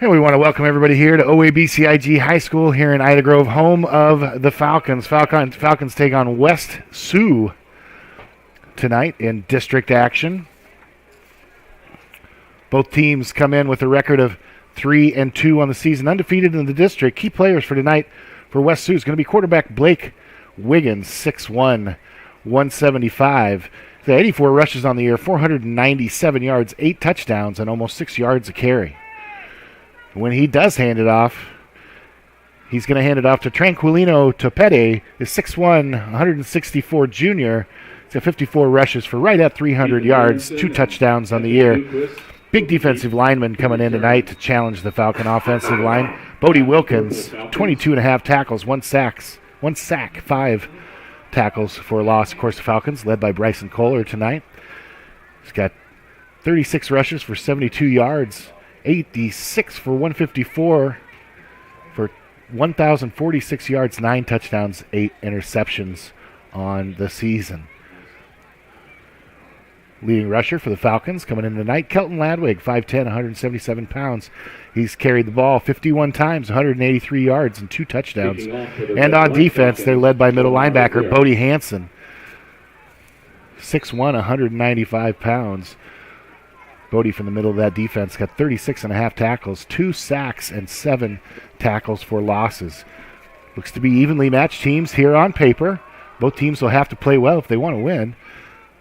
And we want to welcome everybody here to OABCIG High School here in Ida Grove, home of the Falcons. Falcons take on West Sioux tonight in district action. Both teams come in with a record of 3-2 on the season, undefeated in the district. Key players for tonight for West Sioux is going to be quarterback Blake Wiggins, 6'1", 175. 84 rushes on the year, 497 yards, 8 touchdowns, and almost 6 yards a carry. When he does hand it off, he's going to hand it off to Tranquilino Topete, is 6'1", 164 junior. He's got 54 rushes for right at 300 yards, 2 touchdowns on the year. Big defensive lineman coming in tonight to challenge the Falcon offensive line. Bodie Wilkins, 22.5 tackles, 1 sack, 5 tackles for a loss. Of course, the Falcons, led by Bryson Kohler tonight. He's got 36 rushes for 72 yards. 86 for 154 for 1,046 yards, 9 touchdowns, 8 interceptions on the season. Leading rusher for the Falcons coming in tonight, Kelton Ladwig, 5'10", 177 pounds. He's carried the ball 51 times, 183 yards, and 2 touchdowns. And on defense, they're led by middle linebacker Bodie Hansen, 6'1", 195 pounds. Bodie from the middle of that defense got 36.5 tackles, 2 sacks, and 7 tackles for losses. Looks to be evenly matched teams here on paper. Both teams will have to play well if they want to win.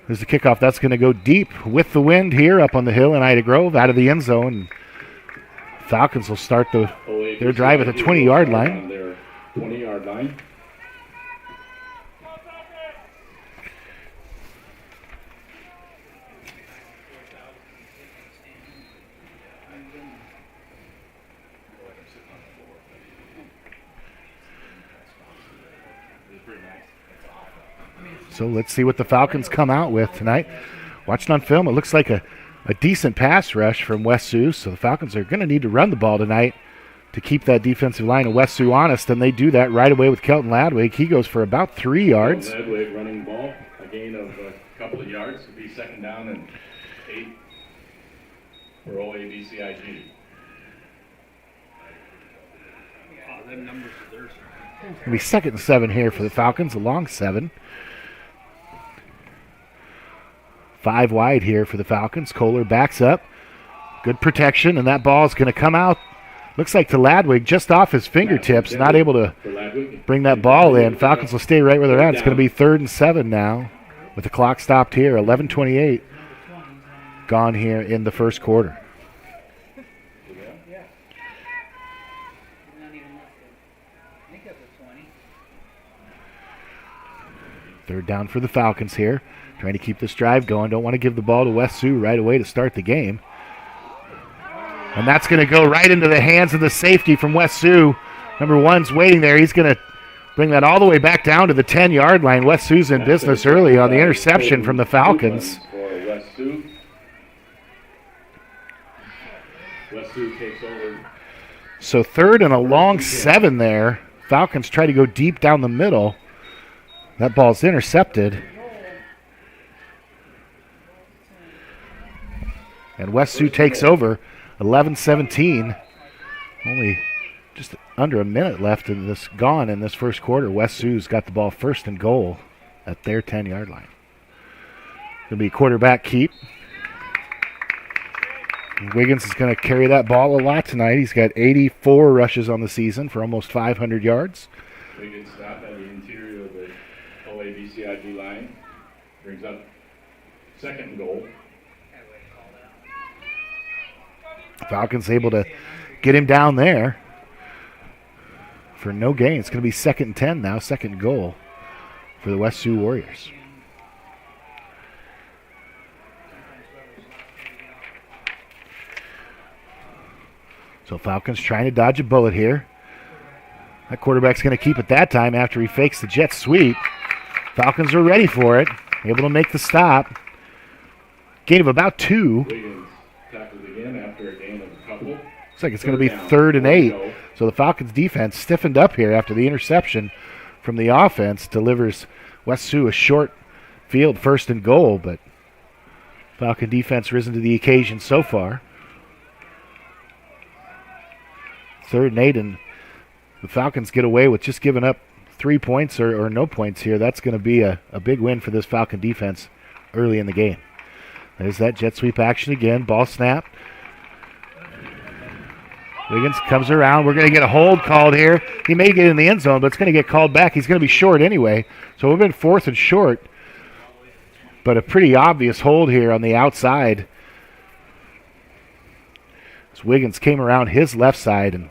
There's the kickoff. That's going to go deep with the wind here up on the hill in Ida Grove, out of the end zone. Falcons will start their drive at the 20-yard line. 20-yard line. So let's see what the Falcons come out with tonight. Watching on film, it looks like a decent pass rush from West Sioux, so the Falcons are going to need to run the ball tonight to keep that defensive line of West Sioux honest, and they do that right away with Kelton Ladwig. He goes for about 3 yards. Ladwig running the ball, a gain of a couple of yards. It'll be 2nd down and 8 for OABCIG. It'll be 2nd and 7 here for the Falcons, a long 7. 5 wide here for the Falcons. Kohler backs up. Good protection, and that ball is going to come out. Looks like to Ladwig just off his fingertips, not able to bring that ball in. Falcons will stay right where they're at. It's going to be 3rd and 7 now with the clock stopped here. 11:28 gone here in the first quarter. Third down for the Falcons here. Trying to keep this drive going. Don't want to give the ball to West Sioux right away to start the game. And that's going to go right into the hands of the safety from West Sioux. Number 1's waiting there. He's going to bring that all the way back down to the 10-yard line. West Sioux's in business early on the interception from the Falcons. West Sioux takes over. So 3rd and a long 7 there. Falcons try to go deep down the middle. That ball's intercepted. And West Sioux takes over, 11-17. Only just under a minute left in this first quarter. West Sioux's got the ball 1st and goal at their 10-yard line. Going to be quarterback keep. And Wiggins is going to carry that ball a lot tonight. He's got 84 rushes on the season for almost 500 yards. Wiggins stopped at the interior of the OABCIG line. Brings up 2nd and goal. Falcons able to get him down there for no gain. It's going to be 2nd and 10 now, 2nd goal for the West Sioux Warriors. So Falcons trying to dodge a bullet here. That quarterback's going to keep it that time after he fakes the jet sweep. Falcons are ready for it, able to make the stop. Gain of about 2. Wiggins tackled again after a gain of a couple. Looks like it's going to be 3rd and 8. So the Falcons defense stiffened up here after the interception from the offense. Delivers West Sioux a short field 1st and goal, but Falcon defense risen to the occasion so far. 3rd and 8, and the Falcons get away with just giving up 3 points or no points here. That's going to be a big win for this Falcon defense early in the game. There's that jet sweep action again. Ball snap. Wiggins comes around. We're going to get a hold called here. He may get in the end zone, but it's going to get called back. He's going to be short anyway. So we've been 4th and short, but a pretty obvious hold here on the outside. As Wiggins came around his left side and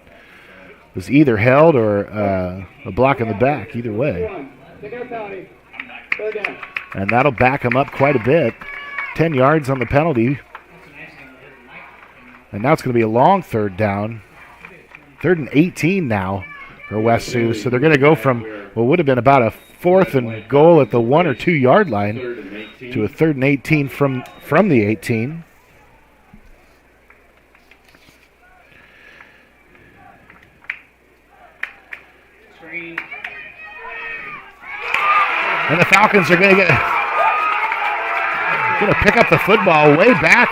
was either held or a block in the back, either way. And that'll back him up quite a bit. 10 yards on the penalty. And now it's going to be a long 3rd down. 3rd and 18 now for West Sioux. So they're going to go from what would have been about a 4th and goal at the 1 or 2 yard line to a 3rd and 18 from the 18. And the Falcons are going to pick up the football way back.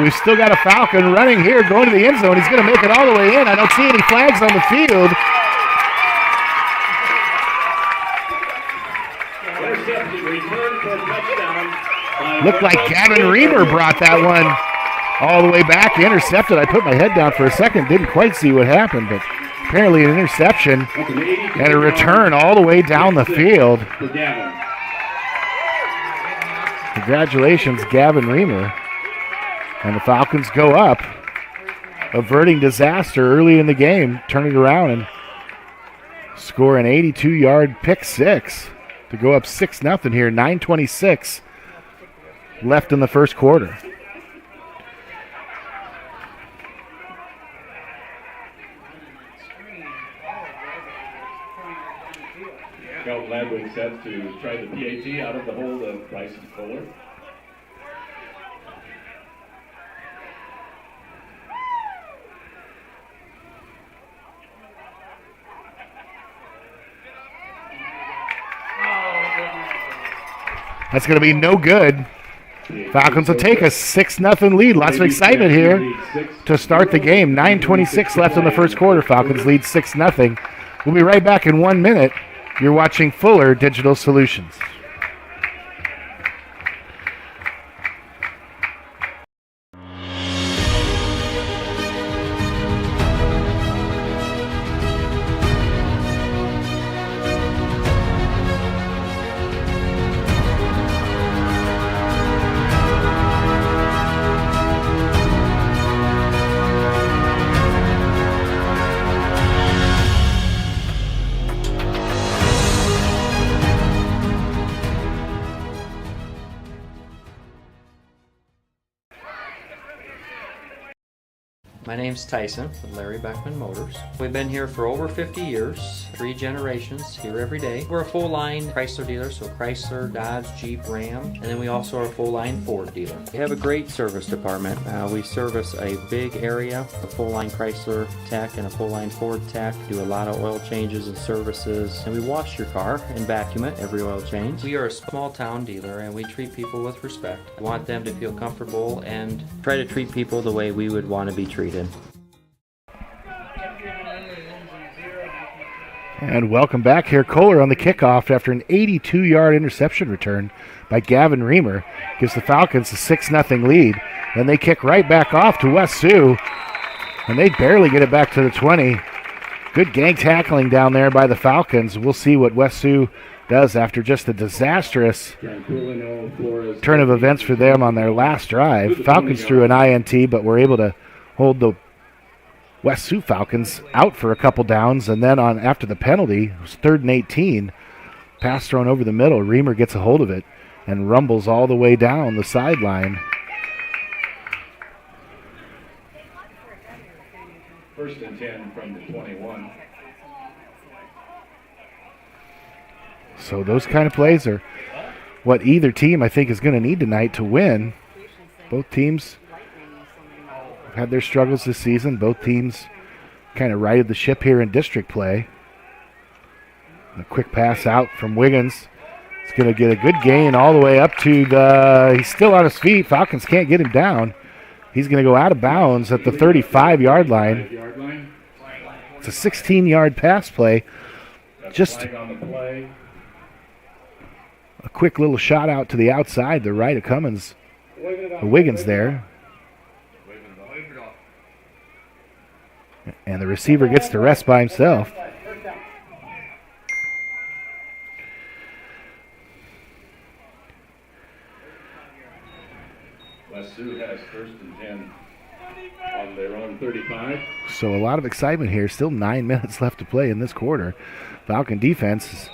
We've still got a Falcon running here, going to the end zone. He's going to make it all the way in. I don't see any flags on the field. Looked like Gavin Reamer brought that one all the way back, intercepted. I put my head down for a second, didn't quite see what happened, but apparently an interception and a return all the way down the field. Congratulations, Gavin Reamer. And the Falcons go up, averting disaster early in the game, turn it around and score an 82-yard pick six to go up 6-0 here, 9:26 left in the first quarter. Scout Ladwig set to try the PAT out of the hold of Price and Kohler. That's going to be no good. Falcons will take a 6-0 lead. Lots of excitement here to start the game. 9:26 left in the first quarter. Falcons lead 6-0. We'll be right back in 1 minute. You're watching Fuller Digital Solutions. My name's Tyson with Larry Beckman Motors. We've been here for over 50 years, 3 generations, here every day. We're a full-line Chrysler dealer, so Chrysler, Dodge, Jeep, Ram, and then we also are a full-line Ford dealer. We have a great service department. We service a big area, a full-line Chrysler tech and a full-line Ford tech, do a lot of oil changes and services, and we wash your car and vacuum it every oil change. We are a small-town dealer, and we treat people with respect. We want them to feel comfortable and try to treat people the way we would want to be treated. And welcome back here. Kohler on the kickoff after an 82-yard interception return by Gavin Reamer. Gives the Falcons a 6-0 lead. Then they kick right back off to West Sioux. And they barely get it back to the 20. Good gang tackling down there by the Falcons. We'll see what West Sioux does after just a disastrous turn of events for them on their last drive. Falcons threw an INT, but were able to hold the West Sioux Falcons out for a couple downs, and then on after the penalty, it was 3rd and 18, pass thrown over the middle. Reamer gets a hold of it and rumbles all the way down the sideline. 1st and 10 from the 21. So those kind of plays are what either team I think is going to need tonight to win. Both teams had their struggles this season. Both teams kind of righted the ship here in district play. A quick pass out from Wiggins. It's going to get a good gain all the way up to the... He's still on his feet. Falcons can't get him down. He's going to go out of bounds at the 35-yard line. It's a 16-yard pass play. Just a quick little shot out to the outside, the right of Cummins. Wiggins there. And the receiver gets to rest by himself. West Sioux has 1st and 10 on their own 35. So a lot of excitement here. Still 9 minutes left to play in this quarter. Falcon defense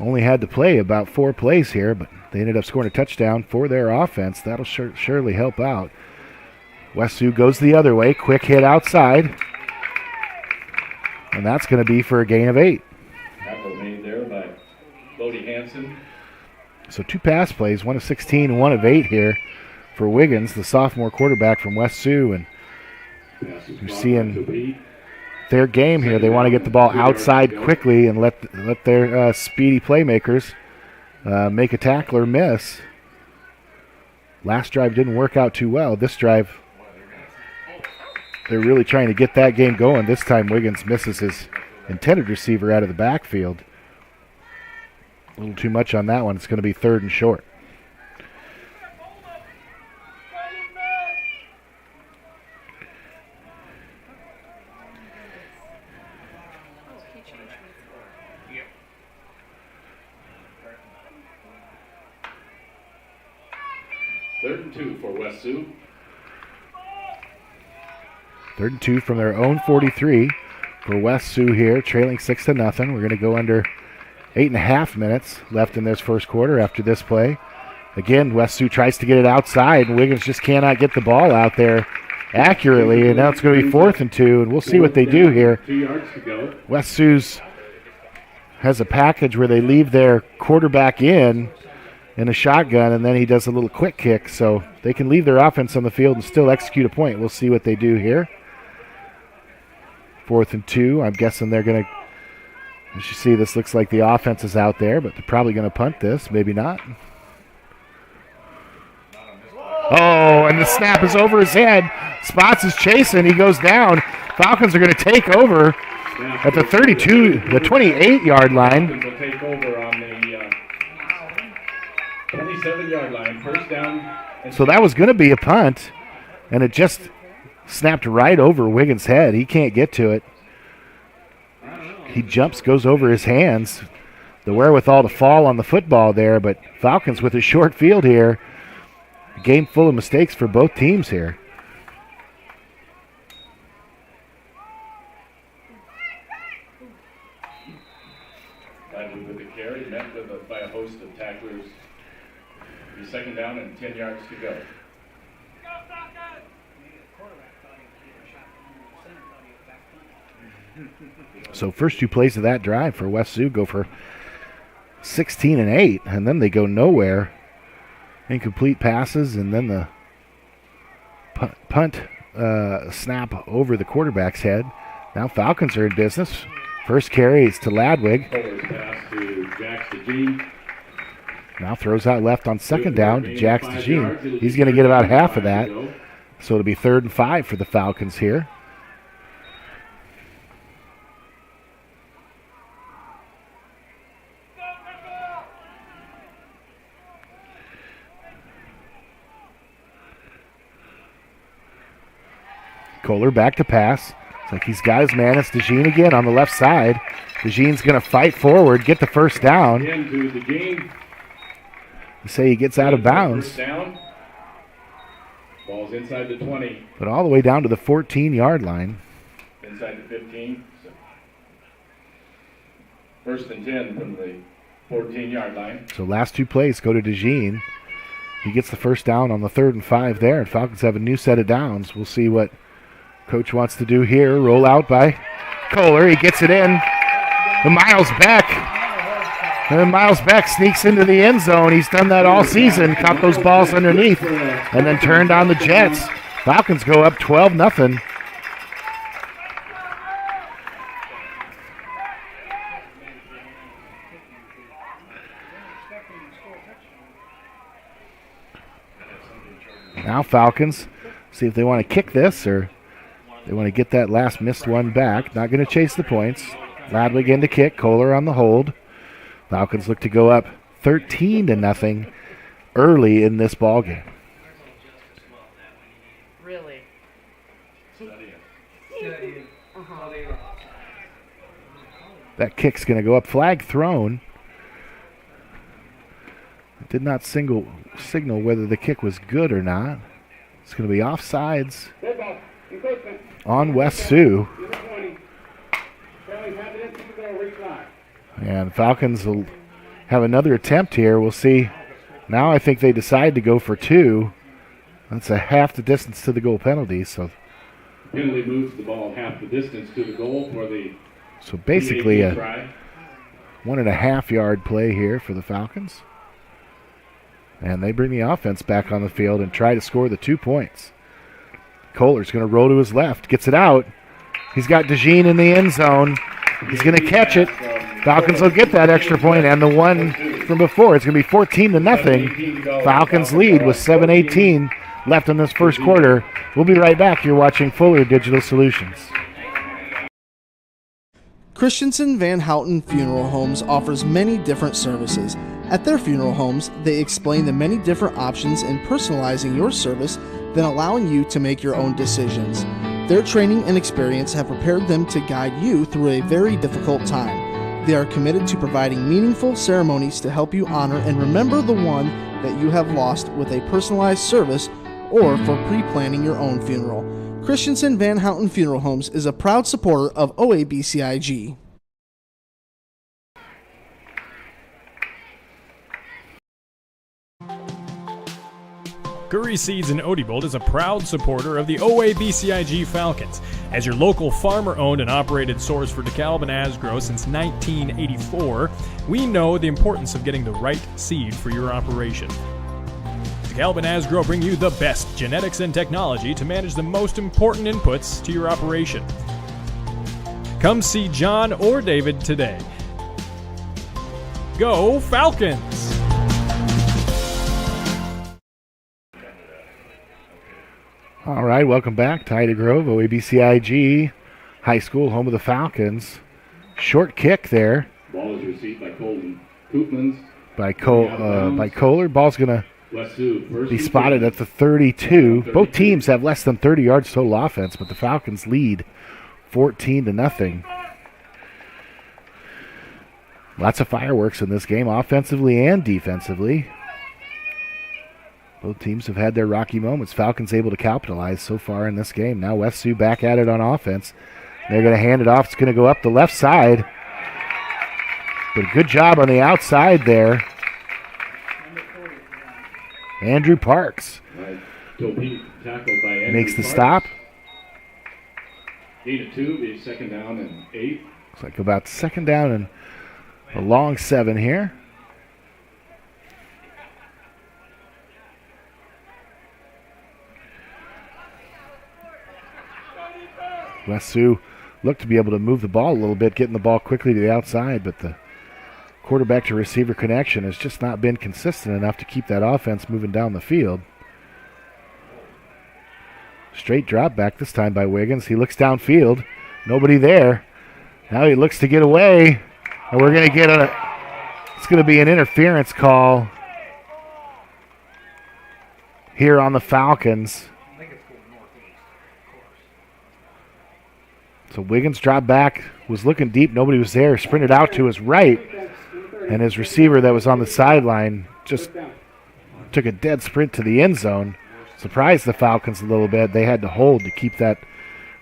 only had to play about 4 plays here, but they ended up scoring a touchdown for their offense. That'll surely help out. West Sioux goes the other way. Quick hit outside. And that's going to be for a gain of 8. Tackle made there by Bodie Hansen. So 2 pass plays, 1 of 16 and 1 of 8 here for Wiggins, the sophomore quarterback from West Sioux. And you're seeing their game here. They want to get the ball outside quickly and let their speedy playmakers make a tackle or miss. Last drive didn't work out too well. This drive, they're really trying to get that game going. This time Wiggins misses his intended receiver out of the backfield. A little too much on that one. It's going to be 3rd and short. Third and 2 for West Sioux. 3rd and 2 from their own 43 for West Sioux here, trailing 6-0. We're going to go under 8.5 minutes left in this first quarter after this play. Again, West Sioux tries to get it outside, and Wiggins just cannot get the ball out there accurately, and now it's going to be 4th and 2, and we'll see what they do here. 2 yards to go. West Sioux's has a package where they leave their quarterback in a shotgun, and then he does a little quick kick, so they can leave their offense on the field and still execute a point. We'll see what they do here. 4th and 2. I'm guessing they're going to, as you see, this looks like the offense is out there, but they're probably going to punt this. Maybe not. Oh, and the snap is over his head. Spots is chasing. He goes down. Falcons are going to take over at the 32, the 28-yard line. Falcons will take over on the 27-yard line. 1st down. So that was going to be a punt, and it just snapped right over Wiggins' head. He can't get to it. He jumps, goes over his hands. The wherewithal to fall on the football there, but Falcons with a short field here. A game full of mistakes for both teams here. Lively with the carry, met by a host of tacklers. Be 2nd down and 10 yards to go. So first 2 plays of that drive for West Sioux go for 16 and 8, and then they go nowhere. Incomplete passes, and then the punt snap over the quarterback's head. Now Falcons are in business. First carry is to Ladwig. Pass to Jax DeJean. Now throws out left on 2nd down to Jax DeJean. He's going to get about half of that. So it'll be 3rd and 5 for the Falcons here. Kohler back to pass. It's like he's got his man. It's DeJean again on the left side. DeJean's going to fight forward, get the 1st down. Into DeJean. They say he gets out of bounds. 1st down. Ball's inside the 20. But all the way down to the 14-yard line. Inside the 15. 1st and 10 from the 14-yard line. So last 2 plays go to DeJean. He gets the 1st down on the 3rd and 5 there, and Falcons have a new set of downs. We'll see what Coach wants to do here. Roll out by Kohler. He gets it in. And Miles Beck sneaks into the end zone. He's done that all season. Caught those balls underneath and then turned on the Jets. Falcons go up 12-0. Now Falcons See if they want to kick this or they want to get that last missed one back. Not going to chase the points. Ladwig in to kick. Kohler on the hold. Falcons look to go up 13-0 early in this ball game. Really? That kick's going to go up. Flag thrown. It did not signal whether the kick was good or not. It's going to be offsides on West Sioux. And Falcons will have another attempt here. We'll see. Now I think they decide to go for 2. That's a half the distance to the goal penalty. So Penalty moves the ball half the distance to the goal for the basically a try. 1.5 yard play here for the Falcons. And they bring the offense back on the field and try to score the 2 points. Kohler's going to roll to his left, gets it out. He's got DeJean in the end zone. He's going to catch it. Falcons will get that extra point, and the one from before. It's going to be 14-0. Falcons lead with 7:18 left in this first quarter. We'll be right back. You're watching Fuller Digital Solutions. Christensen Van Houten Funeral Homes offers many different services. At their funeral homes, they explain the many different options in personalizing your service, then allowing you to make your own decisions. Their training and experience have prepared them to guide you through a very difficult time. They are committed to providing meaningful ceremonies to help you honor and remember the one that you have lost with a personalized service or for pre-planning your own funeral. Christensen Van Houten Funeral Homes is a proud supporter of OABCIG. Curry Seeds in Odebolt is a proud supporter of the OABCIG Falcons. As your local farmer-owned and operated source for DeKalb and Asgrow since 1984, we know the importance of getting the right seed for your operation. DeKalb and Asgrow bring you the best genetics and technology to manage the most important inputs to your operation. Come see John or David today. Go Falcons! All right, welcome back to Ida Grove, OABCIG High School, home of the Falcons. Short kick there. Ball is received by Colton Koopmans. By Kohler. Ball's going to be spotted at the 32. Both teams have less than 30 yards total offense, but the Falcons lead 14-0. Lots of fireworks in this game, offensively and defensively. Both teams have had their rocky moments. Falcons able to capitalize so far in this game. Now West Sioux back at it on offense. They're going to hand it off. It's going to go up the left side. But a good job on the outside there. Andrew Parks makes the stop. 8-2, the second down and 8. Looks like about second down and a long 7 here. West Sioux looked to be able to move the ball a little bit, getting the ball quickly to the outside, but the quarterback to receiver connection has just not been consistent enough to keep that offense moving down the field. Straight drop back this time by Wiggins. He looks downfield. Nobody there. Now he looks to get away. And we're going to get it's going to be an interference call here on the Falcons. So Wiggins dropped back, was looking deep. Nobody was there. Sprinted out to his right. And his receiver that was on the sideline just took a dead sprint to the end zone. Surprised the Falcons a little bit. They had to hold to keep that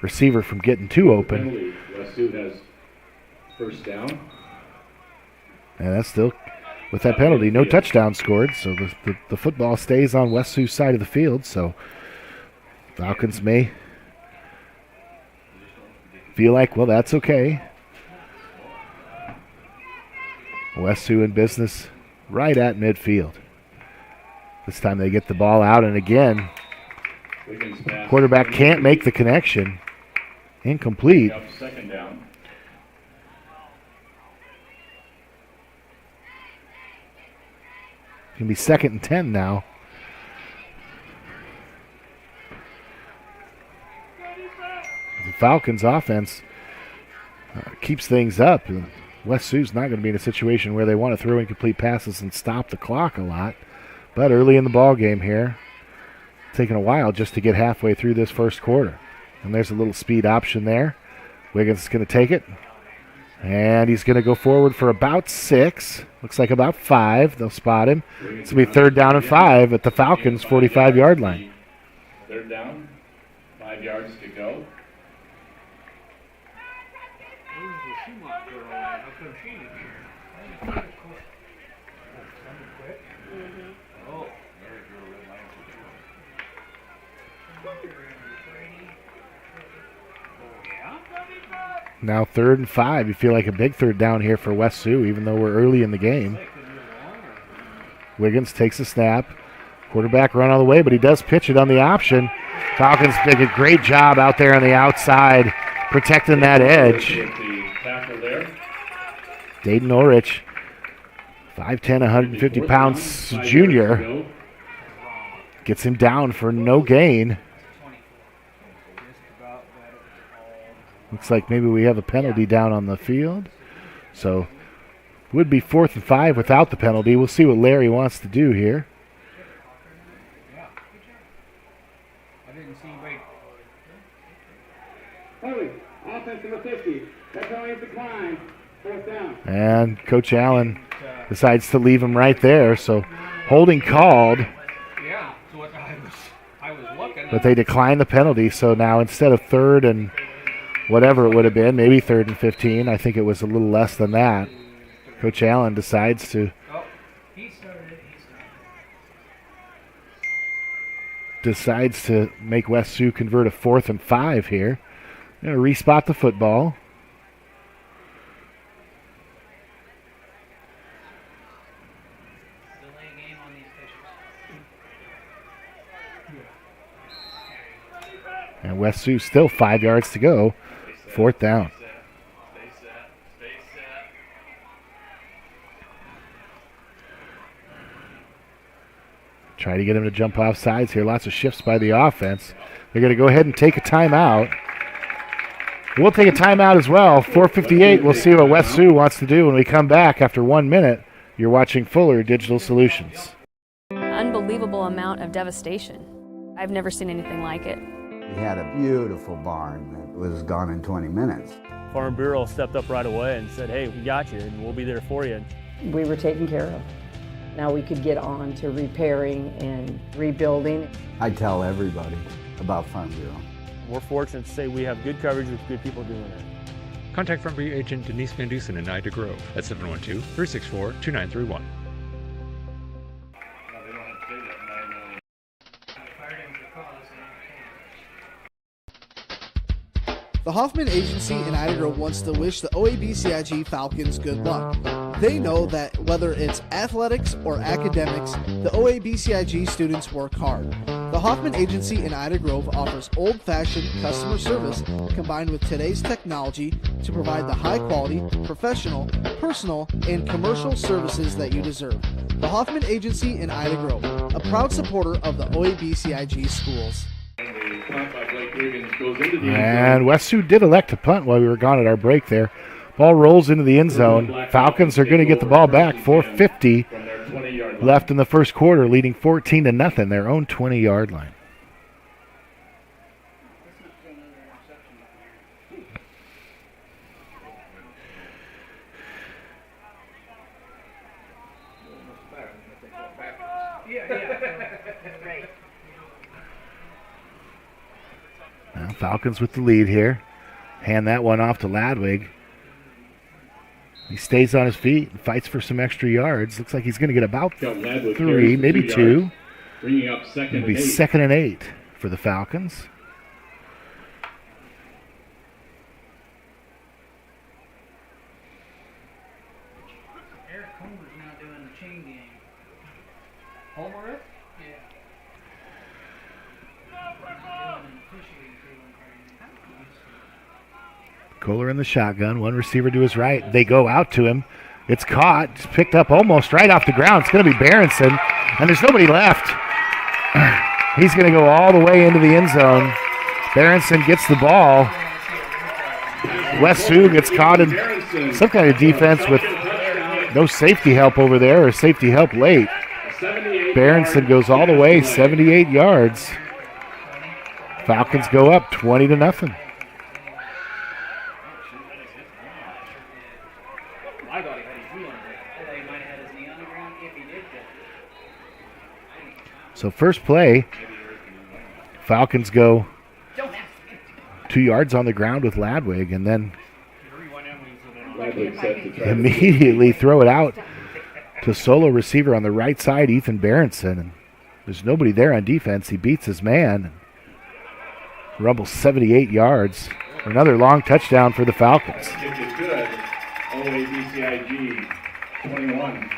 receiver from getting too open. West Sioux has first down. And that's still, with that penalty, no touchdown scored. So the football stays on West Sioux's side of the field. So Falcons may feel like, well, that's okay. West Sioux in business right at midfield. This time they get the ball out, and again, quarterback can't make the connection. Incomplete. Second down. It's going to be 2nd and 10 now. Falcons offense keeps things up. West Sioux's not going to be in a situation where they want to throw incomplete passes and stop the clock a lot. But early in the ball game here, taking a while just to get halfway through this first quarter. And there's a little speed option there. Wiggins is going to take it. And he's going to go forward for about 6. Looks like about 5. They'll spot him. It's going to be 3rd down and 5 at the Falcons' 45-yard line. 3rd down, 5 yards to go. Now 3rd and 5. You feel like a big 3rd down here for West Sioux, even though we're early in the game. Wiggins takes a snap. Quarterback run all the way, but he does pitch it on the option. Falcons did a great job out there on the outside, protecting that edge. Dayton Orich, 5'10", 150 pounds junior, gets him down for no gain. Looks like maybe we have a penalty down on the field. So would be 4th and 5 without the penalty. We'll see what Larry wants to do here. And Coach Allen decides to leave him right there. So holding called. But they decline the penalty. So now instead of 3rd and whatever it would have been, maybe 3rd and 15. I think it was a little less than that. Coach Allen decides to make West Sioux convert a 4th and 5 here. Going to respot the football. And West Sioux still 5 yards to go. 4th down. Try to get him to jump off sides here. Lots of shifts by the offense. They're going to go ahead and take a timeout. We'll take a timeout as well. 4:58. We'll see what West Sioux wants to do when we come back after 1 minute. You're watching Fuller Digital Solutions. Unbelievable amount of devastation. I've never seen anything like it. We had a beautiful barn that was gone in 20 minutes. Farm Bureau stepped up right away and said, hey, we got you and we'll be there for you. We were taken care of. Now we could get on to repairing and rebuilding. I tell everybody about Farm Bureau. We're fortunate to say we have good coverage with good people doing it. Contact Farm Bureau agent Denise Van Dusen in Ida Grove at 712-364-2931. The Hoffman Agency in Ida Grove wants to wish the OABCIG Falcons good luck. They know that whether it's athletics or academics, the OABCIG students work hard. The Hoffman Agency in Ida Grove offers old-fashioned customer service combined with today's technology to provide the high-quality, professional, personal, and commercial services that you deserve. The Hoffman Agency in Ida Grove, a proud supporter of the OABCIG schools. And West Sioux did elect to punt while we were gone at our break there. Ball rolls into the end zone. Falcons are going to get the ball back. 4:50 left in the first quarter, leading 14-0, their own 20-yard line. Now Falcons with the lead here. Hand that one off to Ladwig. He stays on his feet and fights for some extra yards. Looks like he's going to get about 3, maybe 2. Bringing up second It'll be 2nd and 8 for the Falcons. Eric Comer's now doing the chain game. Homer? Yeah. Kohler in the shotgun. One receiver to his right. They go out to him. It's caught. It's picked up almost right off the ground. It's going to be Berenson. And there's nobody left. He's going to go all the way into the end zone. Berenson gets the ball. West Sioux gets caught in some kind of defense with no safety help over there, or safety help late. Berenson goes all the way, 78 yards. Falcons go up 20-0. So first play, Falcons go 2 yards on the ground with Ladwig, and then immediately throw it out to solo receiver on the right side, Ethan Berenson. And there's nobody there on defense. He beats his man. Rumbles 78 yards. Another long touchdown for the Falcons. OABCIG 21.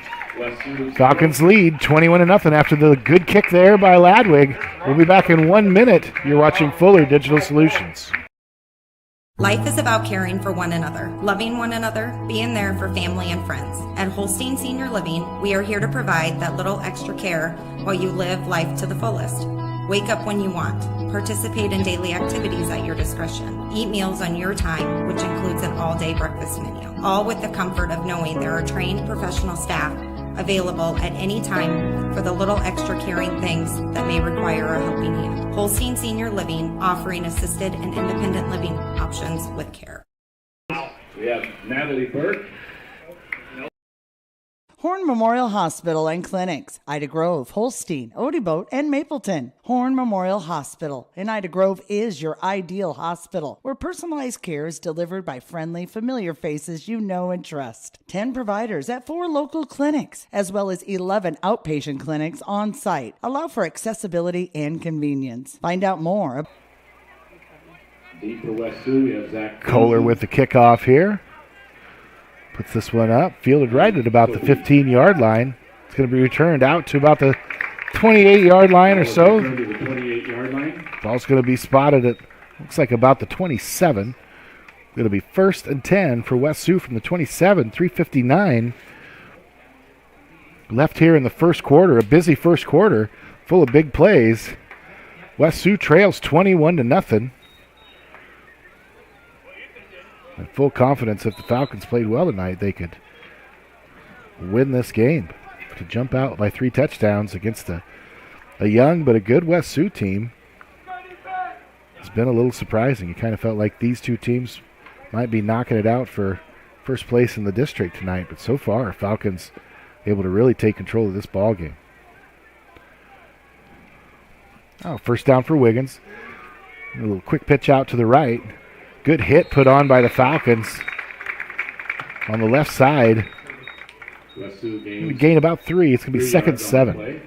Falcons lead 21-0 after the good kick there by Ladwig. We'll be back in 1 minute. You're watching Fuller Digital Solutions. Life is about caring for one another, loving one another, being there for family and friends. At Holstein Senior Living, we are here to provide that little extra care while you live life to the fullest. Wake up when you want. Participate in daily activities at your discretion. Eat meals on your time, which includes an all-day breakfast menu. All with the comfort of knowing there are trained professional staff available at any time for the little extra caring things that may require a helping hand. Holstein Senior Living, offering assisted and independent living options with care. We have Natalie Burke. Horn Memorial Hospital and Clinics, Ida Grove, Holstein, Odeboat, and Mapleton. Horn Memorial Hospital in Ida Grove is your ideal hospital, where personalized care is delivered by friendly, familiar faces you know and trust. 10 providers at 4 local clinics, as well as 11 outpatient clinics on site, allow for accessibility and convenience. Find out more. Deep for West Sioux, we have Zach Kohler with the kickoff here. Puts this one up, fielded right at about the 15-yard line. It's going to be returned out to about the 28-yard line or so. Ball's going to be spotted at, looks like about the 27. Going to be 1st and 10 for West Sioux from the 27, 3:59 left here in the first quarter. A busy first quarter, full of big plays. West Sioux trails 21-0. And full confidence if the Falcons played well tonight, they could win this game. To jump out by 3 touchdowns against a young but a good West Sioux team has been a little surprising. You kind of felt like these two teams might be knocking it out for first place in the district tonight, but so far Falcons able to really take control of this ball game. Oh, first down for Wiggins. A little quick pitch out to the right. Good hit put on by the Falcons on the left side. Gain about 3. It's going to be 2nd and 7.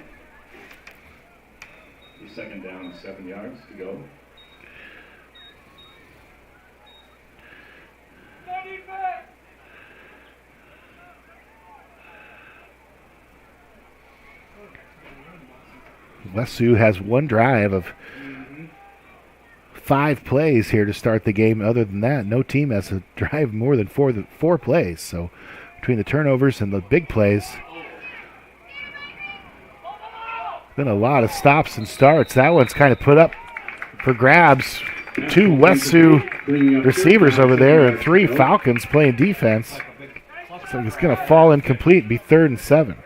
Second down, 7 yards to go. West Sioux has one drive of 5 plays here to start the game. Other than that, no team has a drive more than 4 plays. So between the turnovers and the big plays, been a lot of stops and starts. That one's kind of put up for grabs. 2 West Sioux receivers over there and 3 Falcons playing defense. So it's going to fall incomplete, be 3rd and 7.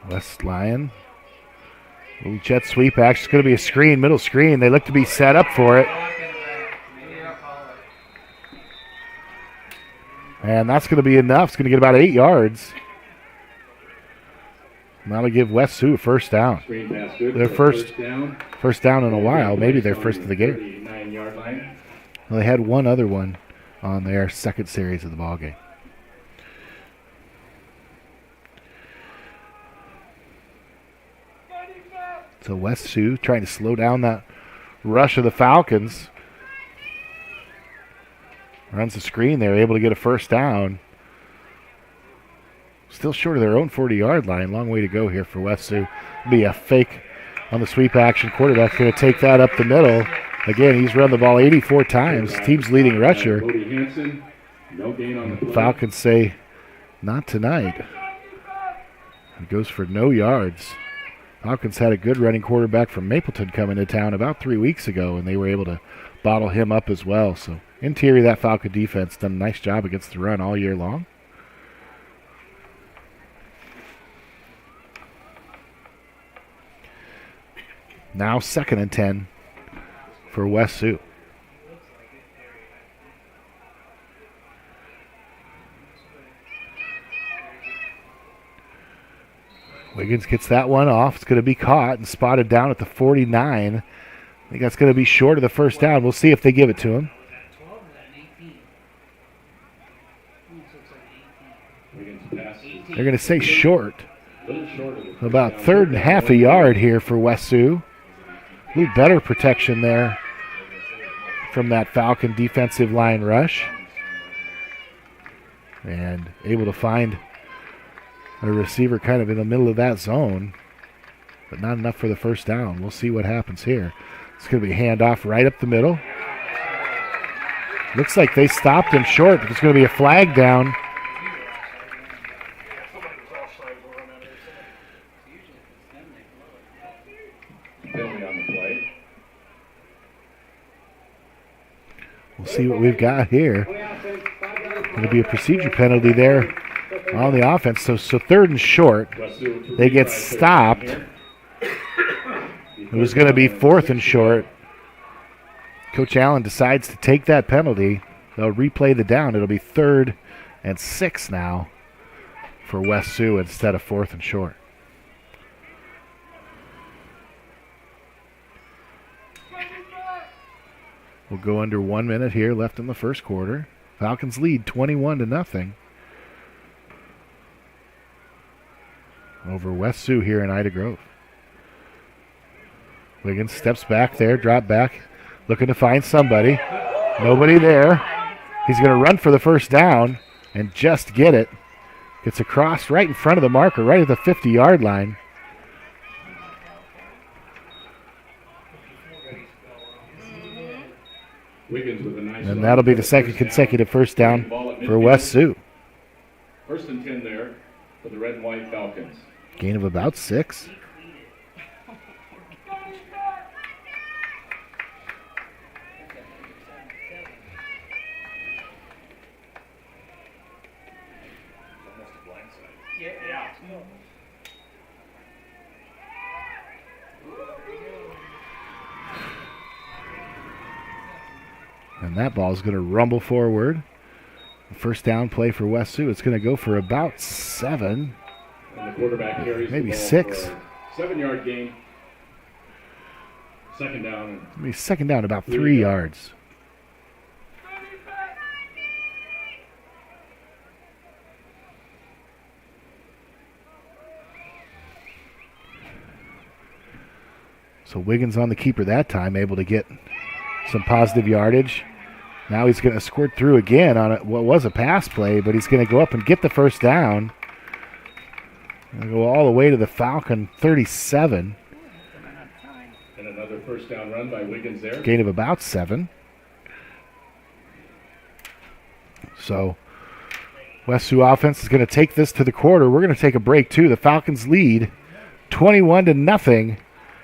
West Lyon. Little jet sweep action. It's going to be a screen, middle screen. They look to be set up for it. And that's going to be enough. It's going to get about 8 yards. And that'll give West Sioux a first down. Their first down in a while. Maybe their first of the game. Well, they had one other one on their second series of the ball game. So West Sioux trying to slow down that rush of the Falcons. Runs the screen there, able to get a first down. Still short of their own 40-yard line. Long way to go here for West Sioux. Be a fake on the sweep action. Quarterback's going to take that up the middle. Again, he's run the ball 84 times. Team's leading rusher. Falcons say, not tonight. It goes for no yards. Falcons had a good running quarterback from Mapleton coming to town about 3 weeks ago, and they were able to bottle him up as well. So interior, that Falcon defense done a nice job against the run all year long. Now 2nd and 10 for West Sioux. Wiggins gets that one off. It's going to be caught and spotted down at the 49. I think that's going to be short of the first down. We'll see if they give it to him. They're going to say short. About 3rd and half a yard here for West Sioux. A little better protection there from that Falcon defensive line rush. And able to find a receiver kind of in the middle of that zone, but not enough for the first down. We'll see what happens here. It's going to be a handoff right up the middle. Looks like they stopped him short, but there's going to be a flag down. We'll see what we've got here. Going to be a procedure penalty there on the offense. So 3rd and short. They get stopped. It was going to be 4th and short. Coach Allen decides to take that penalty. They'll replay the down. It'll be 3rd and 6 now for West Sioux instead of 4th and short. We'll go under 1 minute here left in the first quarter. Falcons lead 21-0 over West Sioux here in Ida Grove. Wiggins steps back there, drop back, looking to find somebody. Nobody there. He's going to run for the first down and just get it. Gets across right in front of the marker, right at the 50-yard line. And that'll be the 2nd consecutive first down for West Sioux. 1st and 10 there for the red and white Falcons. Gain of about 6. And that ball is going to rumble forward. First down play for West Sioux. It's going to go for about 7. And the quarterback carries maybe the ball 6. for a 7-yard gain. 2nd down. Maybe 2nd down, about 3 yards. So Wiggins on the keeper that time, able to get some positive yardage. Now he's going to squirt through again on what was a pass play, but he's going to go up and get the first down. Going to go all the way to the Falcon 37. And another first down run by Wiggins there. Gain of about 7. So West Sioux offense is going to take this to the quarter. We're going to take a break too. The Falcons lead 21-0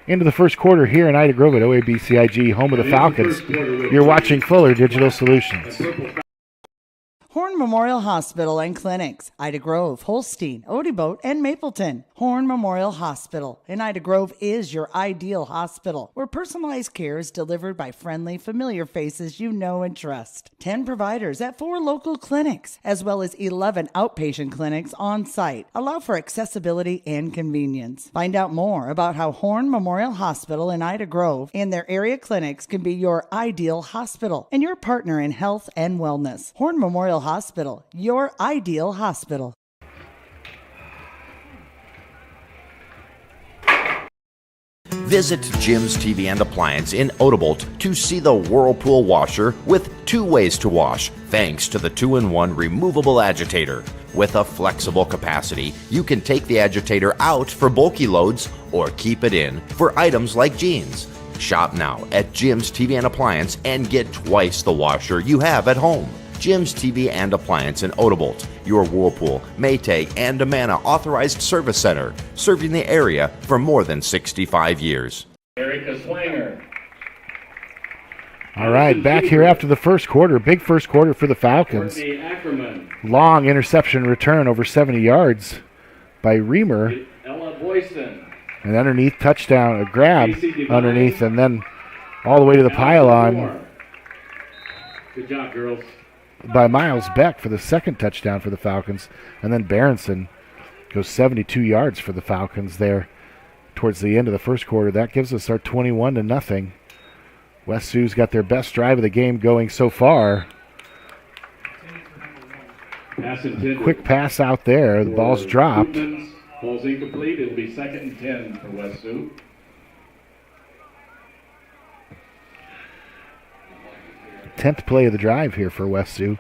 into the first quarter here in Ida Grove at OABCIG, home of the Falcons. You're watching Fuller Digital Solutions. Horn Memorial Hospital and Clinics, Ida Grove, Holstein, Odeboat, and Mapleton. Horn Memorial Hospital in Ida Grove is your ideal hospital, where personalized care is delivered by friendly, familiar faces you know and trust. 10 providers at 4 local clinics, as well as 11 outpatient clinics on site, allow for accessibility and convenience. Find out more about how Horn Memorial Hospital in Ida Grove and their area clinics can be your ideal hospital and your partner in health and wellness. Horn Memorial Hospital, your ideal hospital. Visit Jim's TV and Appliance in Odebolt to see the Whirlpool washer with 2 ways to wash, thanks to the 2-in-1 removable agitator. With a flexible capacity, you can take the agitator out for bulky loads or keep it in for items like jeans. Shop now at Jim's TV and Appliance and get twice the washer you have at home. Jim's TV and Appliance in Odebolt, your Whirlpool, Maytag, and Amana authorized service center, serving the area for more than 65 years. Erica Swanger. All right, back here after the first quarter. Big first quarter for the Falcons. Courtney Ackerman. Long interception return over 70 yards by Reamer. Ella Boyson. And underneath touchdown, a grab underneath, and then all the way to the pylon Good job, girls. by Miles Beck for the second touchdown for the Falcons. And then Berenson goes 72 yards for the Falcons there towards the end of the first quarter. That gives us our 21-0. West Sioux's got their best drive of the game going so far. Pass intended. Quick pass out there. The ball's dropped. Koopmans. Ball's incomplete. It'll be 2nd and 10 for West Sioux. Tenth play of the drive here for West Sioux.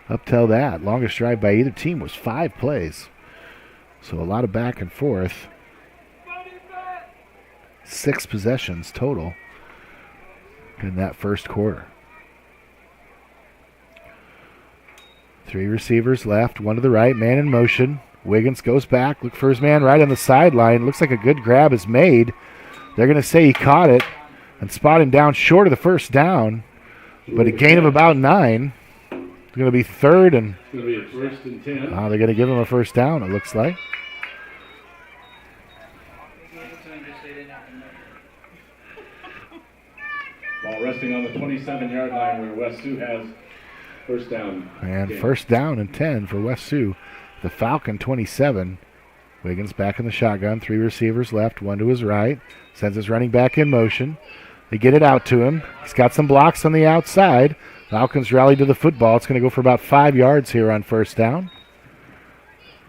Up till that, longest drive by either team was 5 plays. So a lot of back and forth. 6 possessions total in that first quarter. 3 receivers left, 1 to the right, man in motion. Wiggins goes back, look for his man right on the sideline. Looks like a good grab is made. They're going to say he caught it and spot him down short of the first down, but a gain of about 9. It's going to be 3rd and It's going to be a 1st and 10. they're going to give him a first down, it looks like. Ball resting on the 27-yard line where West Sioux has first down. And game. first down and 10 for West Sioux. The Falcon 27. Wiggins back in the shotgun. 3 receivers left, 1 to his right. Sends his running back in motion. They get it out to him. He's got some blocks on the outside. Falcons rally to the football. It's going to go for about 5 yards here on first down.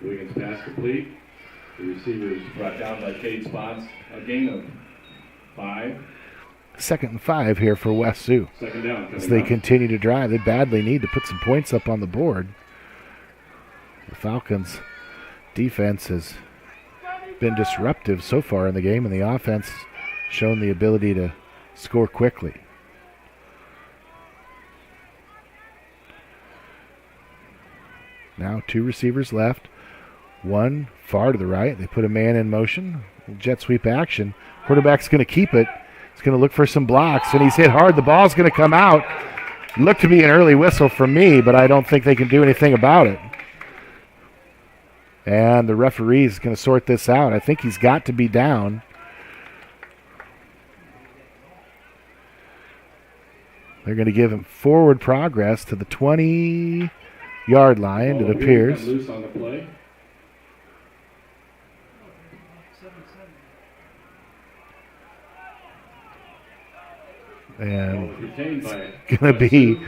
Wiggins pass complete. The receivers brought down by Cade Spots. A gain of 5. 2nd and 5 here for West Sioux. Second down. As they continue to drive, they badly need to put some points up on the board. The Falcons' defense has been disruptive so far in the game, and the offense shown the ability to score quickly. Now 2 receivers left, 1 far to the right. They put a man in motion. Jet sweep action. Quarterback's going to keep it. He's going to look for some blocks, and he's hit hard. The ball's going to come out. Looked to be an early whistle from me, but I don't think they can do anything about it. And the referee is going to sort this out. I think he's got to be down. They're going to give him forward progress to the 20-yard line, it appears. Loose on the play. And it's going to be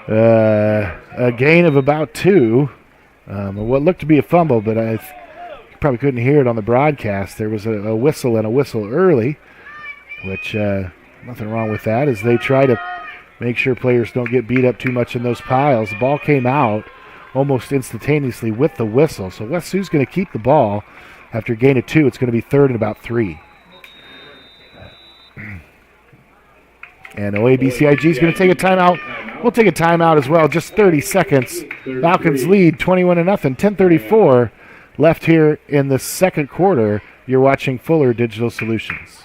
a gain of about 2. What looked to be a fumble, but I probably couldn't hear it on the broadcast. There was a whistle and a whistle early, which nothing wrong with that as they try to make sure players don't get beat up too much in those piles. The ball came out almost instantaneously with the whistle. So West Sioux's going to keep the ball after a gain of 2. It's going to be 3rd and about 3. And OABCIG is going to take a timeout. We'll take a timeout as well, just 30 seconds. Falcons lead 21-0, 10:34 left here in the second quarter. You're watching Fuller Digital Solutions.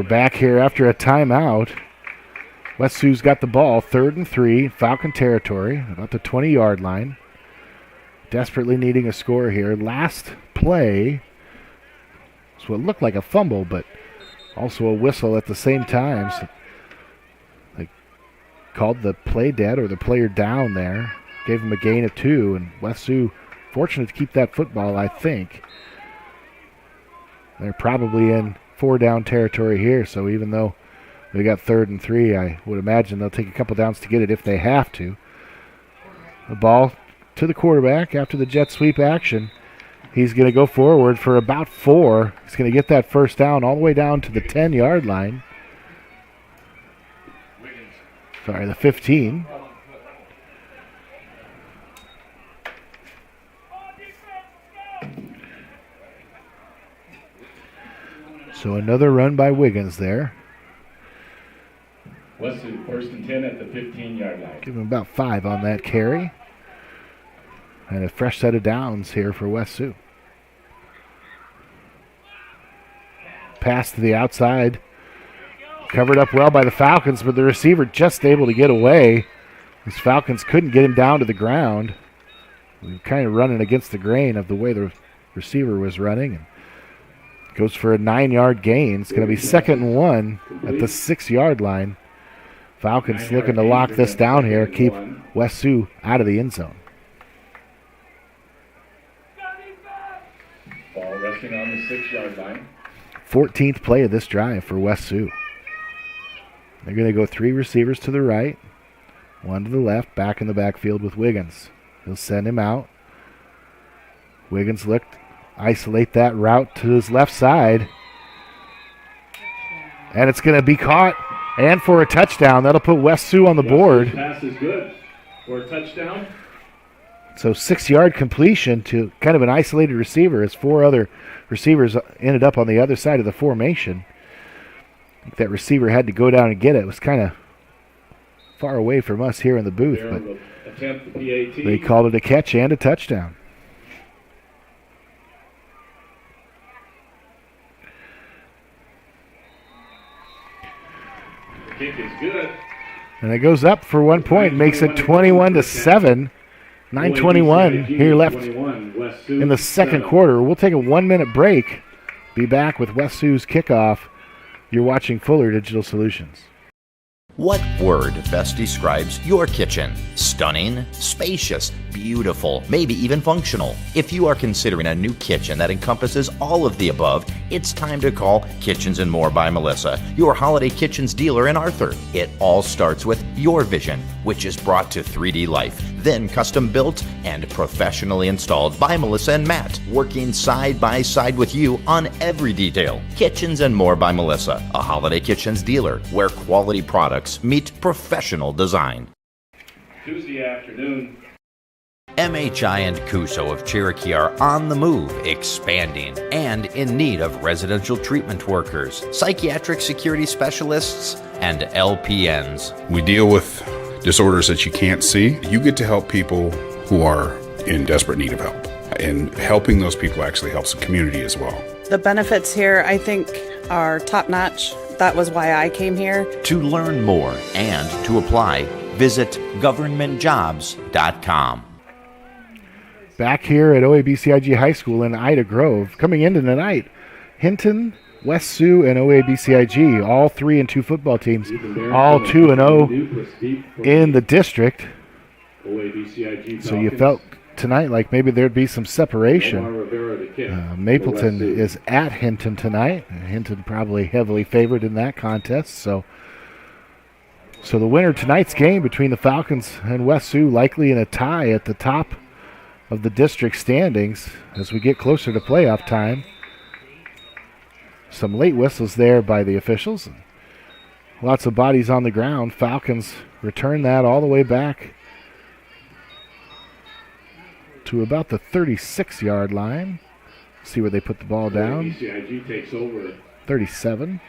Back here after a timeout. West Sioux's got the ball, 3rd and 3, Falcon territory, about the 20-yard line. desperately needing a score here. Last play was what looked like a fumble, but also a whistle at the same time. So they called the play dead or the player down there. Gave him a gain of 2, and West Sioux fortunate to keep that football, I think. They're probably in 4-down territory here, so even though they got 3rd and 3, I would imagine they'll take a couple downs to get it if they have to. The ball to the quarterback after the jet sweep action. He's going to go forward for about 4. He's going to get that first down all the way down to the 10-yard line. Sorry, the 15. So another run by Wiggins there. West Sioux, 1st and 10 at the 15-yard line. Give him about 5 on that carry. And a fresh set of downs here for West Sioux. Pass to the outside. Covered up well by the Falcons, but the receiver just able to get away. These Falcons couldn't get him down to the ground. We were kind of running against the grain of the way the receiver was running. And goes for a 9-yard gain. It's going to be 2nd and 1 at the 6-yard line. Falcons looking to lock this down here, keep West Sioux out of the end zone. Ball resting on the 6-yard line. 14th play of this drive for West Sioux. They're going to go 3 receivers to the right, 1 to the left, back in the backfield with Wiggins. He'll send him out. Wiggins looked, isolate that route to his left side. And it's going to be caught and for a touchdown. That'll put West Sioux on the board. Pass is good for a touchdown. So 6-yard completion to kind of an isolated receiver as 4 other receivers ended up on the other side of the formation. I think that receiver had to go down and get it. It was kind of far away from us here in the booth, but they called it a catch and a touchdown. The kick is good. And it goes up for 1 point, makes it 21-7. 9:21 here left in the second quarter. We'll take a 1-minute break. Be back with West Sioux's kickoff. You're watching Fuller Digital Solutions. What word best describes your kitchen? Stunning, spacious, beautiful, maybe even functional. If you are considering a new kitchen that encompasses all of the above, it's time to call Kitchens and More by Melissa, your holiday kitchens dealer in Arthur. It all starts with your vision, which is brought to 3D life, then custom built and professionally installed by Melissa and Matt, working side by side with you on every detail. Kitchens and More by Melissa, a holiday kitchens dealer where quality products meet professional design. Tuesday afternoon. MHI and Cuso of Cherokee are on the move, expanding, and in need of residential treatment workers, psychiatric security specialists, and LPNs. We deal with disorders that you can't see. You get to help people who are in desperate need of help. And helping those people actually helps the community as well. The benefits here, I think, are top-notch. That was why I came here. To learn more and to apply, visit governmentjobs.com. Back here at OABCIG High School in Ida Grove. Coming into tonight, Hinton, West Sioux, and OABCIG, all 3-2 football teams, all 2-0 in the district. So you felt tonight like maybe there'd be some separation. Mapleton is at Hinton tonight. Hinton probably heavily favored in that contest. So the winner tonight's game between the Falcons and West Sioux likely in a tie at the top of the district standings as we get closer to playoff time. Some late whistles there by the officials. Lots of bodies on the ground. Falcons return that all the way back to about the 36-yard line. See where they put the ball down. OABCIG takes over 37.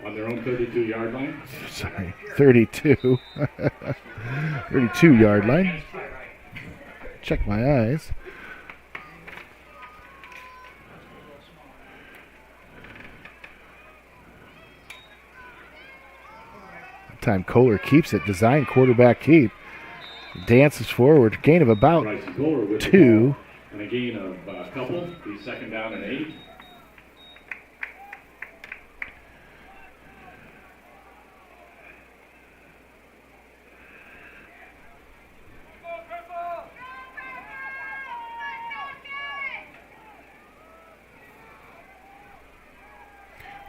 on their own 32-yard line. Sorry, 32. 32-yard line. Check my eyes. That time Kohler keeps it. Design quarterback keep. Dances forward. Gain of about 2. And a gain of a couple, be second down and 8.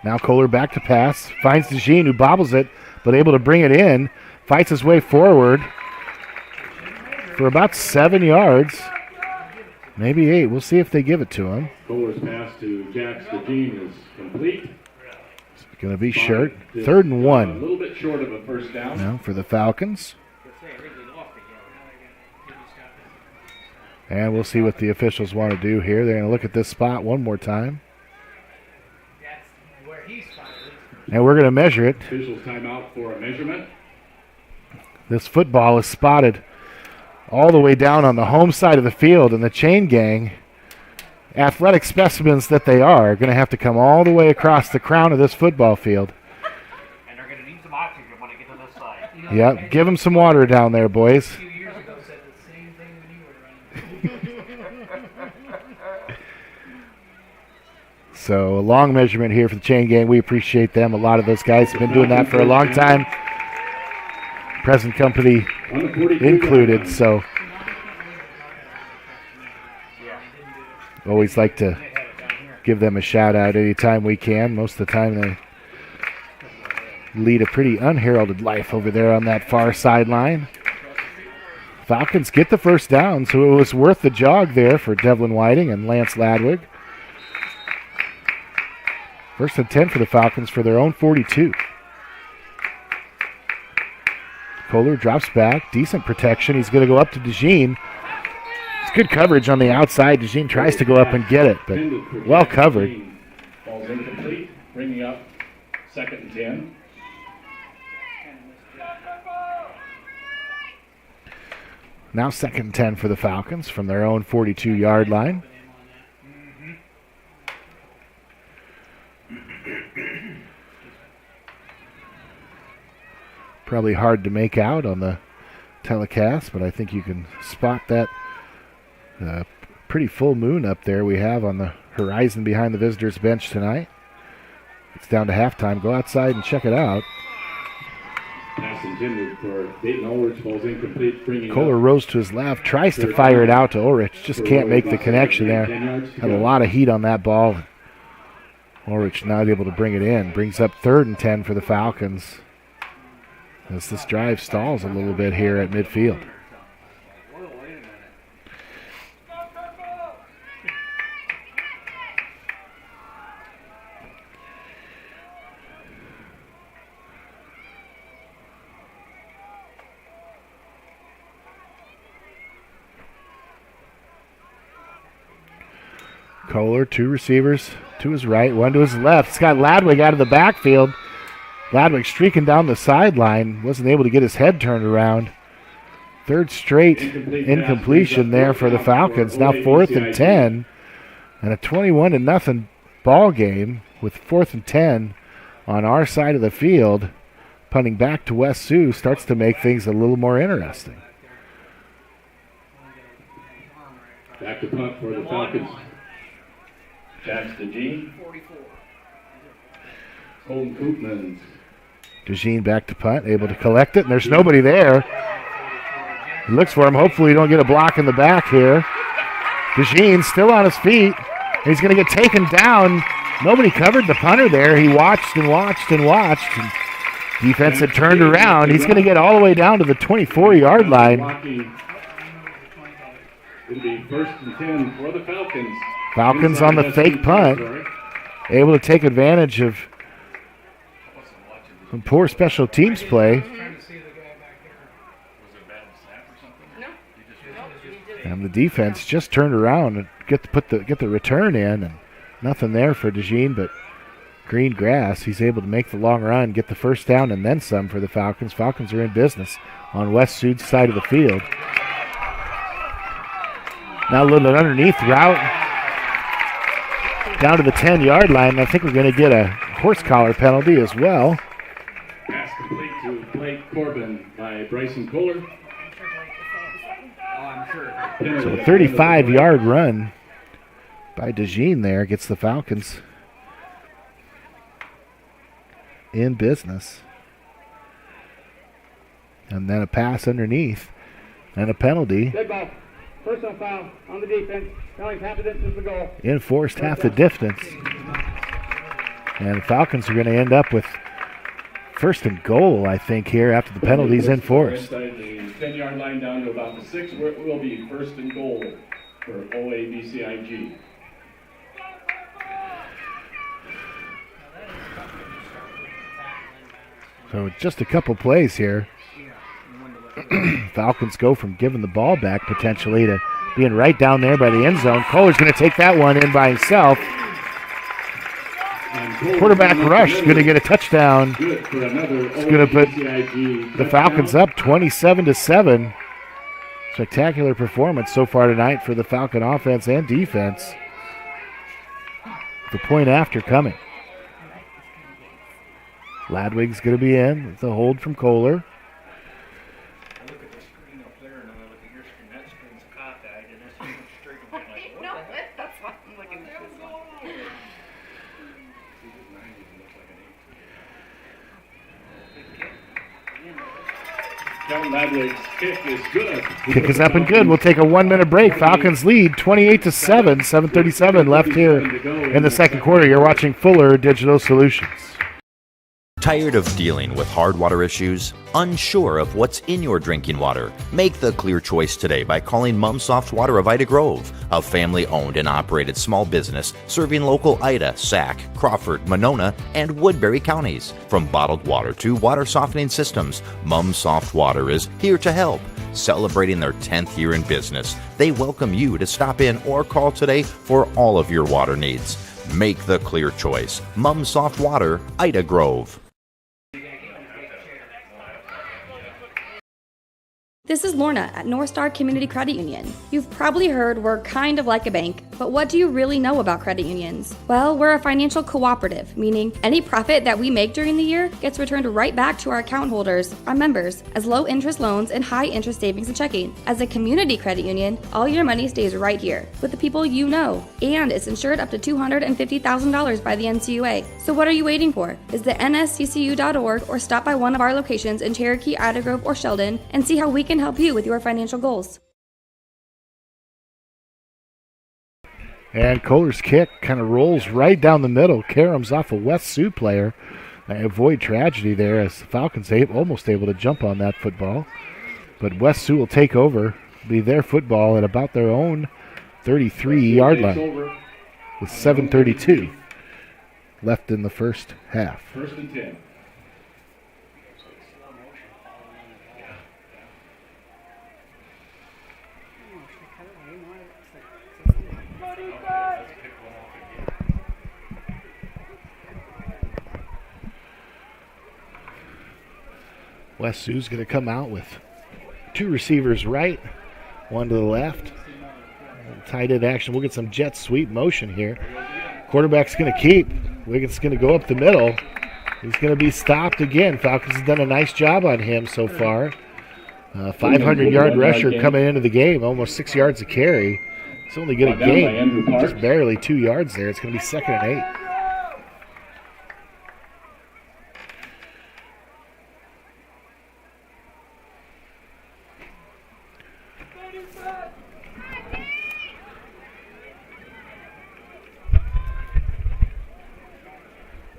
Now Kohler back to pass, finds DeJean, who bobbles it, but able to bring it in, fights his way forward for about 7 yards, maybe 8. We'll see if they give it to him. Kohler's pass to Jax DeJean is complete. It's going to be short. 3rd and 1. A little bit short of a first down. Now for the Falcons. And we'll see what the officials want to do here. They're going to look at this spot one more time. And we're going to measure it. Officials timeout for a measurement. This football is spotted all the way down on the home side of the field, and the chain gang, athletic specimens that they are going to have to come all the way across the crown of this football field. And they're going to need some oxygen when they get to this side. Yep, give them some water down there, boys. A few years ago said the same thing when you were running. So a long measurement here for the chain gang. We appreciate them. A lot of those guys have been doing that for a long time. Present company included, so always like to give them a shout out anytime we can. Most of the time they lead a pretty unheralded life over there on that far sideline. Falcons get the first down, so it was worth the jog there for Devlin Whiting and Lance Ladwig. 1st and 10 for the Falcons for their own 42. Kohler drops back. Decent protection. He's going to go up to DeJean. It's good coverage on the outside. DeJean tries to go up and get it, but well covered. Ball's incomplete, bringing up 2nd and 10. Now 2nd and 10 for the Falcons from their own 42-yard line. Probably hard to make out on the telecast, but I think you can spot that pretty full moon up there we have on the horizon behind the visitors' bench tonight. It's down to halftime. Go outside and check it out. Pass intended for Dayton Ulrich, ball's incomplete, bringing Kohler rose to his left, tries to fire it out to Ulrich, just can't make the connection there. Had a lot of heat on that ball. Ulrich not able to bring it in. Brings up 3rd and 10 for the Falcons as this drive stalls a little bit here at midfield. Kohler, 2 receivers to his right, 1 to his left. It's got Ladwig out of the backfield. Ladwig streaking down the sideline. Wasn't able to get his head turned around. 3rd straight incompletion there for the Falcons. Now 4th and 10. And a 21-0 ball game with 4th and 10 on our side of the field. Punting back to West Sioux starts to make things a little more interesting. Back to punt for the Falcons. Jax DeJean. Colton Koopman. DeJean back to punt, able to collect it, and there's nobody there. He looks for him. Hopefully you don't get a block in the back here. DeJean still on his feet. He's going to get taken down. Nobody covered the punter there. He watched and watched and watched. And defense had turned around. He's going to get all the way down to the 24-yard line. It'll be 1st and 10 for the Falcons. Falcons on the fake punt. Able to take advantage of some poor special teams play. And the defense just turned around and get the return in, and nothing there for DeJean but green grass. He's able to make the long run, get the first down, and then some for the Falcons. Falcons are in business on West Sioux's side of the field. Now a little underneath route down to the 10-yard line. I think we're going to get a horse collar penalty as well. Pass complete to Blake Corbin by Bryson Kohler. So a 35-yard run by DeJean there gets the Falcons in business. And then a pass underneath and a penalty. Dead ball. Personal foul on the defense. Telling half the distance to goal. Enforced half the distance. And the Falcons are going to end up with first and goal, I think, here after the penalty's enforced. Inside the 10-yard line down to about the 6, where it will be first and goal for OABCIG. So just a couple plays here. Falcons go from giving the ball back potentially to being right down there by the end zone. Kohler's going to take that one in by himself. Quarterback rush going to get a touchdown. It's going to put the Falcons up 27-7. Spectacular performance so far tonight for the Falcon offense and defense. The point after coming. Ladwig's going to be in with the hold from Kohler. Kick is good. Kick is up and good. We'll take a 1-minute break. Falcons lead 28-7. 7:37 left here in the second quarter. You're watching Fuller Digital Solutions. Tired of dealing with hard water issues? Unsure of what's in your drinking water? Make the clear choice today by calling Mum Soft Water of Ida Grove, a family-owned and operated small business serving local Ida, Sac, Crawford, Monona, and Woodbury counties. From bottled water to water softening systems, Mum Soft Water is here to help. Celebrating their 10th year in business, they welcome you to stop in or call today for all of your water needs. Make the clear choice. Mum Soft Water, Ida Grove. This is Lorna at North Star Community Credit Union. You've probably heard we're kind of like a bank, but what do you really know about credit unions? Well, we're a financial cooperative, meaning any profit that we make during the year gets returned right back to our account holders, our members, as low interest loans and high interest savings and checking. As a community credit union, all your money stays right here with the people you know, and it's insured up to $250,000 by the NCUA. So what are you waiting for? Visit nsccu.org or stop by one of our locations in Cherokee, Ida Grove, or Sheldon and see how we can help you with your financial goals. And Kohler's kick kind of rolls right down the middle. Karam's off a West Sioux player. Avoid tragedy there as the Falcons almost able to jump on that football. But West Sioux will take over, be their football at about their own 33-yard line with 7:32 left in the first half. First and 10. West Sioux's going to come out with two receivers right, one to the left. Tight end action. We'll get some jet sweep motion here. Quarterback's going to keep. Wiggins going to go up the middle. He's going to be stopped again. Falcons have done a nice job on him so far. 500-yard rusher coming into the game, almost 6 yards a carry. It's only going to gain just barely 2 yards there. It's going to be 2nd and 8.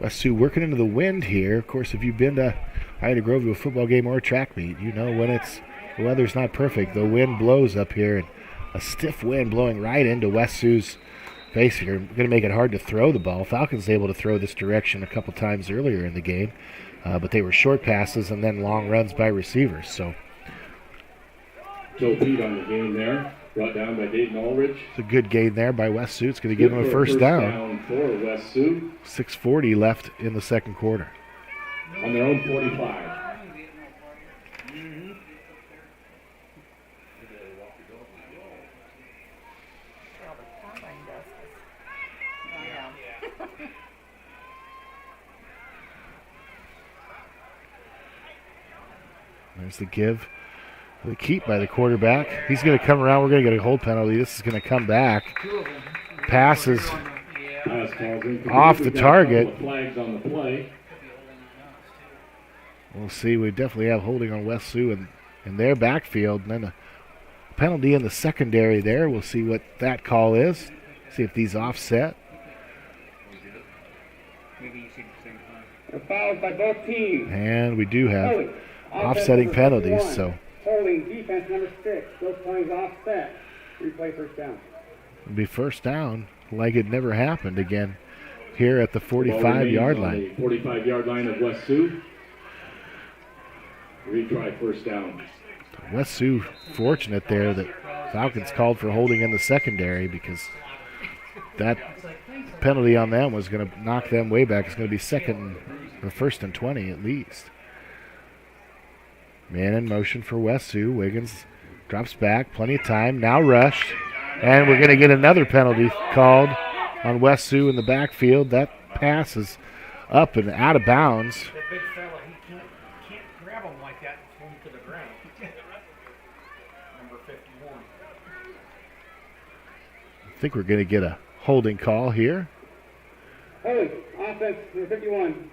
West Sioux working into the wind here. Of course, if you've been to Ida Grove to a football game or a track meet, you know when the weather's not perfect, the wind blows up here, and a stiff wind blowing right into West Sioux's face here. Going to make it hard to throw the ball. Falcons able to throw this direction a couple times earlier in the game, but they were short passes and then long runs by receivers. So Joe Pete on the game there. Brought down by Dayton Ulrich. It's a good gain there by West Sioux. It's going to give them a first down. For West Sioux. 6:40 left in the second quarter. On their own 45. There's the give The keep by the quarterback. He's going to come around. We're going to get a hold penalty. This is going to come back. Passes off the target. Flags on the play. We'll see. We definitely have holding on West Sioux in their backfield. And then a penalty in the secondary there. We'll see what that call is. See if these offset. Fouls by both teams. And we do have offsetting penalties. So holding defense number 6. Those plays offset. Replay first down. It'll be first down like it never happened again here at the 45-yard line. 45-yard line of West Sioux. Retry first down. West Sioux fortunate there that Falcons called for holding in the secondary because that penalty on them was going to knock them way back. It's going to be first and 20 at least. Man in motion for West Sioux. Wiggins drops back, plenty of time, now rushed. And we're going to get another penalty called on West Sioux in the backfield. That pass is up and out of bounds. That big fella, he can't grab him like that and throw him to the ground. Number 51. I think we're going to get a holding call here. Holding, offense, number 51.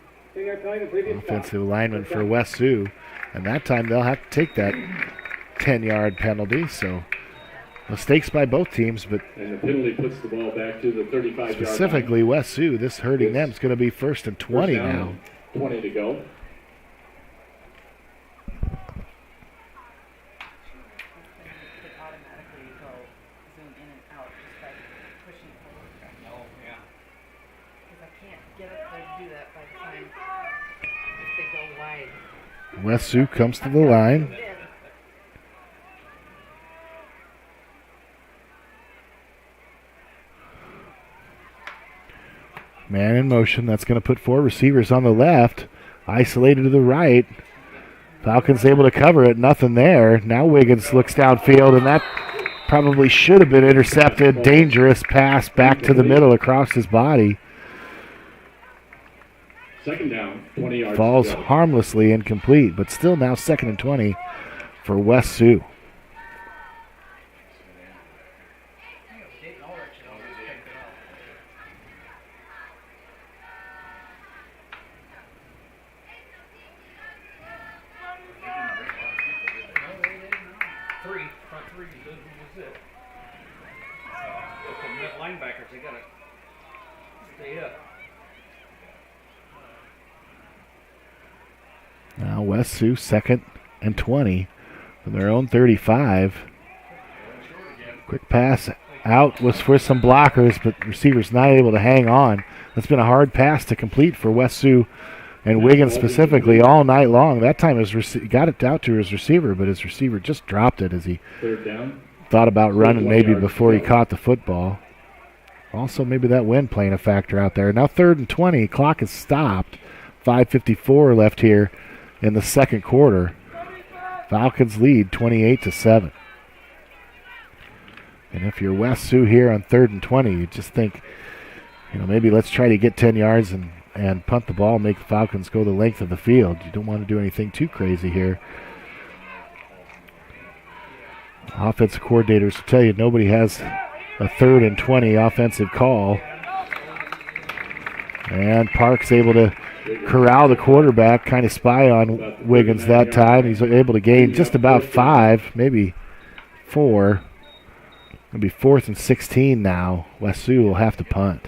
Offensive lineman for West Sioux. And that time they'll have to take that 10-yard penalty. So mistakes by both teams, but and the penalty puts the ball back to the 35-yard line. Specifically West Sioux, this hurting them. It's going to be first and 20 now. 20 to go. West Sioux comes to the line. Man in motion. That's going to put 4 receivers on the left. Isolated to the right. Falcons able to cover it. Nothing there. Now Wiggins looks downfield, and that probably should have been intercepted. Dangerous pass back to the middle across his body. Second down, 20 yards. Falls harmlessly incomplete, but still now second and 20 for West Sioux. Linebackers, they gotta stay up. Now West Sioux second and 20 from their own 35. Quick pass out was for some blockers, but receivers not able to hang on. That's been a hard pass to complete for West Sioux and Wiggins specifically all night long. That time his got it out to his receiver, but his receiver just dropped it as he thought about running maybe before he caught the football. Also, maybe that wind playing a factor out there. Now 3rd and 20. Clock is stopped. 5:54 left here in the second quarter. Falcons lead 28-7. And if you're West Sioux here on 3rd and 20, you just think, maybe let's try to get 10 yards and punt the ball, make the Falcons go the length of the field. You don't want to do anything too crazy here. Offensive coordinators will tell you nobody has a 3rd and 20 offensive call. And Park's able to corral the quarterback, kind of spy on Wiggins that time. He's able to gain just about 5, maybe 4. It'll be 4th and 16 now. West Sioux will have to punt.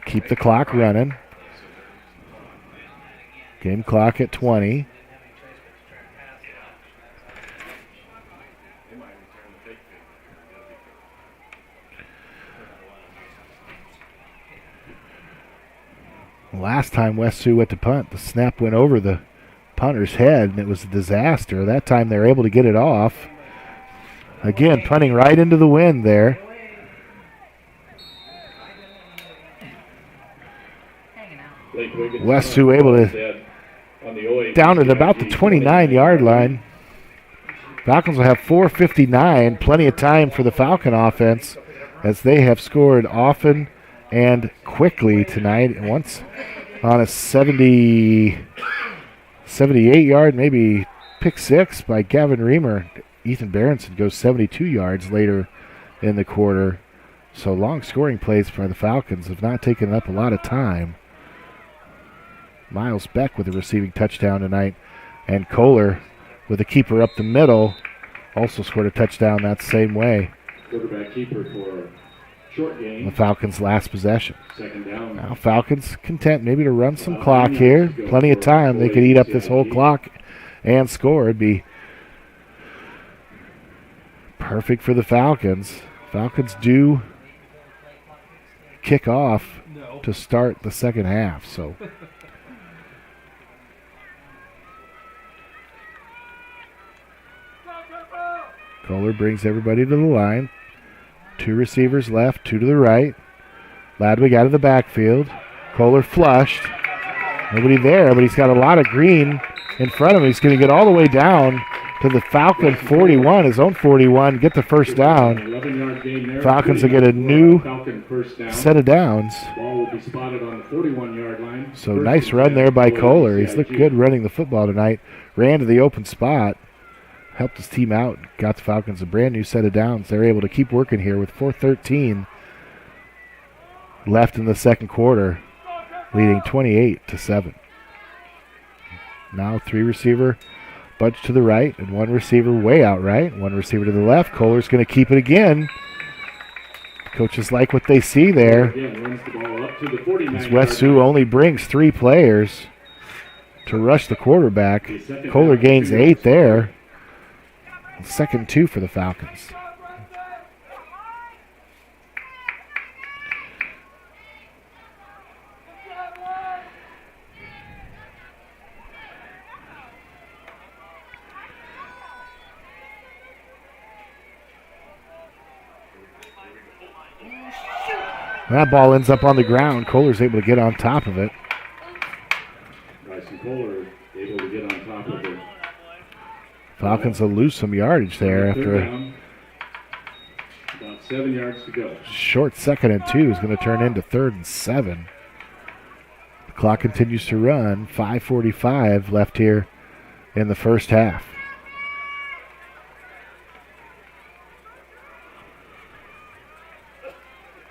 Keep the clock running. Game clock at 20. Last time West Sioux went to punt, the snap went over the punter's head, and it was a disaster. That time they were able to get it off. Again, punting right into the wind there. West Sioux able to down at about the 29-yard line. Falcons will have 4:59, plenty of time for the Falcon offense as they have scored often and quickly tonight. And once on a 78-yard, maybe pick six by Gavin Reamer. Ethan Berenson goes 72 yards later in the quarter. So long scoring plays by the Falcons have not taken up a lot of time. Miles Beck with a receiving touchdown tonight. And Kohler with a keeper up the middle also scored a touchdown that same way. Quarterback keeper for short game. The Falcons' last possession. Second down. Now Falcons content maybe to run some clock here. Plenty of time. They could eat up this whole clock and score. It'd be perfect for the Falcons. Falcons do kick off to start the second half. So Kohler brings everybody to the line. Two receivers left, two to the right. Ladwig out of the backfield. Kohler flushed. Nobody there, but he's got a lot of green in front of him. He's going to get all the way down to the Falcon 41, his own 41, get the first down. Falcons will get a new set of downs. So nice run there by Kohler. He's looked good running the football tonight. Ran to the open spot. Helped his team out. Got the Falcons a brand new set of downs. They're able to keep working here with 4:13 left in the second quarter, leading 28-7. Now three receiver bunch to the right and one receiver way out right, one receiver to the left. Kohler's going to keep it again. Coaches like what they see there. As West Sioux only brings three players to rush the quarterback. Kohler gains 8 there. Second 2 for the Falcons. That ball ends up on the ground. Kohler's able to get on top of it. Bryson Kohler able to get on top of it. Falcons will lose some yardage there after about 7 yards to go. Short 2nd and 2 is going to turn into 3rd and 7. The clock continues to run. 5:45 left here in the first half.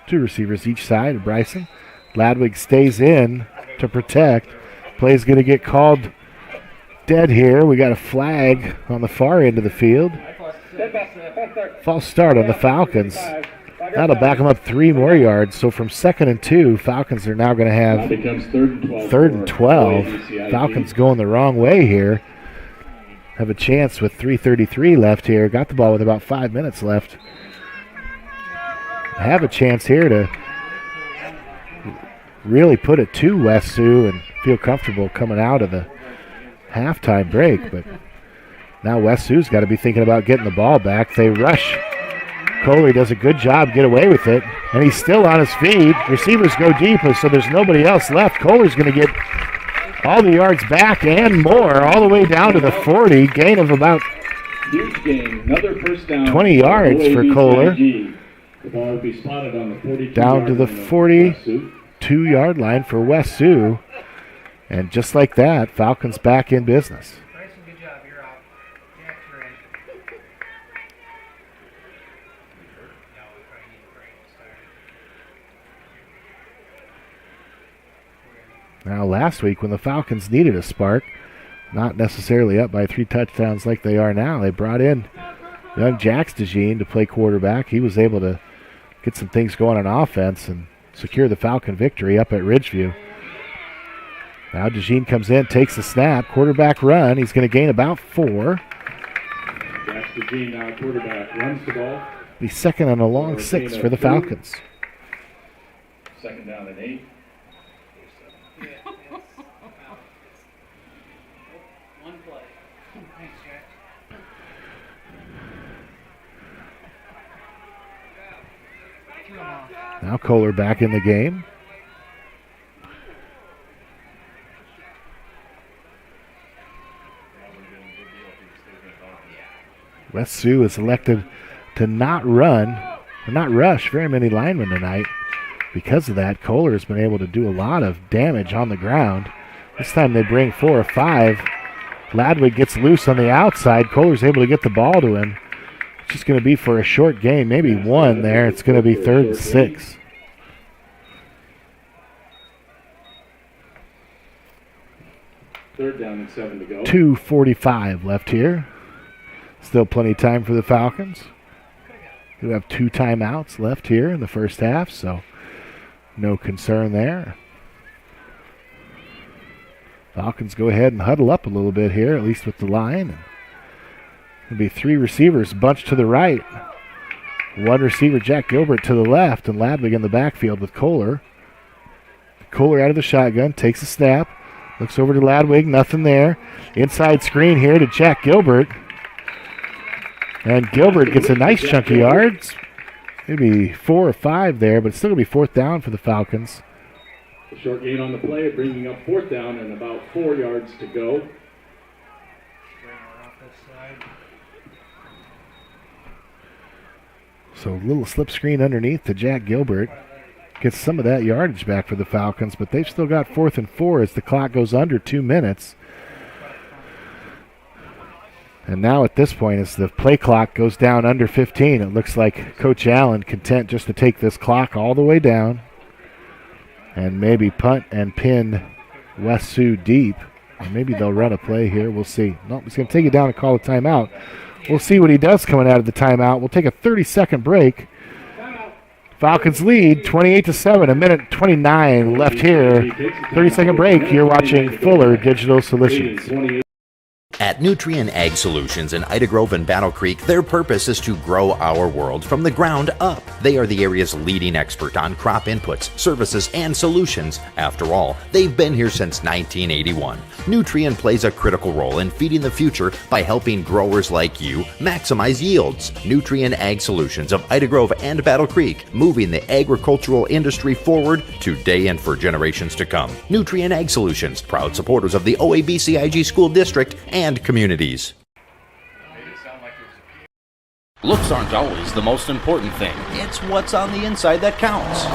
Two receivers each side of Bryson. Ladwig stays in to protect. Play's going to get called dead here. We got a flag on the far end of the field. False start on the Falcons. That'll back them up 3 more yards. So from 2nd and 2, Falcons are now going to have 3rd and 12. Falcons going the wrong way here. Have a chance with 3:33 left here. Got the ball with about 5 minutes left. Have a chance here to really put it to West Sioux and feel comfortable coming out of the halftime break. But now West Sioux's got to be thinking about getting the ball back. They rush. Kohler does a good job, get away with it, and he's still on his feet. Receivers go deep, so there's nobody else left. Kohler's going to get all the yards back and more, all the way down to the 40. Gain of about Huge gain. Another first down. 20 yards for Kohler. The ball will be spotted on the 42 down to the 42-yard line for West Sioux. And just like that, Falcons back in business. Bryson, good job. You're out. Jack, you're in. Now, last week when the Falcons needed a spark, not necessarily up by 3 touchdowns like they are now, they brought in young Jax DeJean to play quarterback. He was able to get some things going on offense and secure the Falcon victory up at Ridgeview. Now DeJean comes in, takes the snap, quarterback run. He's going to gain about 4. Jax DeJean now quarterback runs the ball. Be second on a long 6 for the Falcons. Second down and 8. One play. Thanks, Jack. Now Kohler back in the game. West Sioux is elected to not run, or not rush very many linemen tonight. because of that, Kohler has been able to do a lot of damage on the ground. This time they bring 4 or 5. Ladwig gets loose on the outside. Kohler's able to get the ball to him. It's just going to be for a short game, maybe 1 there. It's going to be 3rd and 6. Third down and 7 to go. 2:45 left here. Still plenty of time for the Falcons. We have 2 timeouts left here in the first half, so no concern there. Falcons go ahead and huddle up a little bit here, at least with the line. There'll be 3 receivers bunched to the right. 1 receiver, Jack Gilbert, to the left, and Ladwig in the backfield with Kohler. Kohler out of the shotgun, takes a snap, looks over to Ladwig, nothing there. Inside screen here to Jack Gilbert. And Gilbert gets a nice chunk of yards. Maybe 4 or 5 there, but it's still going to be 4th down for the Falcons. A short gain on the play, bringing up 4th down and about 4 yards to go. So a little slip screen underneath to Jack Gilbert. Gets some of that yardage back for the Falcons, but they've still got 4th and 4 as the clock goes under 2 minutes. And now at this point, as the play clock goes down under 15, it looks like Coach Allen content just to take this clock all the way down and maybe punt and pin West Sioux deep. Or maybe they'll run a play here. We'll see. Nope, he's going to take it down and call a timeout. We'll see what he does coming out of the timeout. We'll take a 30-second break. Falcons lead 28-7, 1:29 left here. 30-second break. You're watching Fuller Digital Solutions. At Nutrien Ag Solutions in Ida Grove and Battle Creek, their purpose is to grow our world from the ground up. They are the area's leading expert on crop inputs, services, and solutions. After all, they've been here since 1981. Nutrien plays a critical role in feeding the future by helping growers like you maximize yields. Nutrien Ag Solutions of Ida Grove and Battle Creek, moving the agricultural industry forward today and for generations to come. Nutrien Ag Solutions, proud supporters of the OABCIG School District and communities. Looks aren't always the most important thing. It's what's on the inside that counts.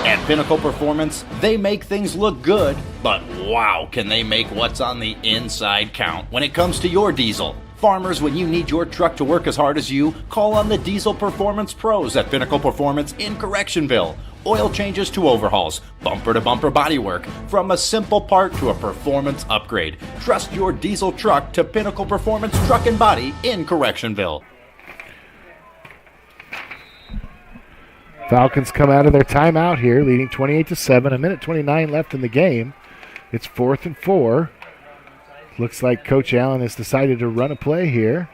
At Pinnacle Performance, they make things look good, but wow, can they make what's on the inside count when it comes to your diesel. Farmers, when you need your truck to work as hard as you, call on the Diesel Performance Pros at Pinnacle Performance in Correctionville. Oil changes to overhauls, bumper-to-bumper bodywork, from a simple part to a performance upgrade. Trust your diesel truck to Pinnacle Performance Truck and Body in Correctionville. Falcons come out of their timeout here, leading 28-7, 1:29 left in the game. It's 4th and 4. Looks like Coach Allen has decided to run a play here.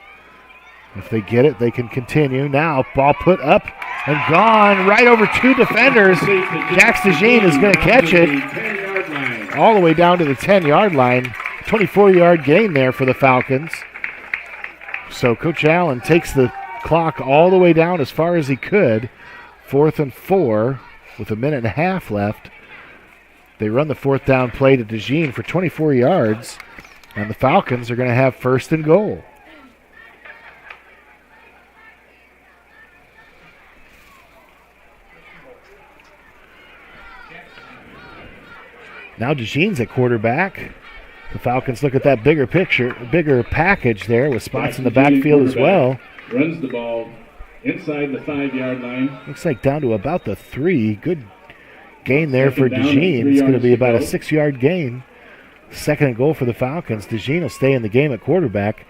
If they get it, they can continue. Now, ball put up and gone right over 2 defenders. Jax DeJean is going to catch it all the way down to the 10-yard line. 24-yard gain there for the Falcons. So Coach Allen takes the clock all the way down as far as he could. 4th and 4 with 1.5 minutes left. They run the 4th down play to DeJean for 24 yards, and the Falcons are going to have 1st and goal. Now DeJean's at quarterback. The Falcons look at that bigger picture, bigger package there with spots in the backfield as well. Runs the ball inside the 5-yard line. Looks like down to about the 3. Good gain there for DeJean. It's going to be about a 6-yard gain. 2nd and goal for the Falcons. DeJean will stay in the game at quarterback.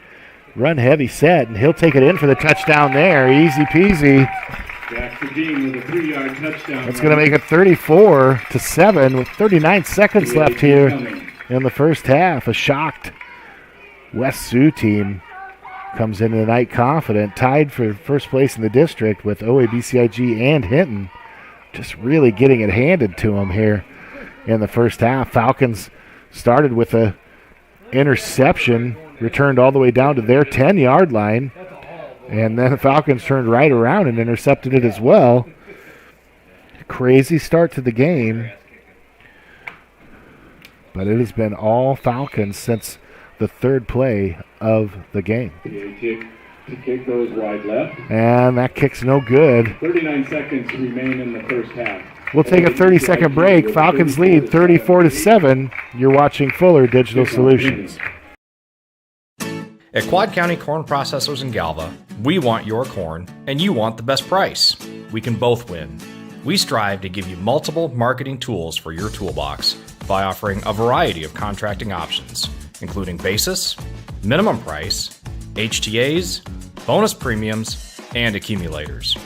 Run heavy set, and he'll take it in for the touchdown there. Easy peasy. Jack DeJean with a 3-yard touchdown. That's going to make it 34-7 with 39 seconds left here in the first half. A shocked West Sioux team comes into the night confident, tied for first place in the district with OABCIG and Hinton. Just really getting it handed to them here in the first half. Falcons started with a interception, returned all the way down to their 10-yard line. And then the Falcons turned right around and intercepted it as well. Crazy start to the game. But it has been all Falcons since the 3rd play of the game. to kick goes wide left. And that kick's no good. 39 seconds remain in the first half. We'll take a 30-second break. Falcons lead 34-7. You're watching Fuller Digital Solutions. At Quad County Corn Processors in Galva, we want your corn and you want the best price. We can both win. We strive to give you multiple marketing tools for your toolbox by offering a variety of contracting options, including basis, minimum price, HTAs, bonus premiums, and accumulators.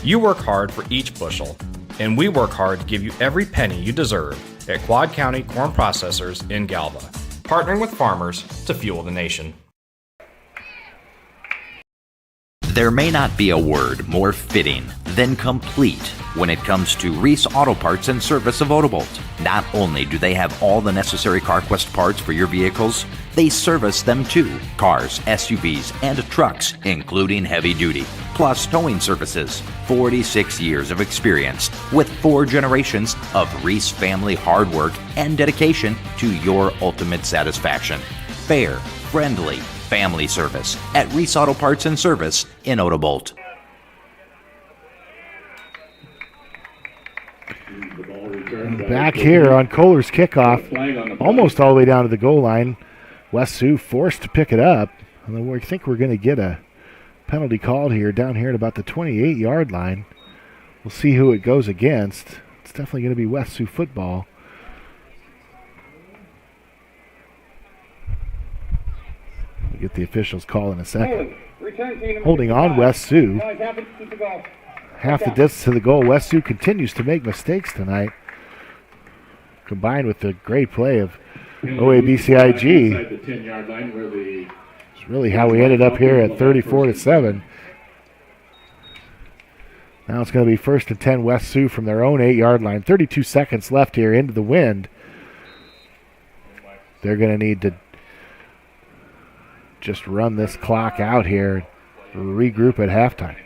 You work hard for each bushel, and we work hard to give you every penny you deserve at Quad County Corn Processors in Galva, partnering with farmers to fuel the nation. There may not be a word more fitting than complete when it comes to Reese Auto Parts and Service of Odebolt. Not only do they have all the necessary CarQuest parts for your vehicles, they service them too. Cars, SUVs, and trucks, including heavy duty, plus towing services. 46 years of experience with 4 generations of Reese family hard work and dedication to your ultimate satisfaction. Fair, friendly, family service at Reese Auto Parts and Service in Odebolt. Back here on Kohler's kickoff, almost all the way down to the goal line. West Sioux forced to pick it up. And I think we're going to get a penalty called here down here at about the 28-yard line. We'll see who it goes against. It's definitely going to be West Sioux football. We'll get the officials' call in a second. Holding on West Sioux. Half the distance to the goal. West Sioux continues to make mistakes tonight. Combined with the great play of OABCIG. The 10-yard line where the it's really how we ended up here at 34-7. Now it's going to be 1st and 10 West Sioux from their own 8-yard line. 32 seconds left here into the wind. They're going to need to just run this clock out here, regroup at halftime.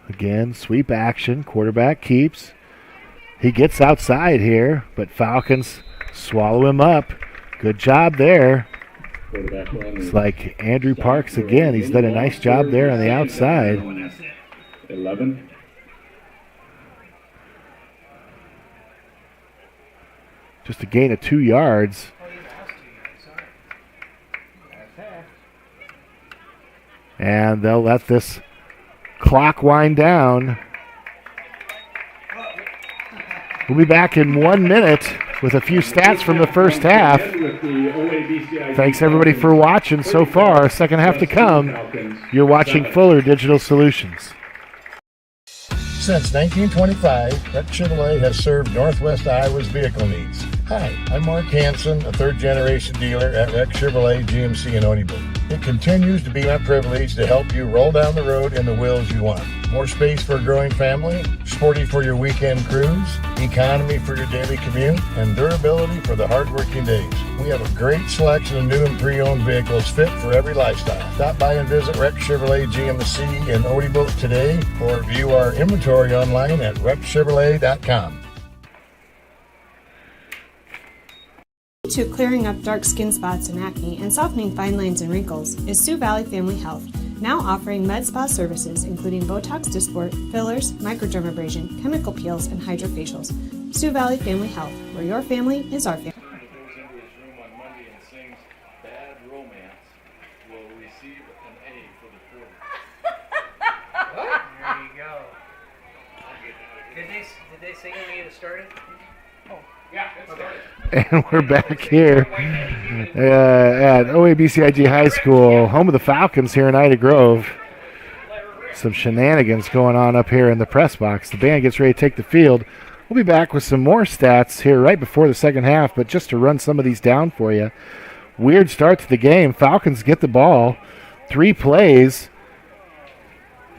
Again, sweep action. Quarterback keeps. He gets outside here, but Falcons swallow him up. Good job there. It's like Andrew Parks again. He's done a nice job there on the outside. 11. Just a gain of 2 yards. And they'll let this clock wind down. We'll be back in 1 minute with a few stats from the first half. Thanks everybody for watching so far. Second half to come. You're watching Fuller Digital Solutions. Since 1925, Rec Chevrolet has served Northwest Iowa's vehicle needs. Hi, I'm Mark Hansen, a third-generation dealer at Rec Chevrolet GMC in Odebolt. It continues to be my privilege to help you roll down the road in the wheels you want. More space for a growing family, sporty for your weekend cruise, economy for your daily commute, and durability for the hard-working days. We have a great selection of new and pre-owned vehicles fit for every lifestyle. Stop by and visit Rec Chevrolet GMC in Odebolt today or view our inventory online at recchevrolet.com. To clearing up dark skin spots and acne and softening fine lines and wrinkles is Sioux Valley Family Health, now offering med spa services including Botox Dysport, fillers, microdermabrasion, chemical peels, and hydrofacials. Sioux Valley Family Health, where your family is our family. There you go. Did they say when you get it started? Oh, yeah, it started. And we're back here at OABCIG High School, home of the Falcons here in Ida Grove. Some shenanigans going on up here in the press box. The band gets ready to take the field. We'll be back with some more stats here right before the second half, but just to run some of these down for you. Weird start to the game. Falcons get the ball, 3 plays,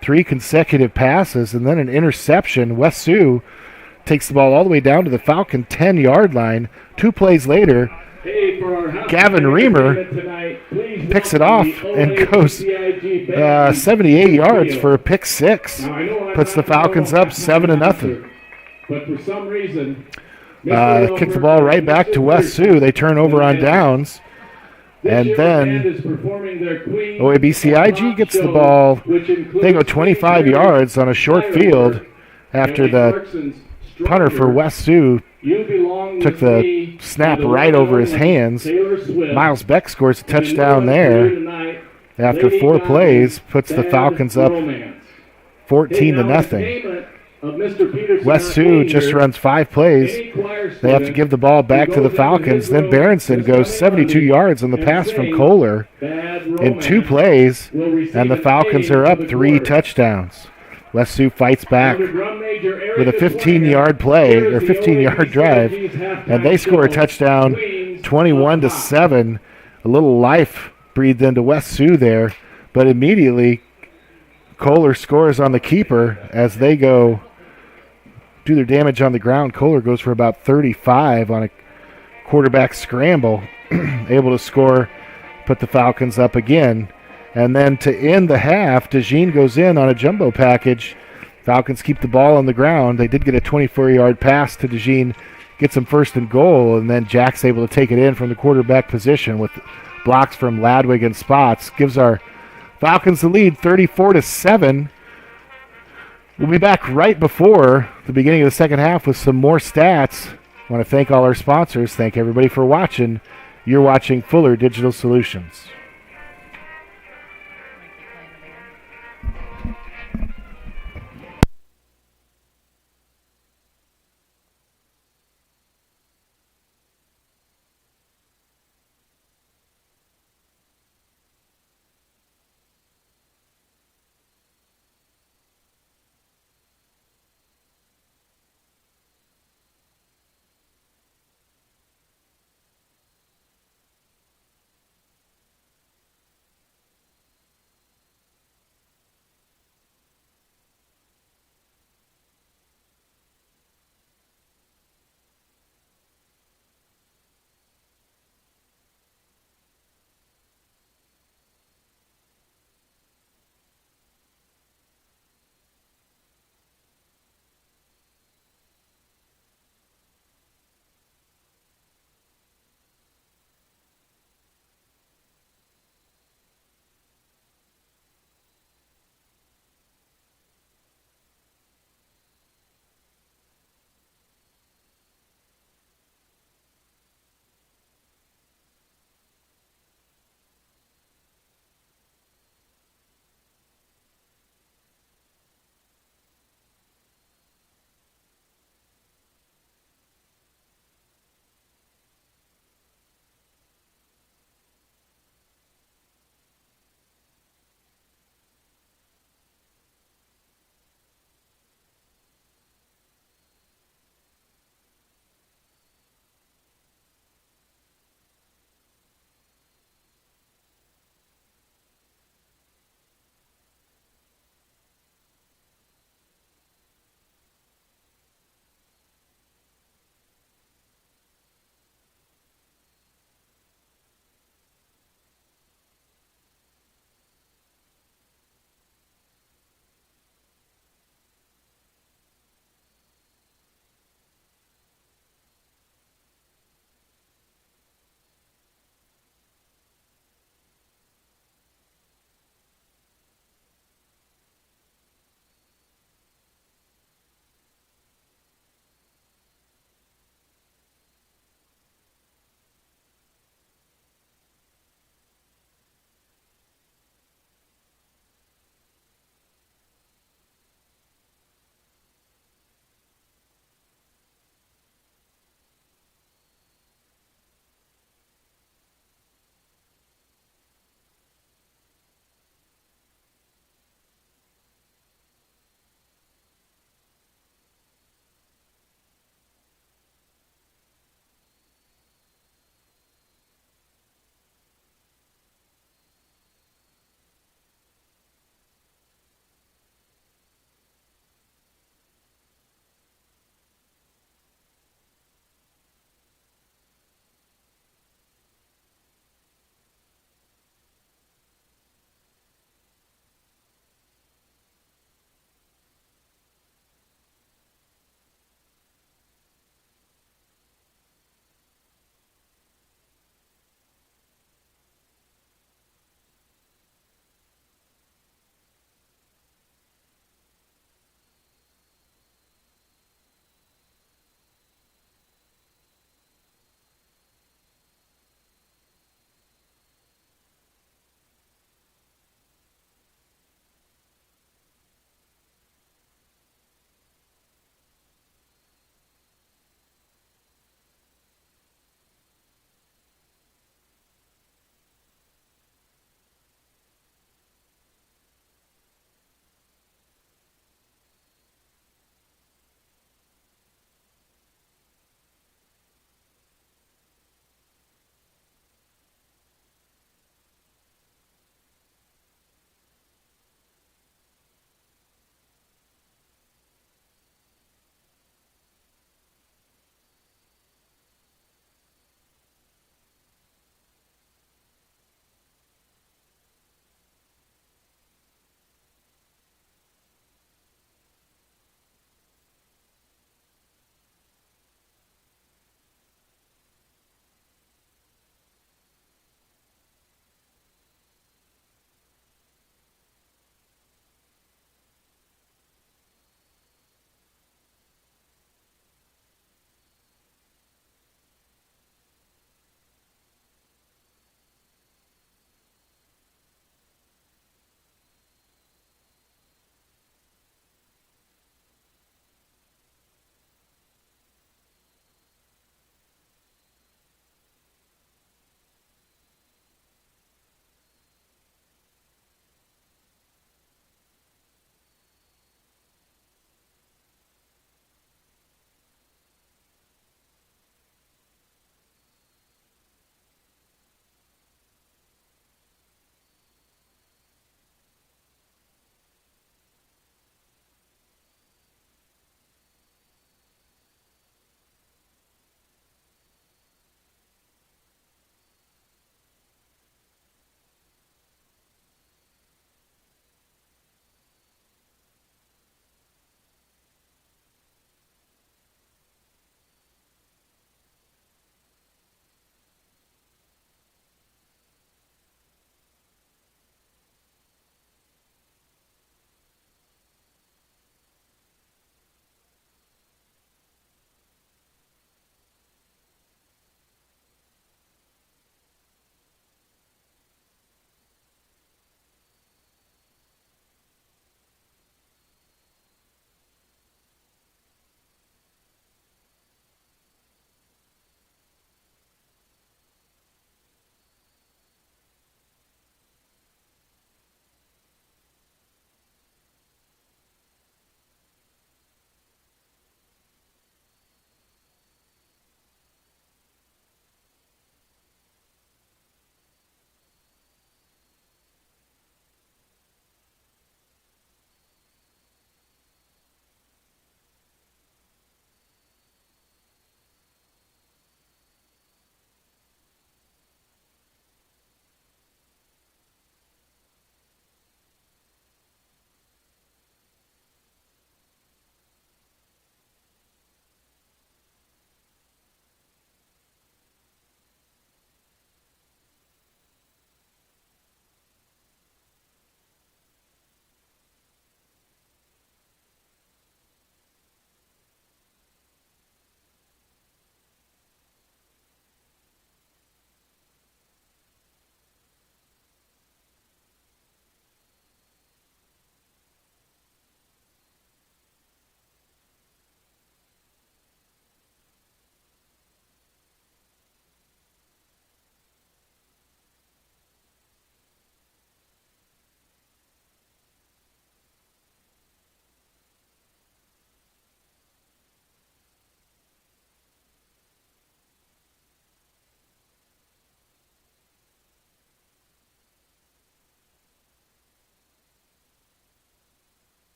3 consecutive passes, and then an interception. West Sioux takes the ball all the way down to the Falcon 10-yard line. 2 plays later, Gavin Reamer picks it off and goes 78 yards for a pick 6. Puts the Falcons up 7-0. But for some reason, Kick the ball right back to West Sioux. They turn over on downs. And then OABCIG gets the ball. They go 25 yards on a short field after the punter for West Sioux took the snap right over his hands. Miles Beck scores a touchdown there after 4 plays, puts the Falcons up 14-0. West Sioux just runs 5 plays. They have to give the ball back to the Falcons. Then Berenson goes 72 yards on the pass from Kohler in 2 plays, and the Falcons are up 3 touchdowns. West Sioux fights back with a 15-yard play or 15-yard drive, and they score a touchdown, 21-7. A little life breathed into West Sioux there, but immediately Kohler scores on the keeper as they go do their damage on the ground. Kohler goes for about 35 on a quarterback scramble, able to score, put the Falcons up again. And then to end the half, DeJean goes in on a jumbo package. Falcons keep the ball on the ground. They did get a 24-yard pass to DeJean, gets them first and goal, and then Jack's able to take it in from the quarterback position with blocks from Ladwig and Spots. Gives our Falcons the lead 34-7. We'll be back right before the beginning of the second half with some more stats. I want to thank all our sponsors. Thank everybody for watching. You're watching Fuller Digital Solutions.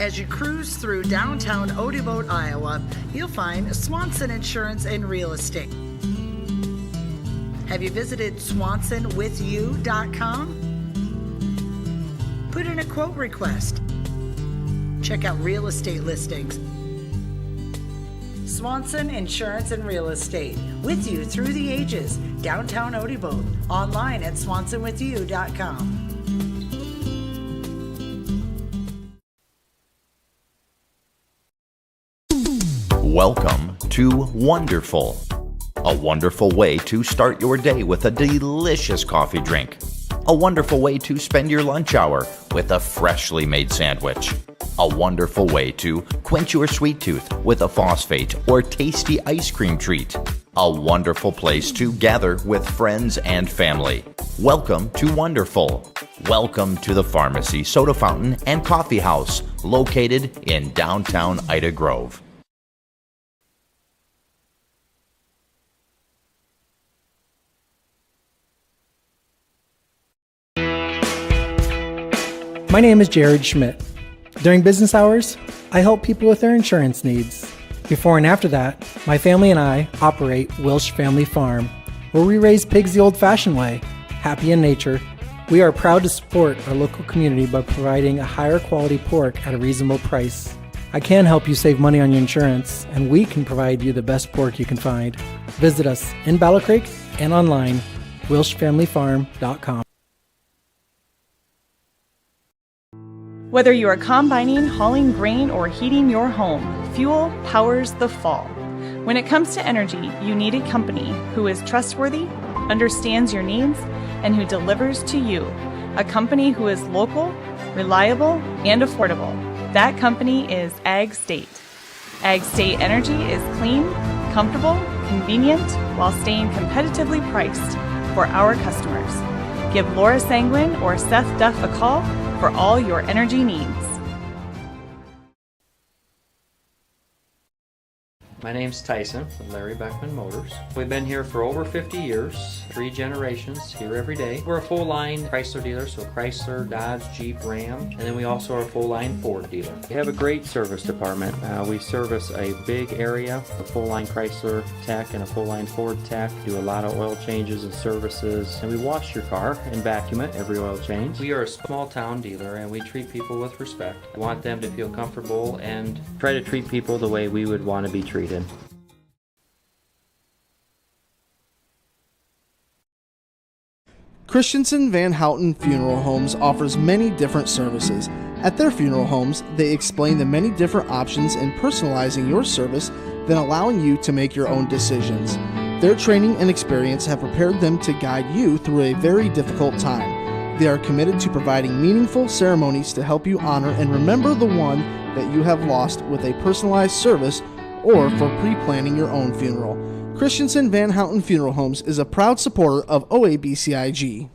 As you cruise through downtown Odebolt, Iowa, you'll find Swanson Insurance and Real Estate. Have you visited swansonwithyou.com? Put in a quote request. Check out real estate listings. Swanson Insurance and Real Estate, with you through the ages, downtown Odebolt, online at swansonwithyou.com. Welcome to Wonderful, a wonderful way to start your day with a delicious coffee drink, a wonderful way to spend your lunch hour with a freshly made sandwich, a wonderful way to quench your sweet tooth with a phosphate or tasty ice cream treat, a wonderful place to gather with friends and family. Welcome to Wonderful. Welcome to the Pharmacy, Soda Fountain, and Coffee House, located in downtown Ida Grove. My name is Jared Schmidt. During business hours, I help people with their insurance needs. Before and after that, my family and I operate Wilsh Family Farm, where we raise pigs the old-fashioned way, happy in nature. We are proud to support our local community by providing a higher quality pork at a reasonable price. I can help you save money on your insurance, and we can provide you the best pork you can find. Visit us in Battle Creek and online, wilshfamilyfarm.com. Whether you are combining, hauling grain, or heating your home, fuel powers the fall. When it comes to energy, you need a company who is trustworthy, understands your needs, and who delivers to you. A company who is local, reliable, and affordable. That company is Ag State. Ag State Energy is clean, comfortable, convenient, while staying competitively priced for our customers. Give Laura Sanguin or Seth Duff a call for all your energy needs. My name's Tyson from Larry Beckman Motors. We've been here for over 50 years, 3 generations, here every day. We're a full-line Chrysler dealer, so Chrysler, Dodge, Jeep, Ram, and then we also are a full-line Ford dealer. We have a great service department. We service a big area, a full-line Chrysler tech and a full-line Ford tech, do a lot of oil changes and services, and we wash your car and vacuum it every oil change. We are a small-town dealer, and we treat people with respect. We want them to feel comfortable and try to treat people the way we would want to be treated. Christensen Van Houten Funeral Homes offers many different services. At their funeral homes, they explain the many different options in personalizing your service, then allowing you to make your own decisions. Their training and experience have prepared them to guide you through a very difficult time. They are committed to providing meaningful ceremonies to help you honor and remember the one that you have lost with a personalized service or for pre-planning your own funeral. Christensen Van Houten Funeral Homes is a proud supporter of OABCIG.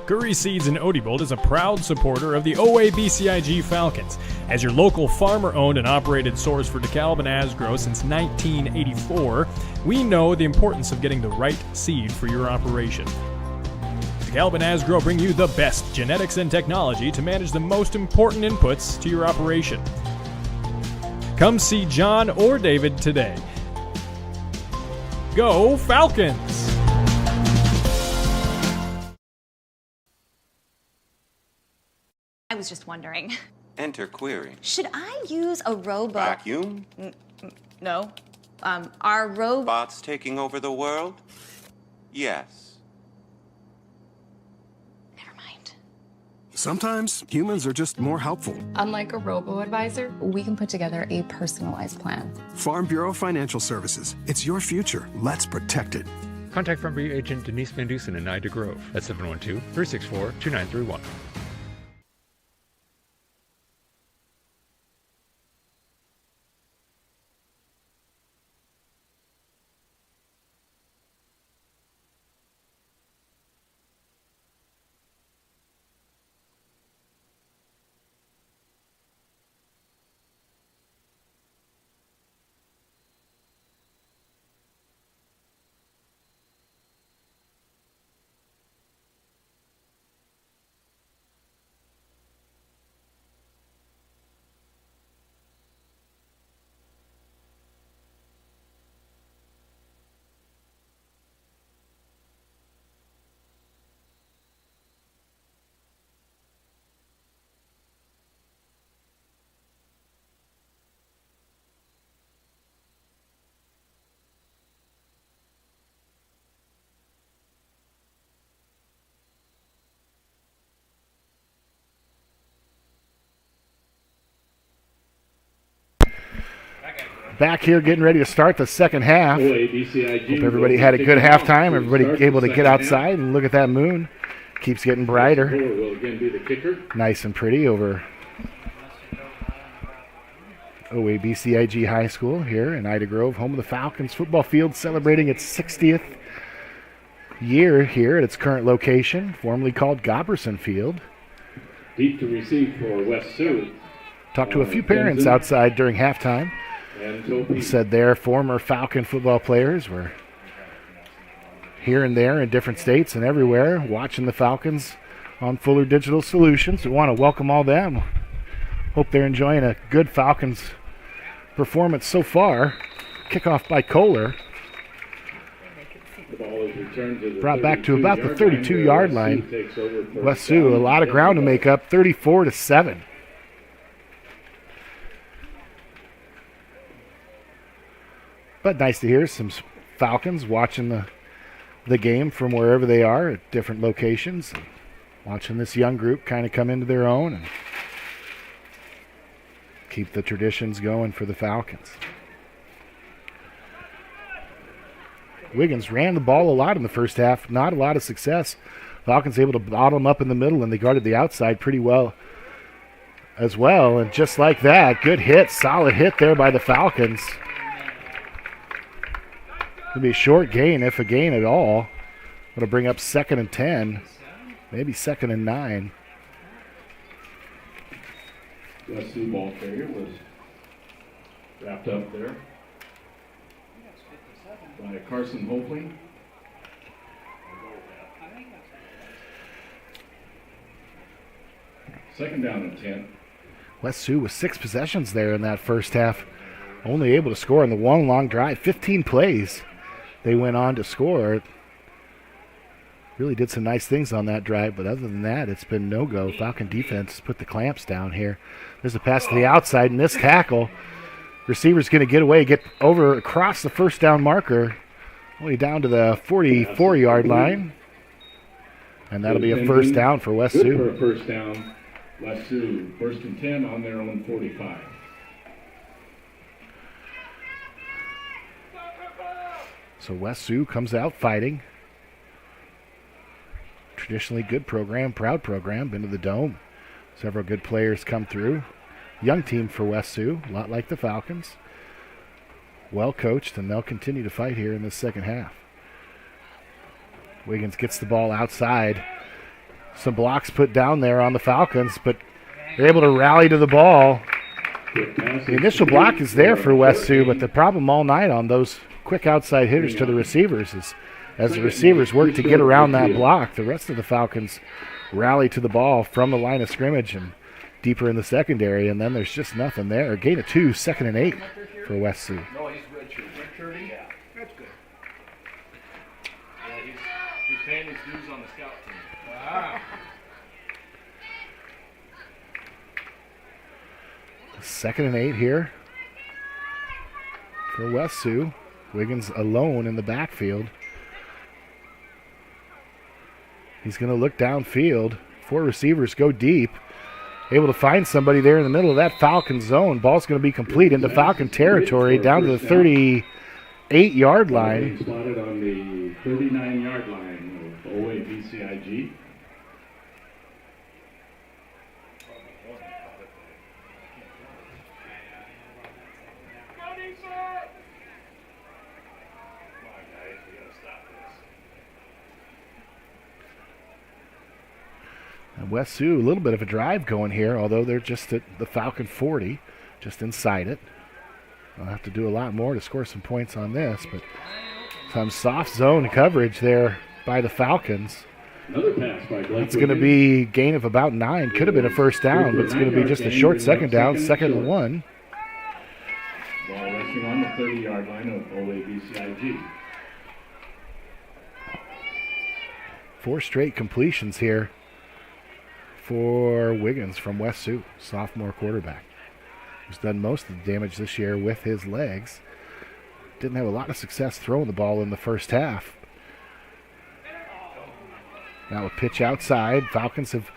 Curry Seeds in Odebolt is a proud supporter of the OABCIG Falcons. As your local farmer-owned and operated source for DeKalb and Asgrow since 1984, we know the importance of getting the right seed for your operation. DeKalb and Asgrow bring you the best genetics and technology to manage the most important inputs to your operation. Come see John or David today. Go Falcons! I was just wondering. Enter query. Should I use a robot? Vacuum? No. Are Bots taking over the world? Yes. Sometimes humans are just more helpful. Unlike a robo-advisor, we can put together a personalized plan. Farm Bureau Financial Services. It's your future. Let's protect it. Contact Farm Bureau agent Denise Van Dusen in Ida Grove at 712-364-2931. back here getting ready to start the second half. OABCIG Hope everybody had a good halftime. Everybody able to get outside and look at that moon. Keeps getting brighter. Will again be the kicker. Nice and pretty over OABCIG High School here in Ida Grove, home of the Falcons football field, celebrating its 60th year here at its current location, formerly called Gobberson Field. Deep to receive for West Sioux. Talked to a few parents outside during halftime. He said their former Falcon football players were here and there in different states and everywhere watching the Falcons on Fuller Digital Solutions. We want to welcome all them. Hope they're enjoying a good Falcons performance so far. Kickoff by Kohler. The ball is returned to the brought back to about the 32-yard line. West Sioux, a lot of ground to make up, 34-7. But nice to hear some Falcons watching the game from wherever they are at different locations. Watching this young group kind of come into their own and keep the traditions going for the Falcons. Wiggins ran the ball a lot in the first half. Not a lot of success. Falcons able to bottom up in the middle, and they guarded the outside pretty well as well. And just like that, good hit, solid hit there by the Falcons. It'll be a short gain, if a gain at all. It'll bring up 2nd and 10, maybe 2nd and 9. West Sioux ball carrier was wrapped up there by Carson Hopling. Second down and 10. West Sioux with 6 possessions there in that first half. Only able to score on the one long drive. 15 plays they went on to score. Really did some nice things on that drive, but other than that, it's been no-go. Falcon defense put the clamps down here. There's a pass to the outside, and this tackle. Receiver's going to get away, get over across the first down marker, only down to the 44-yard line. And that'll be a first down for West Sioux. Good for a first down. West Sioux, 1st and 10 on their own 45. So West Sioux comes out fighting. Traditionally good program, proud program, been to the Dome. Several good players come through. Young team for West Sioux, a lot like the Falcons. Well coached, and they'll continue to fight here in the second half. Wiggins gets the ball outside. Some blocks put down there on the Falcons, but they're able to rally to the ball. The initial block is there for West Sioux, but the problem all night on those quick outside hitters to the receivers is as the receivers work to get around that block, the rest of the Falcons rally to the ball from the line of scrimmage and deeper in the secondary, and then there's just nothing there. A gain of 2, 2nd and 8 for West Sioux. No, he's redshirting. Yeah, that's good. Yeah, he's paying his dues on the scout team. Wow. 2nd and 8 here for West Sioux. Wiggins alone in the backfield. He's going to look downfield. 4 receivers go deep. Able to find somebody there in the middle of that Falcon zone. Ball's going to be complete into Falcon territory down to the 38-yard line. Spotted on the 39-yard line of OABCIG. And West Sioux, a little bit of a drive going here, although they're just at the Falcon 40, just inside it. They'll have to do a lot more to score some points on this, but some soft zone coverage there by the Falcons. Another pass by Blake. It's going to be gain of about 9. Could have been a first down, but it's going to be just a short second down, 2nd and 1. Ball resting on the 30-yard line of OABCIG. 4 straight completions here for Wiggins from West Sioux, sophomore quarterback, who's done most of the damage this year with his legs. Didn't have a lot of success throwing the ball in the first half. Now a pitch outside. Falcons have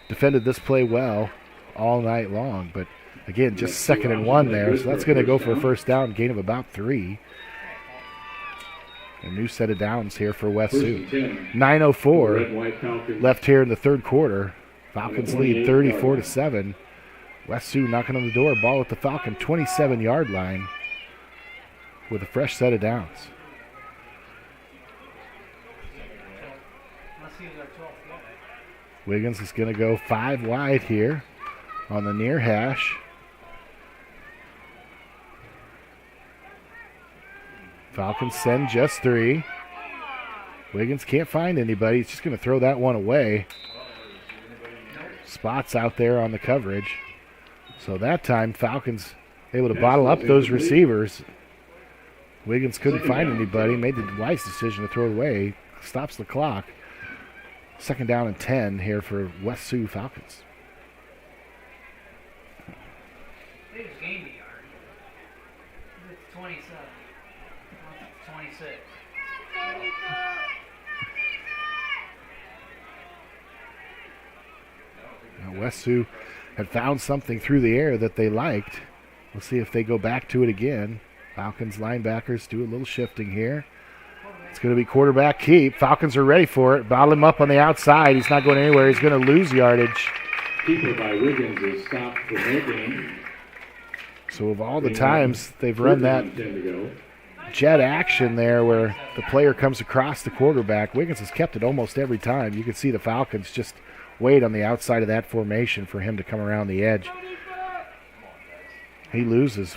defended this play well all night long, but Again, just 2nd and 1 there, so that's going to go for a first down, gain of about 3. A new set of downs here for West Sioux. 9:04 left here in the third quarter. Falcons lead 34-7. West Sioux knocking on the door, ball at the Falcon 27-yard line with a fresh set of downs. Wiggins is going to go 5 wide here on the near hash. Falcons send just 3. Wiggins can't find anybody. He's just going to throw that one away. Spots out there on the coverage. So that time, Falcons able to bottle up those receivers. Wiggins couldn't find anybody. Made the wise decision to throw it away. Stops the clock. 2nd down and 10 here for West Sioux Falcons. They just gained a yard. It's 27. 26. Now West Sioux had found something through the air that they liked. We'll see if they go back to it again. Falcons linebackers do a little shifting here. It's going to be quarterback keep. Falcons are ready for it. Bottle him up on the outside. He's not going anywhere. He's going to lose yardage. Keeper by Wiggins is stopped for no gain. So of all the times they've run that jet action there where the player comes across the quarterback, Wiggins has kept it almost every time. You can see the Falcons just wait on the outside of that formation for him to come around the edge. He loses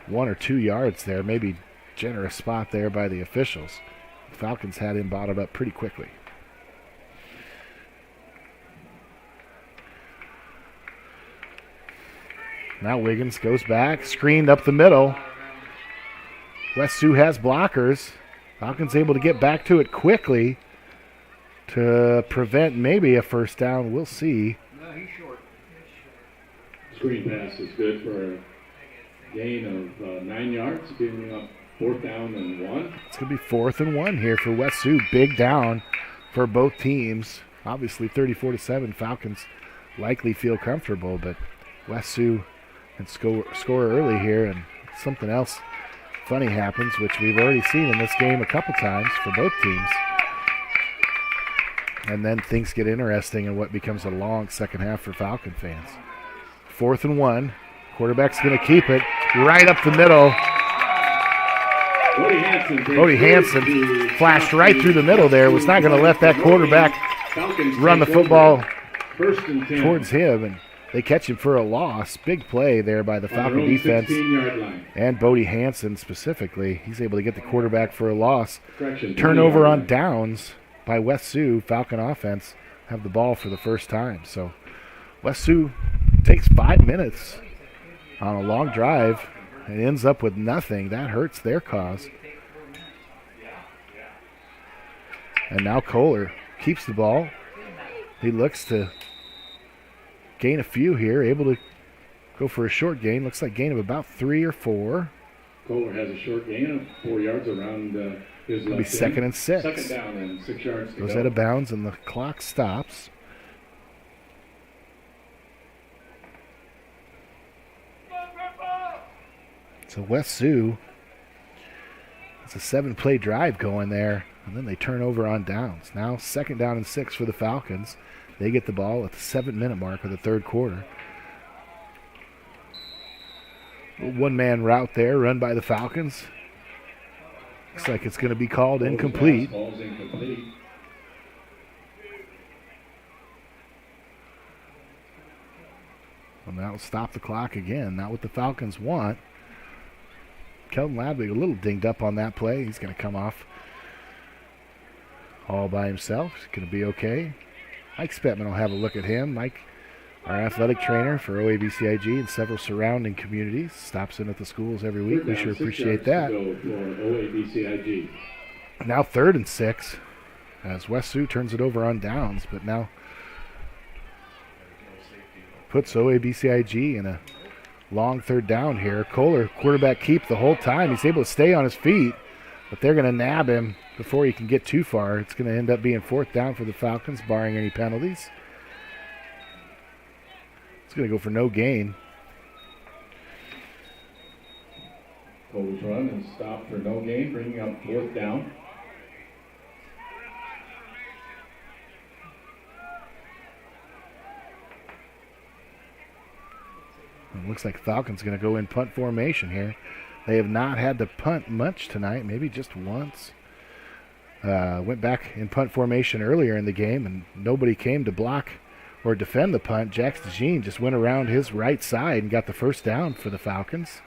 1 or 2 yards there, maybe generous spot there by the officials. The Falcons had him bottled up pretty quickly. Now Wiggins goes back, screened up the middle. West Sioux has blockers. Falcons able to get back to it quickly to prevent maybe a first down. We'll see. No, he's short. Screen pass is good for a gain of 9 yards, giving up 4th down and 1. It's going to be 4th and 1 here for West Sioux. Big down for both teams. Obviously 34-7. Falcons likely feel comfortable, but West Sioux can score early here, and something else funny happens, which we've already seen in this game a couple times for both teams. And then things get interesting in what becomes a long second half for Falcon fans. 4th and 1. Quarterback's going to keep it right up the middle. Bodie Hansen flashed right through the middle there. Was not going to let that quarterback run the football towards him, and they catch him for a loss. Big play there by the Falcon defense and Bodie Hansen specifically. He's able to get the quarterback for a loss. Turnover on downs by West Sioux. Falcon offense have the ball for the first time. So West Sioux takes 5 minutes on a long drive and ends up with nothing. That hurts their cause. And now Kohler keeps the ball. He looks to gain a few here, able to go for a short gain. Looks like gain of about 3 or 4. Kohler has a short gain of 4 yards around his It'll left be 2nd end. and 6. 2nd down and 6 yards to Goes go. out of bounds and the clock stops. So West Sioux, it's a 7-play drive going there, and then they turn over on downs. Now 2nd down and 6 for the Falcons. They get the ball at the 7-minute mark of the third quarter. One-man route there run by the Falcons. Looks like it's going to be called incomplete. Ball's incomplete. And that'll stop the clock again. Not what the Falcons want. Kelton Ladwig a little dinged up on that play. He's going to come off all by himself. He's going to be okay. Mike Spetman will have a look at him. Mike, our athletic trainer for OABCIG and several surrounding communities, stops in at the schools every week. We sure appreciate that. OABCIG. Now 3rd and 6 as West Sioux turns it over on downs, but now puts OABCIG in a long 3rd down here. Kohler, quarterback keep the whole time. He's able to stay on his feet, but they're going to nab him before he can get too far. It's going to end up being 4th down for the Falcons, barring any penalties. It's going to go for no gain. Kohler's run is stopped for no gain, bringing up 4th down. It looks like Falcons going to go in punt formation here. They have not had to punt much tonight, maybe just once. Went back in punt formation earlier in the game, and nobody came to block or defend the punt. Jax DeJean just went around his right side and got the first down for the Falcons.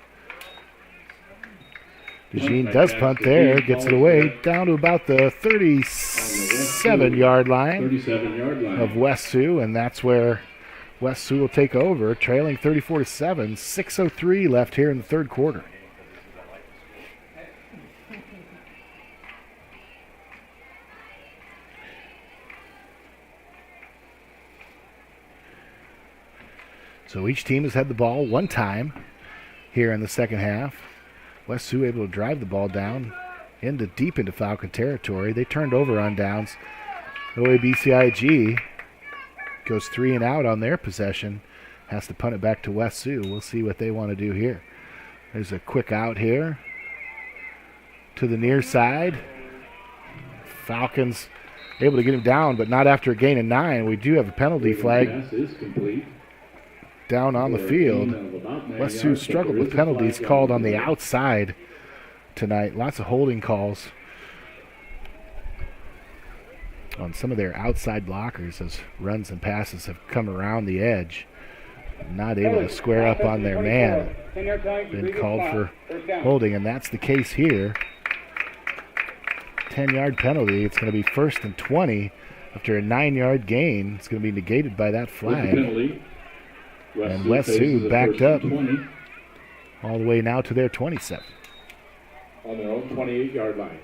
DeJean does punt there, gets it away down to about the 37-yard line of West Sioux, and that's where West Sioux will take over, trailing 34-7. 6:03 left here in the third quarter. So each team has had the ball one time here in the second half. West Sioux able to drive the ball down deep into Falcon territory. They turned over on downs. OABCIG goes 3 and out on their possession. Has to punt it back to West Sioux. We'll see what they want to do here. There's a quick out here to the near side. Falcons able to get him down, but not after a gain of 9. We do have a penalty flag down on the field. West Sioux struggled with penalties called on the outside tonight. Lots of holding calls on some of their outside blockers as runs and passes have come around the edge. Not able to square up on their man. Been called for holding, and that's the case here. 10-yard penalty. It's going to be 1st and 20 after a 9-yard gain. It's going to be negated by that flag. And West Sioux backed up all the way now to their 27. On their own 28-yard line.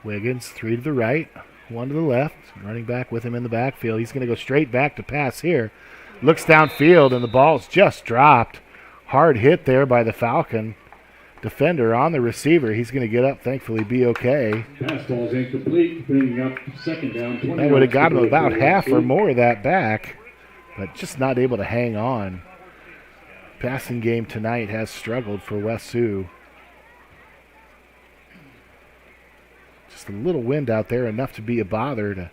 Wiggins, 3 to the right, 1 to the left. Running back with him in the backfield. He's going to go straight back to pass here. Looks downfield, and the ball's just dropped. Hard hit there by the Falcon defender on the receiver. He's going to get up, thankfully be okay. Pass ball's incomplete, bringing up 2nd down. That would have got him about half or more of that back, but just not able to hang on. Passing game tonight has struggled for West Sioux. Just a little wind out there, enough to be a bother to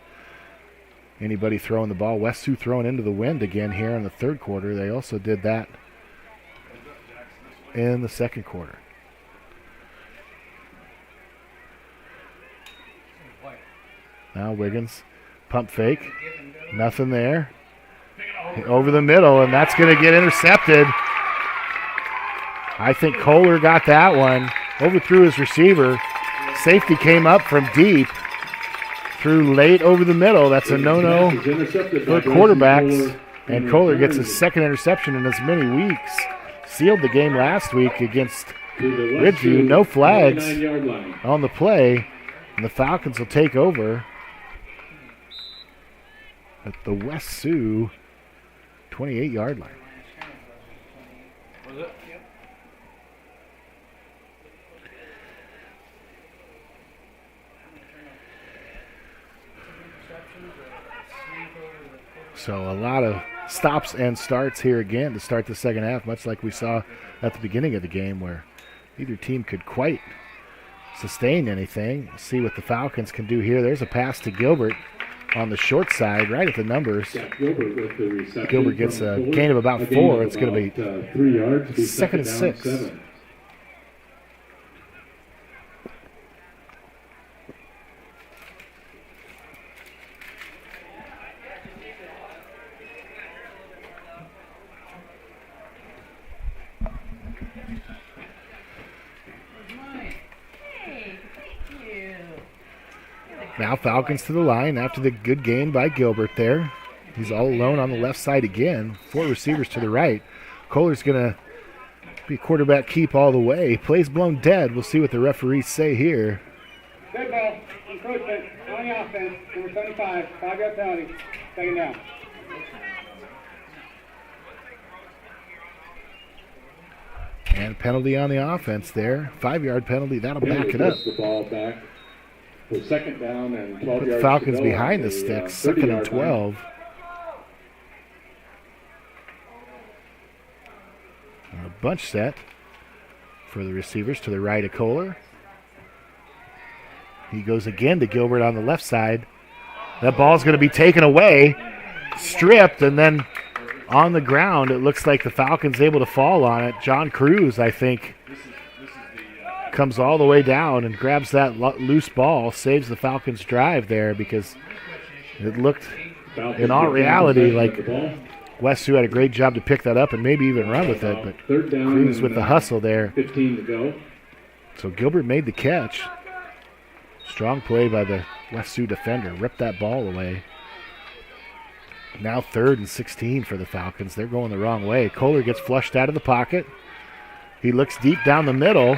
anybody throwing the ball. West Sioux throwing into the wind again here in the third quarter. They also did that in the second quarter. Now Wiggins, pump fake, nothing there. Over the middle, and that's going to get intercepted. I think Kohler got that one. Overthrew his receiver. Safety came up from deep. Threw late over the middle. That's a no-no for quarterbacks. And Kohler gets his second interception in as many weeks. Sealed the game last week against Ridgeview. No flags on the play. And the Falcons will take over at the West Sioux 28-yard line. So a lot of stops and starts here again to start the second half, much like we saw at the beginning of the game where neither team could quite sustain anything. See what the Falcons can do here. There's a pass to Gilbert on the short side, right at the numbers. Gilbert gets a gain of about 4. It's going to be 3 yards. 2nd and 6. 7. Now Falcons to the line after the good gain by Gilbert there. He's all alone on the left side again. 4 receivers to the right. Kohler's going to be quarterback keep all the way. Plays blown dead. We'll see what the referees say here. Good ball. Encroachment on the offense. Number 75. 5-yard penalty. 2nd down. And penalty on the offense there. 5-yard penalty. That'll back it up. The ball back For second down and 12 Put yards the Falcons to go behind on the sticks, 30 second and yard 12. A bunch set for the receivers to the right of Kohler. He goes again to Gilbert on the left side. That ball's going to be taken away, stripped, and then on the ground, it looks like the Falcons able to fall on it. John Cruz, I think, comes all the way down and grabs that loose ball, saves the Falcons' drive there because it looked, in all reality, like West Sioux had a great job to pick that up and maybe even run with it, but Cruz with the hustle there. 15 to go. So Gilbert made the catch. Strong play by the West Sioux defender. Ripped that ball away. Now 3rd and 16 for the Falcons. They're going the wrong way. Kohler gets flushed out of the pocket. He looks deep down the middle.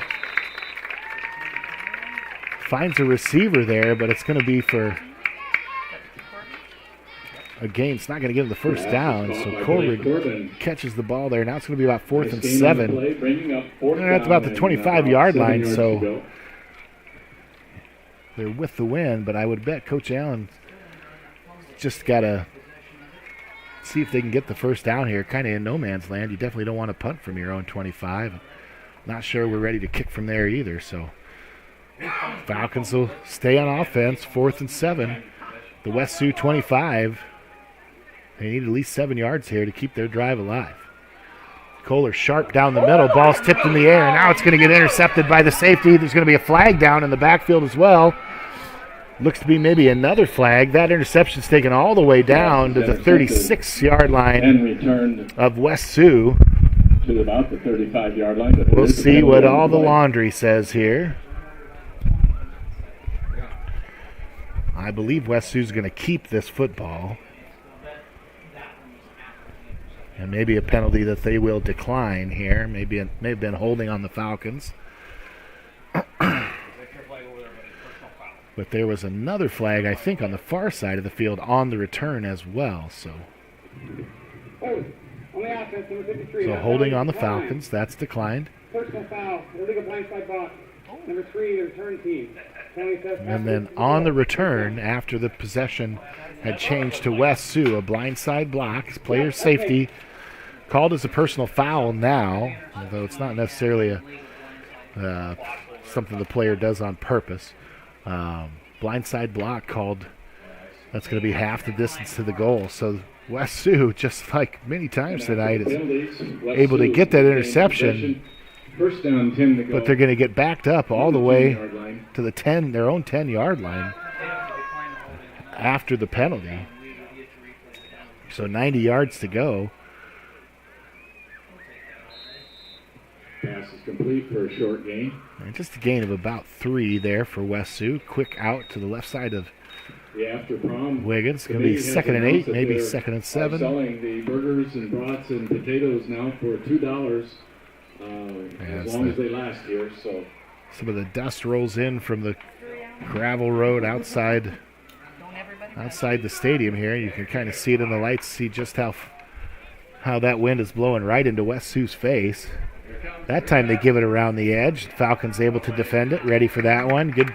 Finds a receiver there, but it's going to be for a gain. It's not going to give him the first down. So Kohler catches the ball there. Now it's going to be about 4th and 7. They're at about the 25-yard line, so they're with the win, but I would bet Coach Allen just got to see if they can get the first down here. Kind of in no man's land. You definitely don't want to punt from your own 25. Not sure we're ready to kick from there either, so Falcons will stay on offense, 4th and 7. The West Sioux 25. They need at least 7 yards here to keep their drive alive. Kohler sharp down the middle. Ball's tipped in the air, and now it's going to get intercepted by the safety. There's going to be a flag down in the backfield as well. Looks to be maybe another flag. That interception's taken all the way down to the 36-yard line of West Sioux. To about the 35-yard line. We'll see what all the laundry says here. I believe West Sioux's going to keep this football. And maybe a penalty that they will decline here. Maybe it may have been holding on the Falcons. But there was another flag, I think, on the far side of the field on the return as well. So holding on the Falcons, that's declined. Personal foul, illegal blindside block. Number 3, the return team. And then on the return, after the possession had changed to West Sioux, a blindside block, player safety, called as a personal foul now, although it's not necessarily something the player does on purpose. Blindside block called. That's going to be half the distance to the goal. So West Sioux, just like many times tonight, is able to get that interception. First down, 10 to go. But they're going to get backed up all the way to the their own 10-yard line after the penalty. So 90 yards to go. Pass is complete for a short gain. And just a gain of about 3 there for West Sioux. Quick out to the left side of Wiggins. Going to be 2nd and 8, maybe 2nd and 7. Selling the burgers and brats and potatoes now for $2 as long as they last here. So some of the dust rolls in from the gravel road outside the stadium here. You can kind of see it in the lights, see just how that wind is blowing right into West Sioux's face. That time they give it around the edge. Falcons able to defend it, ready for that one. Good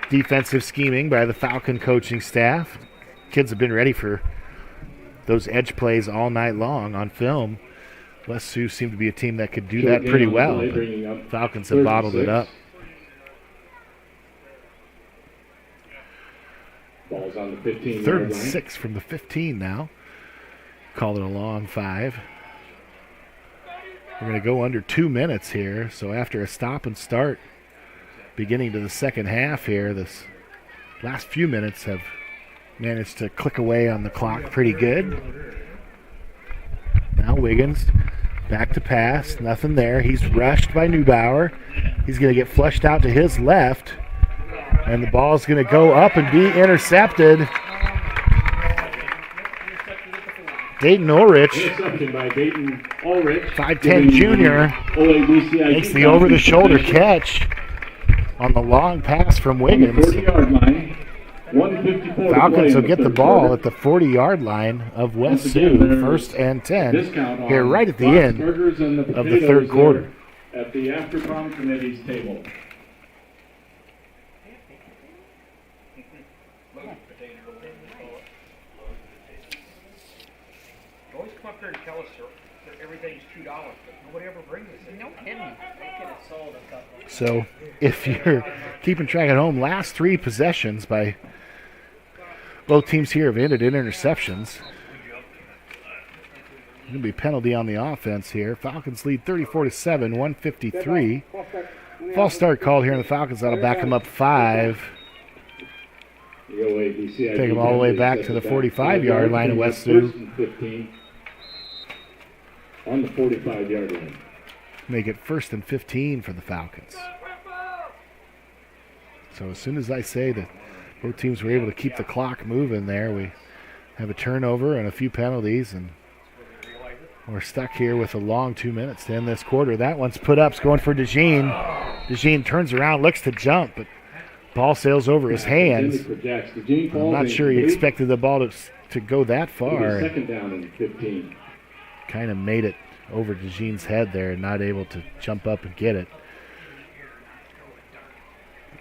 defensive scheming by the Falcon coaching staff. Kids have been ready for those edge plays all night long on film. West Sioux seemed to be a team that could do that pretty well. But Falcons have bottled it up. Ball's on the 15. 3rd and 6 from the 15 now. Call it a long 5. We're going to go under 2 minutes here. So after a stop and start, beginning to the second half here, this last few minutes have managed to click away on the clock pretty good. Now Wiggins back to pass. Nothing there. He's rushed by Neubauer. He's going to get flushed out to his left. And the ball's going to go up and be intercepted. Dayton Ulrich, 5'10 junior, makes the over-the-shoulder catch on the long pass from Wiggins. Falcons will get the ball at the 40-yard line of West Sioux, 1st and 10, here right at the end of the 3rd quarter. At the after-prom committee's table. up here and tell us that everything's $2, but nobody ever brings us it. No kidding. They could have sold a couple. So if you're keeping track at home, last 3 possessions by both teams here have ended in interceptions. Going to be a penalty on the offense here. Falcons lead 34-7, 153. False start called here, and the Falcons that'll back them up 5. Take them all the way back to the 45-yard line of West Sioux. On the 45-yard line. Make it 1st and 15 for the Falcons. So as soon as I say that both teams were able to keep the clock moving there, we have a turnover and a few penalties, and we're stuck here with a long 2 minutes to end this quarter. That one's put up. It's going for DeJean. DeJean turns around, looks to jump, but ball sails over his hands. I'm not sure he expected the ball to go that far. Second down and 15. Kind of made it over DeJean's head there and not able to jump up and get it.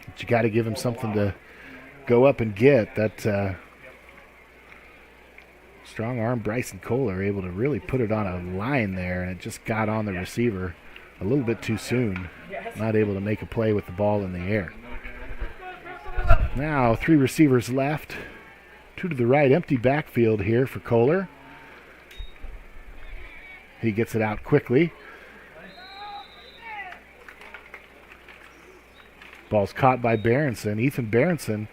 But you got to give him something to go up and get. That strong arm Bryson Kohler able to really put it on a line there, and it just got on the receiver a little bit too soon. Not able to make a play with the ball in the air. Now 3 receivers left. 2 to the right, empty backfield here for Kohler. He gets it out quickly. Ball's caught by Berenson. Ethan Berenson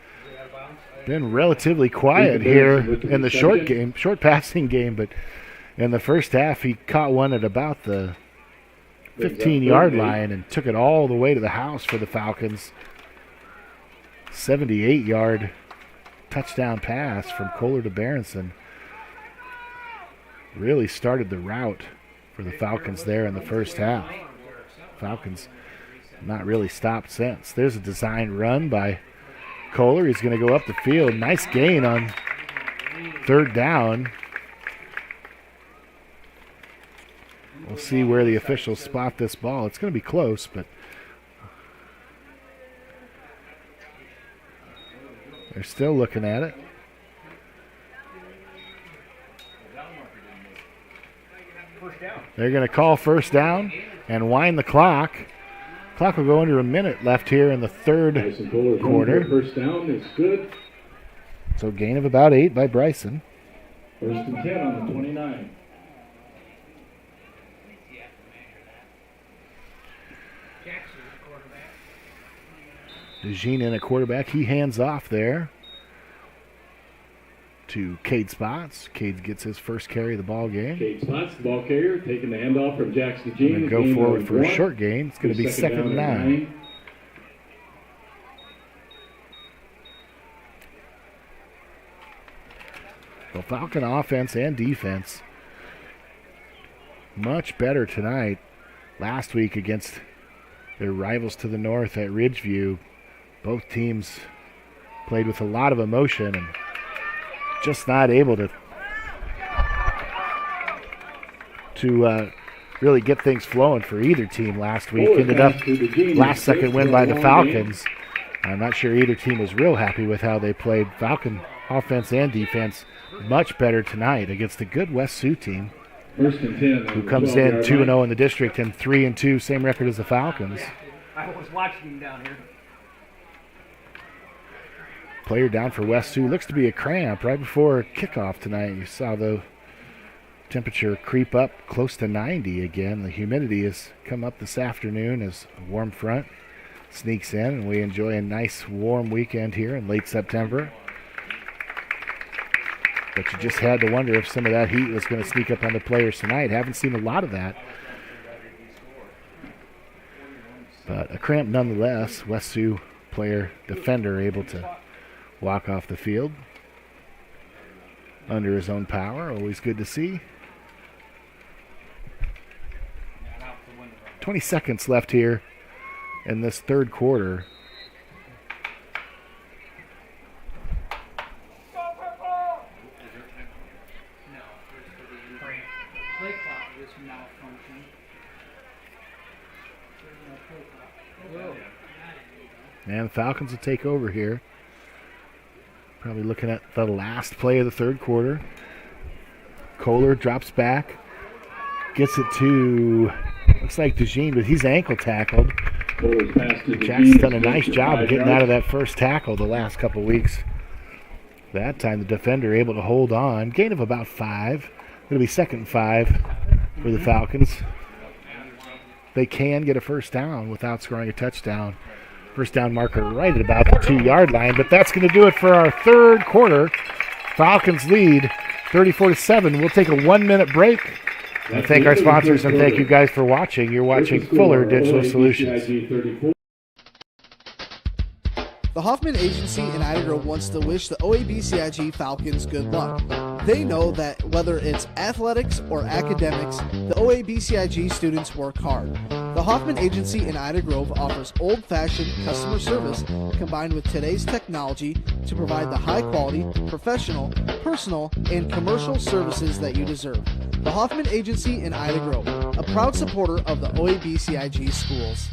been relatively quiet here in the short passing game, but in the first half he caught one at about the 15-yard line and took it all the way to the house for the Falcons. 78-yard touchdown pass from Kohler to Berenson. Really started the route for the Falcons there in the first half. Falcons not really stopped since. There's a design run by Kohler. He's going to go up the field. Nice gain on 3rd down. We'll see where the officials spot this ball. It's going to be close, but they're still looking at it. They're going to call first down and wind the clock. Clock will go under a minute left here in the 3rd quarter. First down is good. So gain of about 8 by Bryson. 1st and 10 on the 29. DeJean in a quarterback. He hands off there to Cade Spots. Cade gets his first carry of the ball game. Cade Spots, the ball carrier, taking the handoff from Jackson DeJean. Go forward for a short gain. It's going to be 2nd and 9. Well, Falcon offense and defense much better tonight. Last week against their rivals to the north at Ridgeview, both teams played with a lot of emotion and just not able to really get things flowing for either team last week. Ended up last second win by the Falcons. I'm not sure either team was real happy with how they played. Falcon offense and defense much better tonight against a good West Sioux team 1st and 10 who comes in 2-0 in the district and 3-2, same record as the Falcons. I was watching him down here. Player down for West Sioux. Looks to be a cramp right before kickoff tonight. You saw the temperature creep up close to 90 again. The humidity has come up this afternoon as a warm front sneaks in, and we enjoy a nice warm weekend here in late September. But you just had to wonder if some of that heat was going to sneak up on the players tonight. Haven't seen a lot of that. But a cramp nonetheless. West Sioux player, defender, able to walk off the field under his own power. Always good to see. 20 seconds left here in this 3rd quarter. And the Falcons will take over here. Probably looking at the last play of the 3rd quarter. Kohler drops back. Gets it to, looks like DeJean, but he's ankle tackled. Jack's done a nice job of getting out of that first tackle the last couple weeks. That time the defender able to hold on. Gain of about 5. Going to be 2nd and 5 for the Falcons. They can get a first down without scoring a touchdown. First down marker right at about the 2-yard line, but that's going to do it for our third quarter. Falcons lead 34-7. We'll take a 1-minute break. And thank our sponsors and thank you guys for watching. You're watching Fuller Digital Solutions. The Hoffman Agency in Ida Grove wants to wish the OABCIG Falcons good luck. They know that whether it's athletics or academics, the OABCIG students work hard. The Hoffman Agency in Ida Grove offers old-fashioned customer service combined with today's technology to provide the high-quality, professional, personal, and commercial services that you deserve. The Hoffman Agency in Ida Grove, a proud supporter of the OABCIG schools.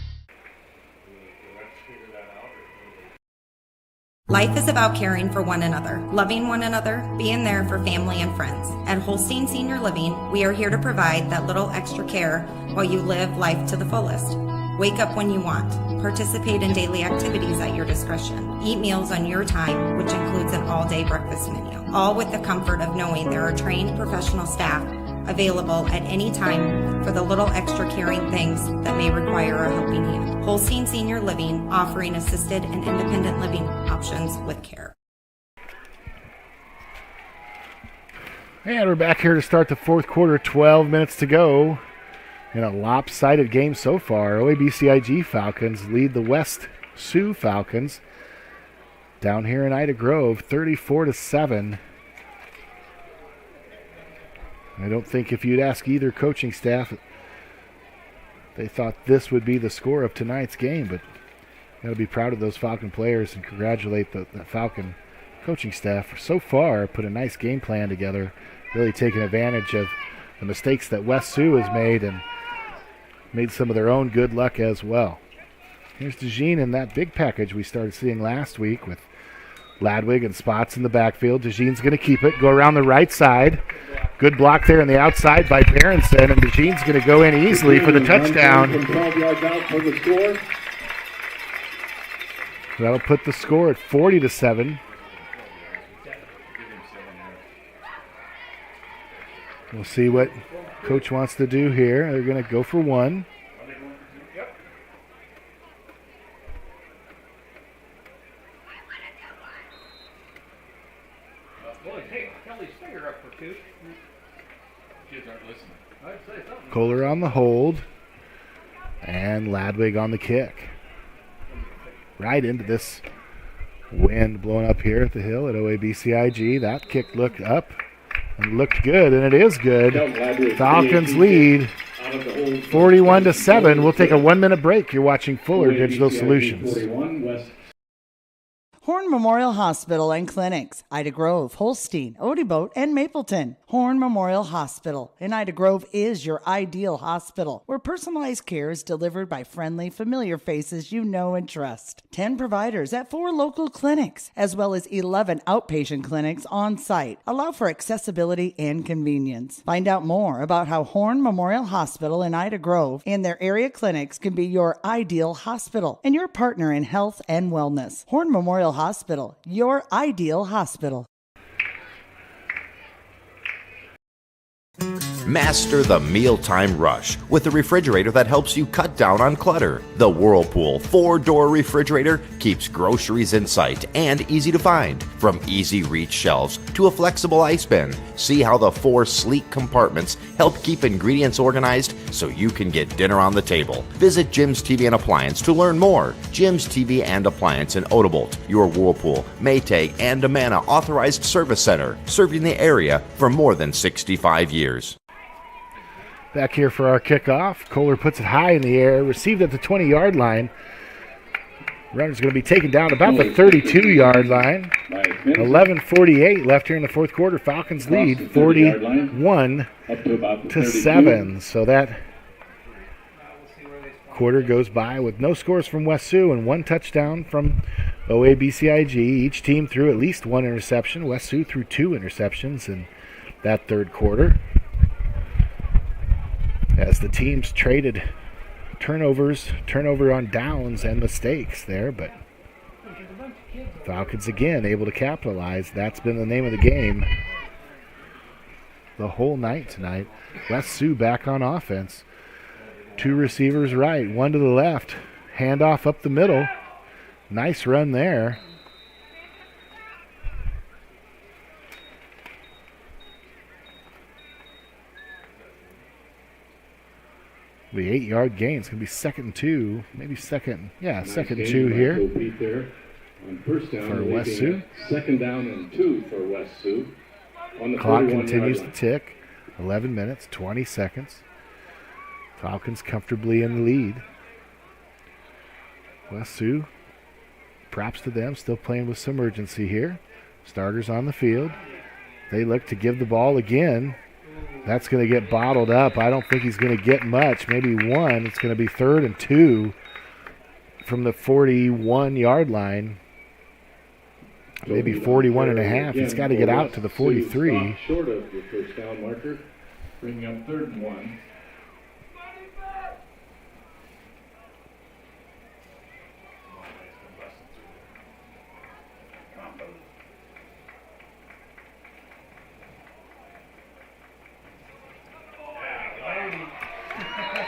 Life is about caring for one another, loving one another, being there for family and friends. At Holstein Senior Living, we are here to provide that little extra care while you live life to the fullest. Wake up when you want. Participate in daily activities at your discretion. Eat meals on your time, which includes an all-day breakfast menu. All with the comfort of knowing there are trained professional staff available at any time for the little extra caring things that may require a helping hand. Holstein Senior Living, offering assisted and independent living options with care. And we're back here to start the fourth quarter, 12 minutes to go. In a lopsided game so far, OABCIG Falcons lead the West Sioux Falcons down here in Ida Grove, 34-7. I don't think if you'd ask either coaching staff, they thought this would be the score of tonight's game, but got to be proud of those Falcon players and congratulate the Falcon coaching staff for so far put a nice game plan together, really taking advantage of the mistakes that West Sioux has made and made some of their own good luck as well. Here's DeJean in that big package we started seeing last week with Ladwig and Spots in the backfield. DeJean's going to keep it, go around the right side. Good block there on the outside by Berenson, and DeJean's going to go in easily for the touchdown. 12 yards out for the score. That'll put the score at 40-7. We'll see what Coach wants to do here. They're going to go for one. Kohler on the hold. And Ladwig on the kick. Right into this wind blowing up here at the hill at OABCIG. That kick looked up and looked good, and it is good. Falcons lead 41-7. We'll take a 1-minute break. You're watching Fuller Digital Solutions. Horn Memorial Hospital and Clinics, Ida Grove, Holstein, Odeboat, and Mapleton. Horn Memorial Hospital in Ida Grove is your ideal hospital, where personalized care is delivered by friendly, familiar faces you know and trust. 10 providers at 4 local clinics, as well as 11 outpatient clinics on site, allow for accessibility and convenience. Find out more about how Horn Memorial Hospital in Ida Grove and their area clinics can be your ideal hospital and your partner in health and wellness. Horn Memorial Hospital, your ideal hospital. Master the mealtime rush with a refrigerator that helps you cut down on clutter. The Whirlpool 4-door refrigerator keeps groceries in sight and easy to find. From easy reach shelves to a flexible ice bin, see how the 4 sleek compartments help keep ingredients organized so you can get dinner on the table. Visit Jim's TV and Appliance to learn more. Jim's TV and Appliance in Odebolt, your Whirlpool, Maytag, and Amana authorized service center, serving the area for more than 65 years. Back here for our kickoff. Kohler puts it high in the air, received at the 20-yard line. Runner's going to be taken down about the 32-yard line. 11:48 left here in the fourth quarter. Falcons lead 41-7. So that quarter goes by with no scores from West Sioux and 1 touchdown from OABCIG. Each team threw at least 1 interception. West Sioux threw 2 interceptions, and that third quarter, as the teams traded turnover on downs and mistakes there, but Falcons again able to capitalize. That's been the name of the game the whole night tonight. West Sioux back on offense. 2 receivers right, 1 to the left. Handoff up the middle. Nice run there. It'll be 8-yard gain. It's going to be 2nd and 2. Maybe second and 2 here On first down, for West Sioux. 2nd down and 2 for West Sioux. On the Clock 41-yard continues to line. tick. 11 minutes, 20 seconds. Falcons comfortably in the lead. West Sioux, props to them, still playing with some urgency here. Starters on the field. They look to give the ball again. That's going to get bottled up. I don't think he's going to get much, maybe 1. It's going to be 3rd and 2 from the 41-yard line. Maybe 41 and a half. He's got to get out to the 43. Short of the first down marker, bringing up 3rd and 1.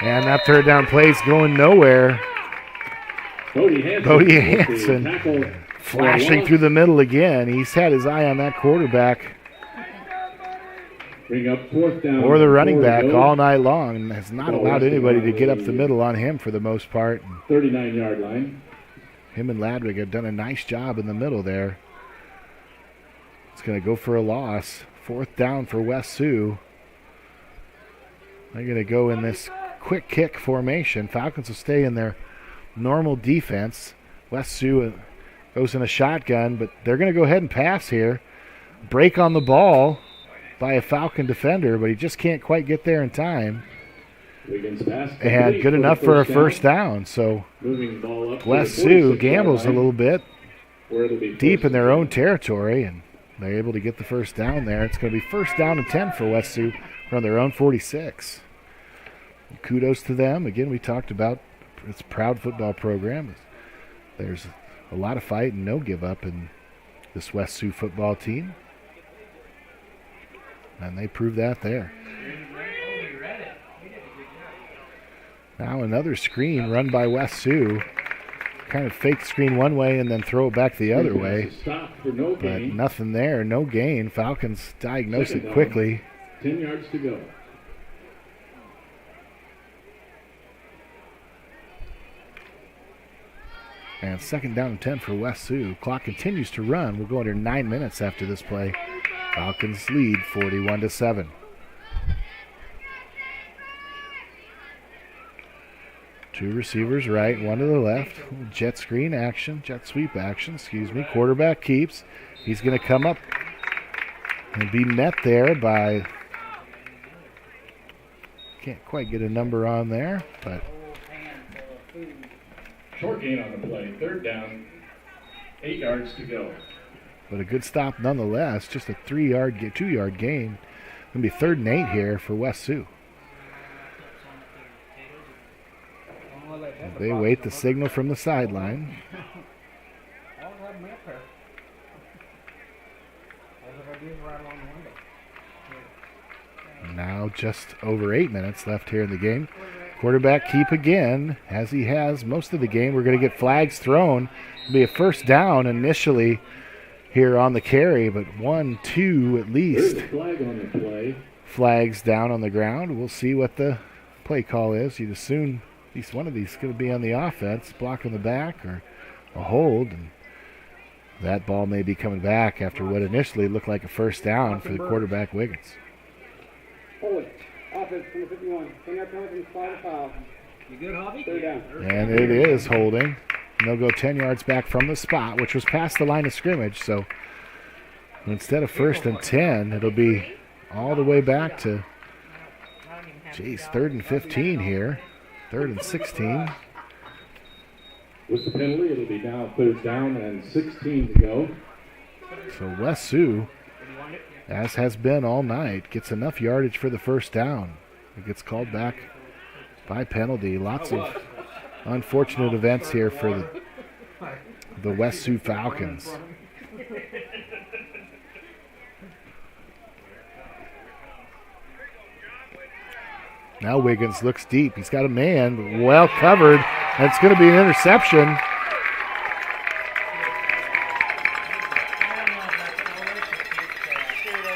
And that 3rd down play's going nowhere. Bodie Hansen flashing through the middle again. He's had his eye on that quarterback Bring up 4th down or the running back all night long, and has not allowed anybody to get up the middle on him for the most part. 39-yard line. Him and Ladwig have done a nice job in the middle there. It's going to go for a loss. 4th down for West Sioux. They're going to go in this quick kick formation. Falcons will stay in their normal defense. West Sioux goes in a shotgun, but they're going to go ahead and pass here. Break on the ball by a Falcon defender, but he just can't quite get there in time. And good enough for a first down. So West Sioux gambles a little bit deep in their own territory, and they're able to get the first down there. It's going to be 1st down and 10 for West Sioux from their own 46. Kudos to them. Again, we talked about it's a proud football program. There's a lot of fight and no give up in this West Sioux football team. And they prove that there. Now another screen run by West Sioux. Kind of fake screen one way and then throw it back the other way. But nothing there, no gain. Falcons diagnose it quickly. 10 yards to go. And 2nd down and 10 for West Sioux. Clock continues to run. We'll go under 9 minutes after this play. Falcons lead 41-7. Two receivers right, 1 to the left. Jet sweep action, Quarterback keeps. He's going to come up and be met there by, can't quite get a number on there, but short gain on the play. 3rd down, 8 yards to go. But a good stop nonetheless. Just a 2-yard gain. Going to be 3rd and 8 here for West Sioux. They wait the signal from the sideline. Now just over 8 minutes left here in the game. Quarterback keep again, as he has most of the game. We're going to get flags thrown. It'll be a 1st down initially here on the carry, but 1, 2 at least. There's a flag on the play. Flags down on the ground. We'll see what the play call is. You'd assume at least one of these is going to be on the offense, blocking the back or a hold. And that ball may be coming back after what initially looked like a 1st down for the quarterback, Wiggins. Hold it. Offense, number 51. 10-yard penalty, slide or foul. You good, Hobby? 3rd down. And it is holding. And they'll go 10 yards back from the spot, which was past the line of scrimmage. So instead of 1st and 10, it'll be all the way back to, 3rd and 15 here. 3rd and 16. With the penalty, it'll be now 3rd down and 16 to go. So West Sioux as has been all night. Gets enough yardage for the first down. It gets called back by penalty. Lots of unfortunate events here for the West Sioux Falcons. Now Wiggins looks deep. He's got a man well covered, and it's going to be an interception.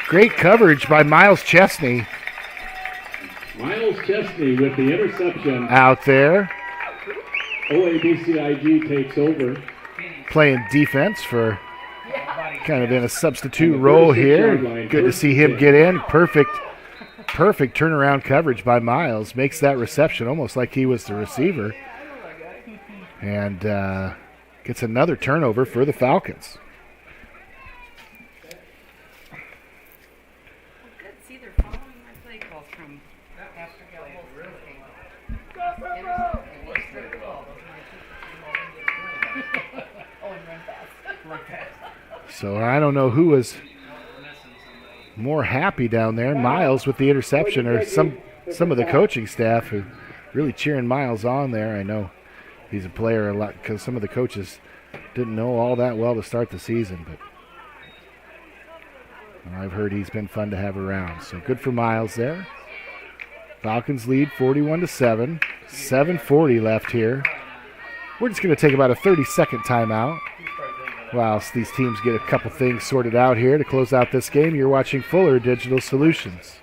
Great coverage by Miles Chesney. Miles Chesney with the interception. Out there. OABCIG takes over. Playing defense for kind of in a substitute role here. Good to see him get in. Perfect turnaround coverage by Miles. Makes that reception almost like he was the receiver. And gets another turnover for the Falcons. So I don't know who was more happy down there, Miles with the interception or some of the coaching staff who really cheering Miles on there. I know he's a player a lot because some of the coaches didn't know all that well to start the season, but I've heard he's been fun to have around. So good for Miles there. Falcons lead 41-7. 7:40 left here. We're just going to take about a 30-second timeout whilst these teams get a couple things sorted out here to close out this game. You're watching Fuller Digital Solutions.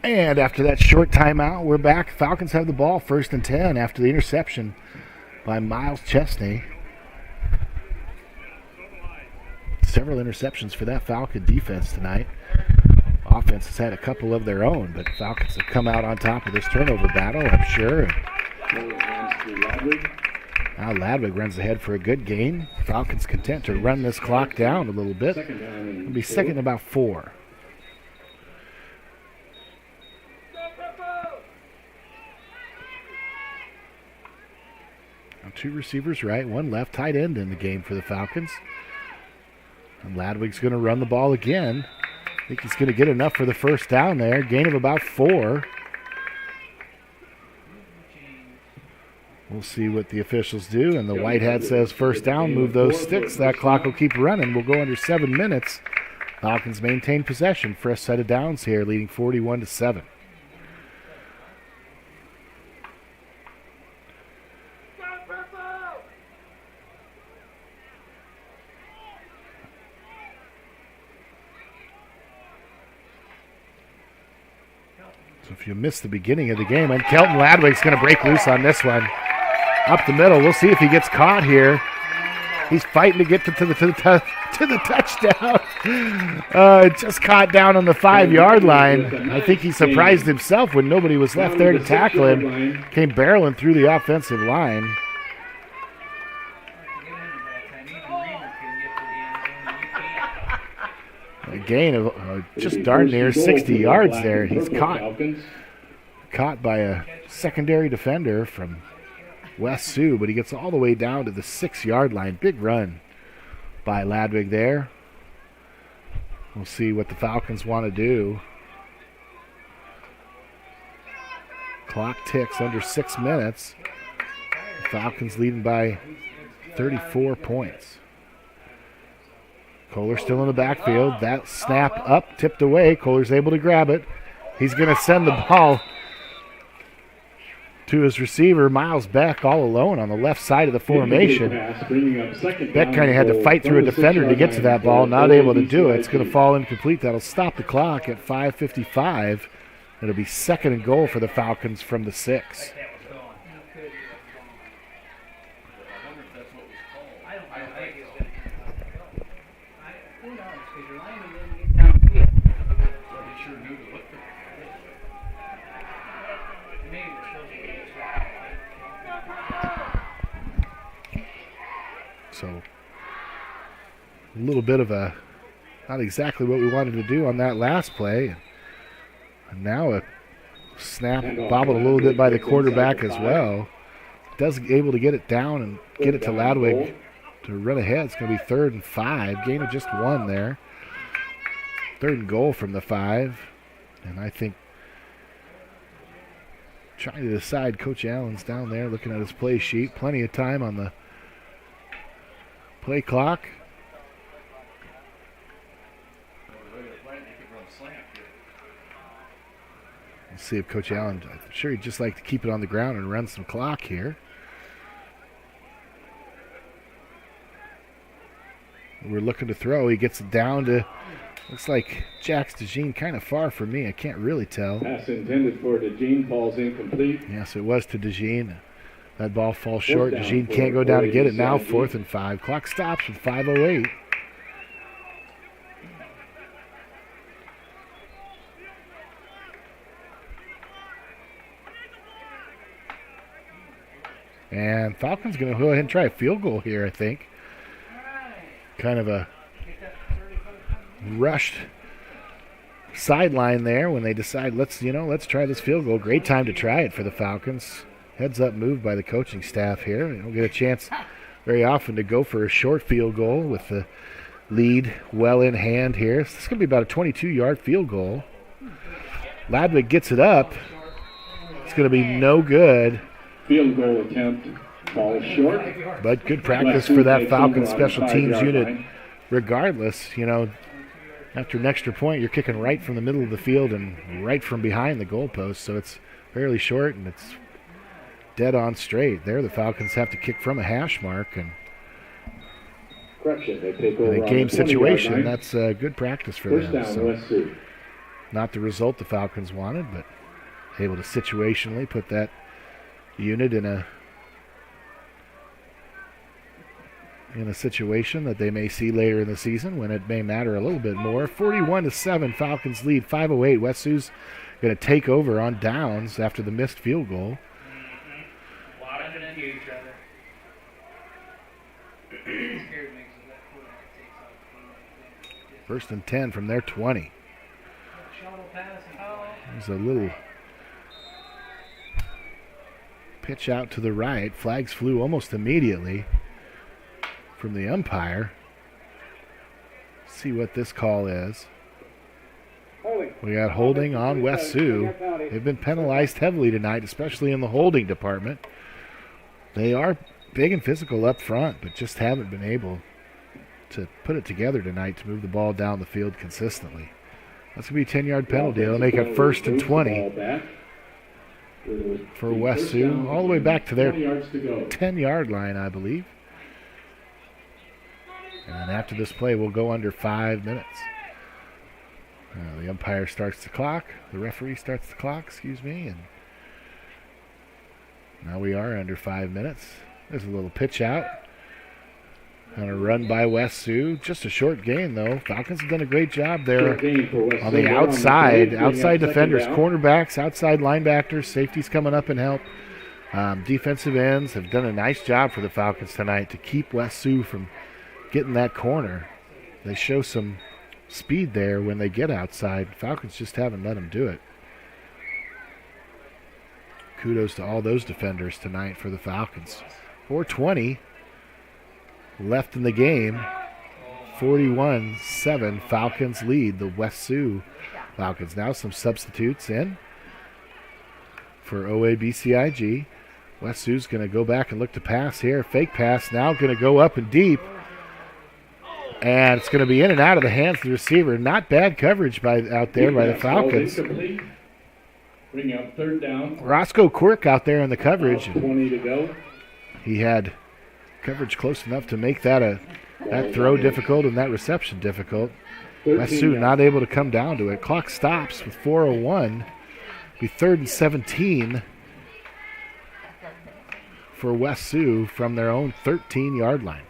And after that short timeout, we're back. Falcons have the ball 1st and 10 after the interception by Miles Chesney. Several interceptions for that Falcon defense tonight. Offense has had a couple of their own, but Falcons have come out on top of this turnover battle, I'm sure. Now Ladwig runs ahead for a good gain. Falcons content to run this clock down a little bit. It'll be second and about 4. Two receivers right, one left, tight end in the game for the Falcons. And Ladwig's going to run the ball again. I think he's going to get enough for the first down there. Gain of about 4. We'll see what the officials do. And the white hat says first down, move those sticks. That clock will keep running. We'll go under 7 minutes. Falcons maintain possession. Fresh set of downs here, leading 41-7. So if you missed the beginning of the game, and Kelton Ladwig's going to break loose on this one. Up the middle. We'll see if he gets caught here. He's fighting to get to the touchdown. Just caught down on the 5-yard line. I think he surprised himself when nobody was left there to tackle him. Came barreling through the offensive line. A gain of just darn near 60 yards there. He's caught by a secondary defender from West Sioux, but he gets all the way down to the 6-yard line. Big run by Ladwig there. We'll see what the Falcons want to do. Clock ticks under 6 minutes. The Falcons leading by 34 points. Kohler still in the backfield. That snap up, tipped away. Kohler's able to grab it. He's going to send the ball to his receiver, Miles Beck, all alone on the left side of the formation. Beck kind of had to fight through a defender to get to that ball. Not able to do it. It's going to fall incomplete. That'll stop the clock at 5:55. It'll be 2nd and goal for the Falcons from the 6. So a little bit of a, not exactly what we wanted to do on that last play. And now a snap bobbled a little bit by the quarterback as well. Does able to get it down and get it to Ladwig to run ahead. It's going to be 3rd and 5. Gain of just 1 there. 3rd and goal from the 5. And I think trying to decide, Coach Allen's down there looking at his play sheet. Plenty of time on the play clock. Let's see if Coach Allen, I'm sure he'd just like to keep it on the ground and run some clock here. We're looking to throw. He gets it down to, looks like Jax DeJean, kind of far from me. I can't really tell. Pass intended for DeJean, falls incomplete. Yes, it was to DeJean. That ball falls short. DeJean can't go down to get it now. 4th and 5. Clock stops with 5:08. And Falcons going to go ahead and try a field goal here, I think. Kind of a rushed sideline there when they decide, let's try this field goal. Great time to try it for the Falcons. Heads up move by the coaching staff here. They don't get a chance very often to go for a short field goal with the lead well in hand here. So this is going to be about a 22-yard field goal. Ladwig gets it up. It's going to be no good. Field goal attempt falls short. But good practice for that Falcons special teams unit. Regardless, after an extra point, you're kicking right from the middle of the field and right from behind the goalpost. So it's fairly short and it's dead on straight. There, the Falcons have to kick from a hash mark. And correction, they take over in a game situation, that's good practice for First them. down, So West Sioux. not the result the Falcons wanted, but able to situationally put that unit in a situation that they may see later in the season when it may matter a little bit more. 41-7, Falcons lead. 5:08. West Sioux's going to take over on downs after the missed field goal. First and 10 from their 20. There's a little pitch out to the right. Flags flew almost immediately from the umpire. See what this call is. We got holding on West Sioux. They've been penalized heavily tonight, especially in the holding department. They are big and physical up front, but just haven't been able to put it together tonight to move the ball down the field consistently. That's going to be a 10-yard penalty. They'll make it 1st and 20 for West Sioux, all the way back to their 10-yard line, I believe. And after this play, we'll go under 5 minutes. The umpire starts the clock. The referee starts the clock, and now we are under 5 minutes. There's a little pitch out and a run by West Sioux. Just a short gain, though. Falcons have done a great job there on the outside defenders, cornerbacks, outside linebackers, safeties coming up and help. Defensive ends have done a nice job for the Falcons tonight to keep West Sioux from getting that corner. They show some speed there when they get outside. Falcons just haven't let them do it. Kudos to all those defenders tonight for the Falcons. 4:20 left in the game. 41-7, Falcons lead the West Sioux Falcons. Now some substitutes in for OABCIG. West Sioux's going to go back and look to pass here. Fake pass now going to go up and deep. And it's going to be in and out of the hands of the receiver. Not bad coverage out there by the Falcons. Bring up 3rd down. Roscoe Quirk out there in the coverage. 20 to go. He had coverage close enough to make that throw difficult and that reception difficult. West Sioux not able to come down to it. Clock stops with 4:01. Be 3rd and 17 for West Sioux from their own 13-yard line.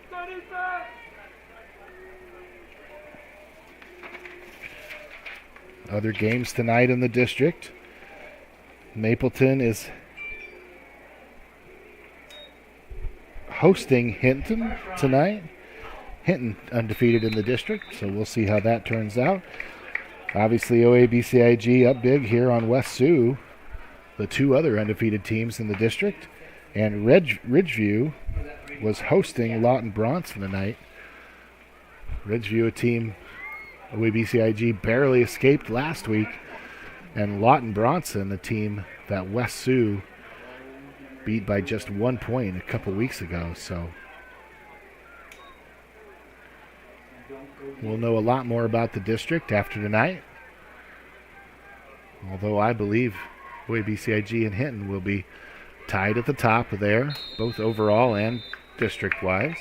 Other games tonight in the district. Mapleton is hosting Hinton tonight. Hinton undefeated in the district, so we'll see how that turns out. Obviously, OABCIG up big here on West Sioux, the two other undefeated teams in the district. And Ridgeview was hosting Lawton Bronson tonight. Ridgeview, a team OABCIG barely escaped last week. And Lawton Bronson, a team that West Sioux beat by just 1 point a couple weeks ago. So we'll know a lot more about the district after tonight. Although I believe OABCIG and Hinton will be tied at the top there, both overall and district-wise.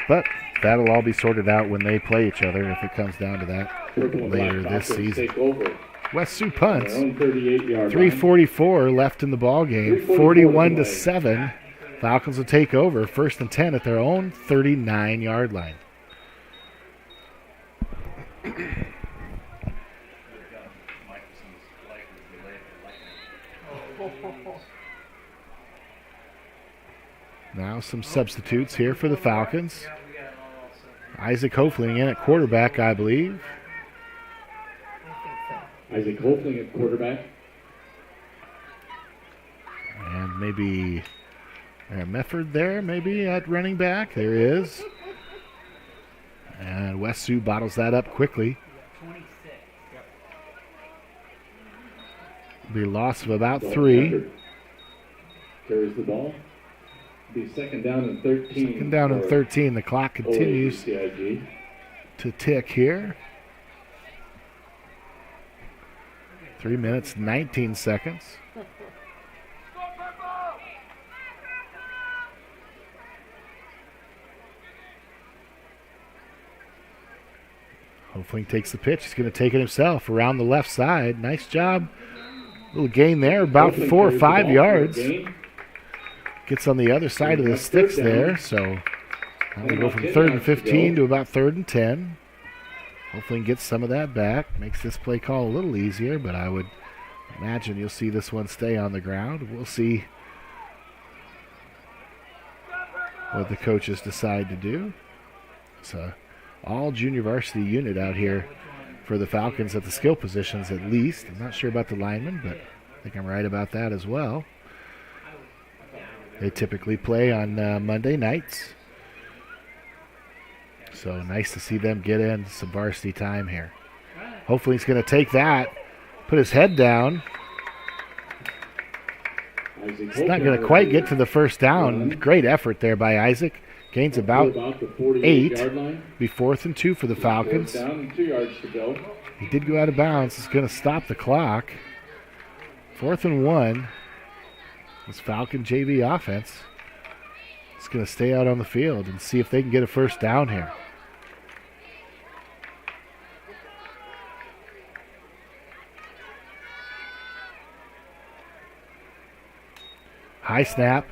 But that'll all be sorted out when they play each other if it comes down to that later this season. West Sioux punts. 3:44 left in the ball game. 41-7. Falcons will take over. 1st and 10 at their own 39-yard line. Now some substitutes here for the Falcons. Isaac Hofling in at quarterback, I believe. Isaac Hofling at quarterback. And maybe Mefford there, maybe at running back. There he is. And West Sioux bottles that up quickly. Be a loss of about 3. Carries the ball. Be second down and 13. Second down and 13. The clock continues to tick here. 3 minutes, 19 seconds. Hopefully he takes the pitch. He's going to take it himself around the left side. Nice job. Little gain there, about 4 or 5 yards. Gets on the other side of the sticks there. So now we go from 3rd and 15 to about 3rd and 10. Hopefully he gets some of that back. Makes this play call a little easier, but I would imagine you'll see this one stay on the ground. We'll see what the coaches decide to do. It's a all junior varsity unit out here for the Falcons at the skill positions at least. I'm not sure about the linemen, but I think I'm right about that as well. They typically play on Monday nights. So nice to see them get in some varsity time here. Hopefully he's going to take that, put his head down. It's not going to quite get to the first down. Great effort there by Isaac. Gains about 8. Be 4th and 2 for the Falcons. He did go out of bounds. It's going to stop the clock. 4th and 1. This Falcon JV offense is going to stay out on the field and see if they can get a first down here. High snap.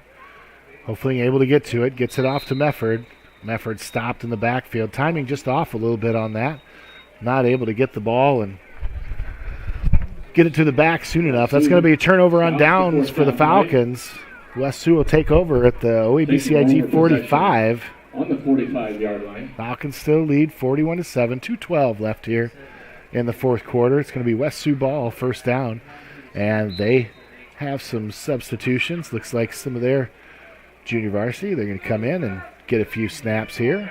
Hopefully able to get to it. Gets it off to Mefford. Mefford stopped in the backfield. Timing just off a little bit on that. Not able to get the ball and get it to the back soon enough. That's going to be a turnover on downs for the Falcons. West Sioux will take over at the OABCIG 45. On the 45-yard line. Falcons still lead 41-7. 2:12 left here in the fourth quarter. It's going to be West Sioux ball, first down. And they have some substitutions. Looks like some of their junior varsity. They're going to come in and get a few snaps here.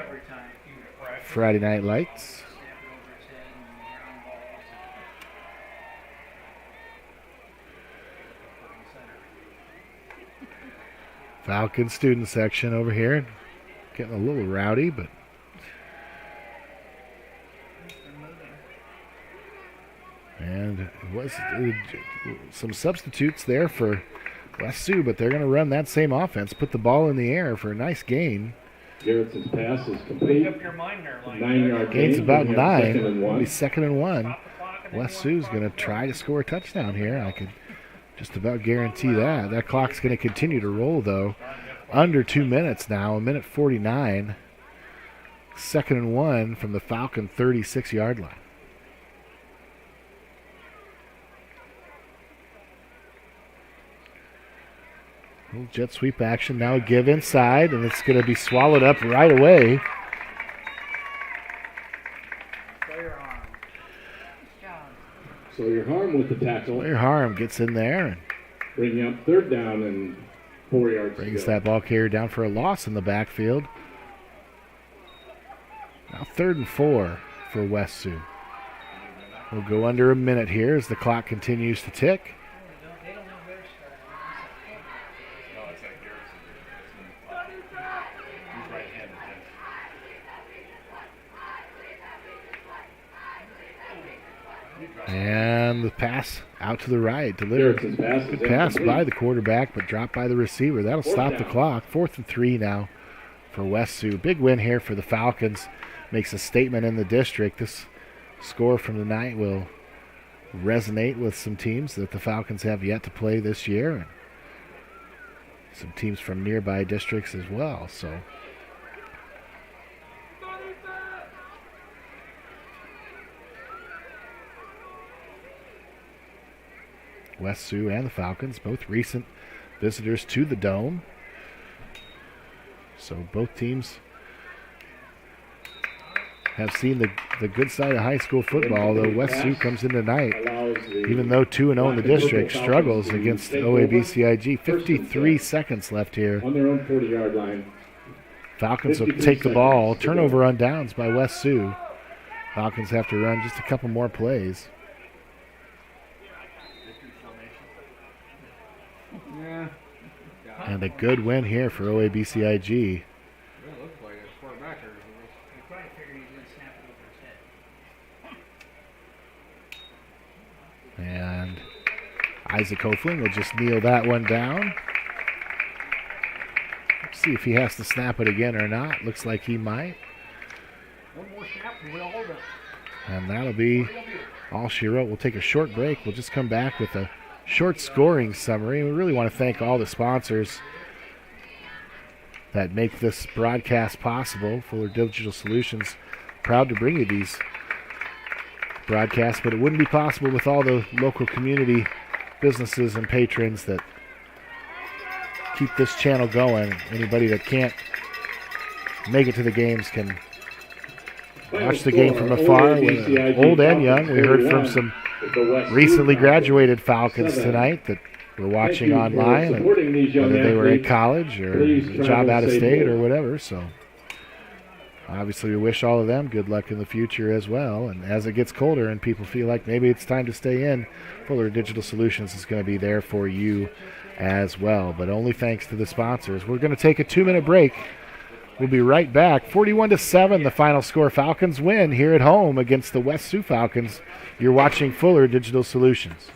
Friday Night Lights. Falcon student section over here. Getting a little rowdy, but and it was some substitutes there for West Sioux, but they're going to run that same offense, put the ball in the air for a nice gain. Garrettson's pass is complete. 9-yard Gain's about 9. It'll Be 2nd and 1. West Sioux's going to try to score a touchdown here. I could just about guarantee that. That clock's going to continue to roll, though. Under 2 minutes now, 1:49. 2nd and 1 from the Falcon 36-yard line. Little jet sweep action. Now a give inside, and it's going to be swallowed up right away. Sawyer Harm with the tackle. Sawyer Harm gets in there and bringing up 3rd down and 4 yards. Brings that ball carrier down for a loss in the backfield. Now 3rd and 4 for West Sioux. We'll go under a minute here as the clock continues to tick. And the pass out to the right. Delivered. Good pass by the quarterback, but dropped by the receiver. That'll stop the clock. 4th and 3 now for West Sioux. Big win here for the Falcons. Makes a statement in the district. This score from the night will resonate with some teams that the Falcons have yet to play this year, and some teams from nearby districts as well. So West Sioux and the Falcons, both recent visitors to the Dome. So both teams have seen the good side of high school football, though West Sioux comes in tonight, even though 2-0 in the district, struggles against OABCIG. 53 seconds left here. On their own 40-yard line. Falcons will take the ball. Turnover on downs by West Sioux. Falcons have to run just a couple more plays. And a good win here for OABCIG. And Isaac Hofling will just kneel that one down. Let's see if he has to snap it again or not. Looks like he might. One more snap and we'll hold it. And that'll be all she wrote. We'll take a short break. We'll just come back with a short scoring summary. We really want to thank all the sponsors that make this broadcast possible. Fuller Digital Solutions, proud to bring you these broadcasts, but it wouldn't be possible with all the local community businesses and patrons that keep this channel going. Anybody that can't make it to the games can watch the game from afar, old and young. We heard from some recently graduated Falcons tonight that were watching online, and whether they were at college or a job out of state or whatever. So obviously we wish all of them good luck in the future as well. And as it gets colder and people feel like maybe it's time to stay in, Fuller Digital Solutions is going to be there for you as well. But only thanks to the sponsors. We're going to take a 2-minute break. We'll be right back. 41-7, the final score. Falcons win here at home against the West Sioux Falcons. You're watching Fuller Digital Solutions.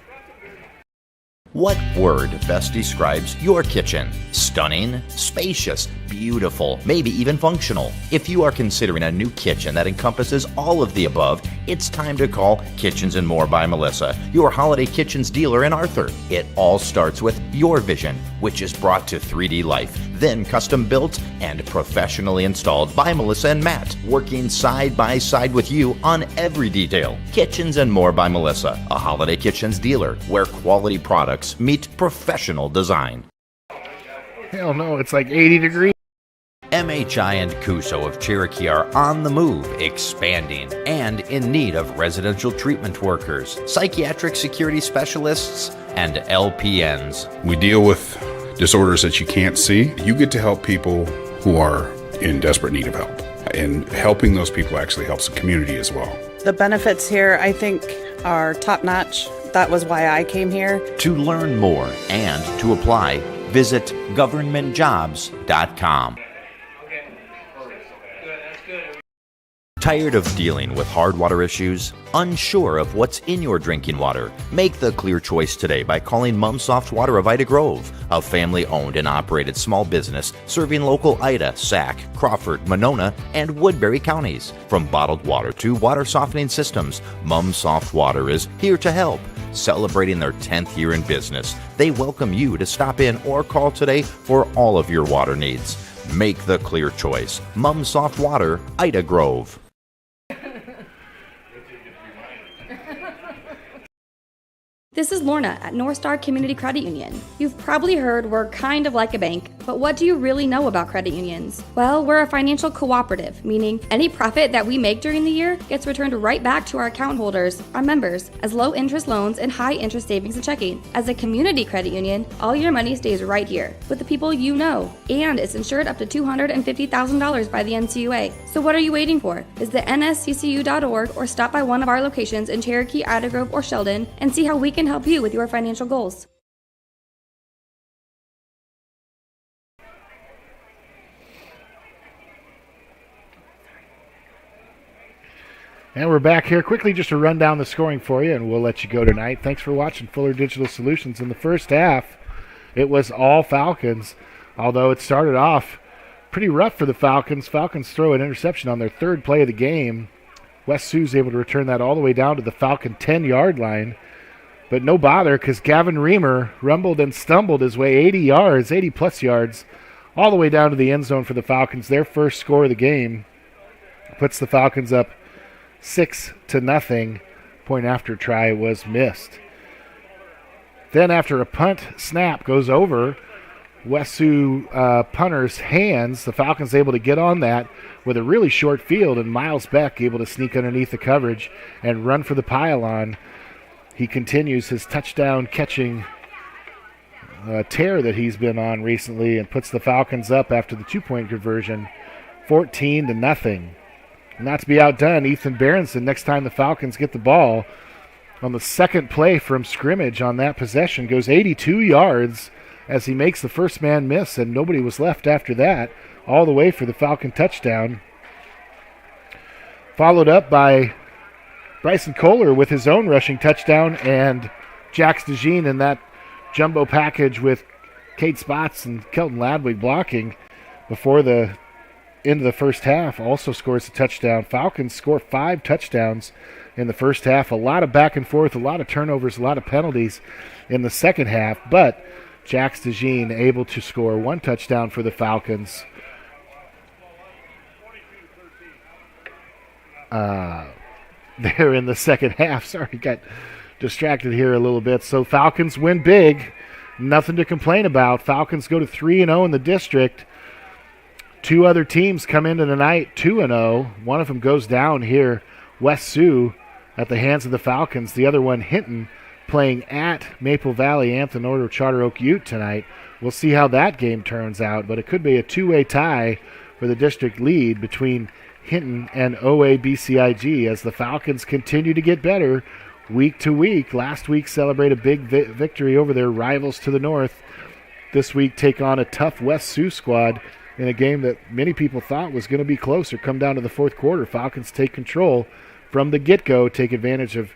What word best describes your kitchen? Stunning, spacious, beautiful, maybe even functional. If you are considering a new kitchen that encompasses all of the above, it's time to call Kitchens and More by Melissa, your holiday kitchens dealer in Arthur. It all starts with your vision, which is brought to 3D life, then custom built and professionally installed by Melissa and Matt, working side by side with you on every detail. Kitchens and More by Melissa, a holiday kitchens dealer where quality products meet professional design. Hell no, it's like 80 degrees. MHI and Cuso of Cherokee are on the move, expanding, and in need of residential treatment workers, psychiatric security specialists, and LPNs. We deal with disorders that you can't see. You get to help people who are in desperate need of help, and helping those people actually helps the community as well. The benefits here, I think, are top-notch. That was why I came here. To learn more and to apply, visit governmentjobs.com. Tired of dealing with hard water issues? Unsure of what's in your drinking water? Make the clear choice today by calling Mum Soft Water of Ida Grove, a family-owned and operated small business serving local Ida, Sac, Crawford, Monona, and Woodbury counties. From bottled water to water softening systems, Mum Soft Water is here to help. Celebrating their 10th year in business, they welcome you to stop in or call today for all of your water needs. Make the clear choice. Mum Soft Water, Ida Grove. This is Lorna at North Star Community Credit Union. You've probably heard we're kind of like a bank, but what do you really know about credit unions? Well, we're a financial cooperative, meaning any profit that we make during the year gets returned right back to our account holders, our members, as low interest loans and high interest savings and checking. As a community credit union, all your money stays right here with the people you know, and it's insured up to $250,000 by the NCUA. So what are you waiting for? Visit nsccu.org or stop by one of our locations in Cherokee, Ida Grove, or Sheldon and see how we can help you with your financial goals. And we're back here. Quickly, just to run down the scoring for you, and we'll let you go tonight. Thanks for watching Fuller Digital Solutions. In the first half, it was all Falcons, although it started off pretty rough for the Falcons. Falcons throw an interception on their third play of the game. West Sioux's able to return that all the way down to the Falcon 10-yard line. But no bother, because Gavin Reamer rumbled and stumbled his way 80-plus yards, all the way down to the end zone for the Falcons. Their first score of the game puts the Falcons up 6-0. Point after try was missed. Then after a punt snap goes over West Sioux punter's hands, the Falcons able to get on that with a really short field, and Miles Beck able to sneak underneath the coverage and run for the pylon. He continues his touchdown catching tear that he's been on recently and puts the Falcons up after the 2-point conversion 14-0. Not to be outdone, Ethan Berenson, next time the Falcons get the ball, on the second play from scrimmage on that possession, goes 82 yards as he makes the first man miss, and nobody was left after that, all the way for the Falcon touchdown. Followed up by Bryson Kohler with his own rushing touchdown, and Jax DeJean in that jumbo package with Kate Spots and Kelton Ladwig blocking before the end of the first half also scores a touchdown. Falcons score 5 touchdowns in the first half. A lot of back and forth, a lot of turnovers, a lot of penalties in the second half, but Jax DeJean able to score 1 touchdown for the Falcons. There in the second half. Sorry, got distracted here a little bit. So Falcons win big. Nothing to complain about. Falcons go to 3-0 in the district. 2 other teams come into tonight 2-0. One of them goes down here, West Sioux, at the hands of the Falcons. The other one, Hinton, playing at Maple Valley Anthony Charter Oak Ute tonight. We'll see how that game turns out, but it could be a 2-way tie for the district lead between Hinton and OABCIG as the Falcons continue to get better week to week. Last week celebrate a big victory over their rivals to the north. This week take on a tough West Sioux squad in a game that many people thought was going to be close or come down to the fourth quarter. Falcons take control from the get-go, take advantage of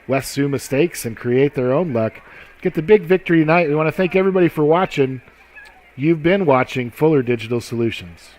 West Sioux mistakes and create their own luck. Get the big victory tonight. We want to thank everybody for watching. You've been watching Fuller Digital Solutions.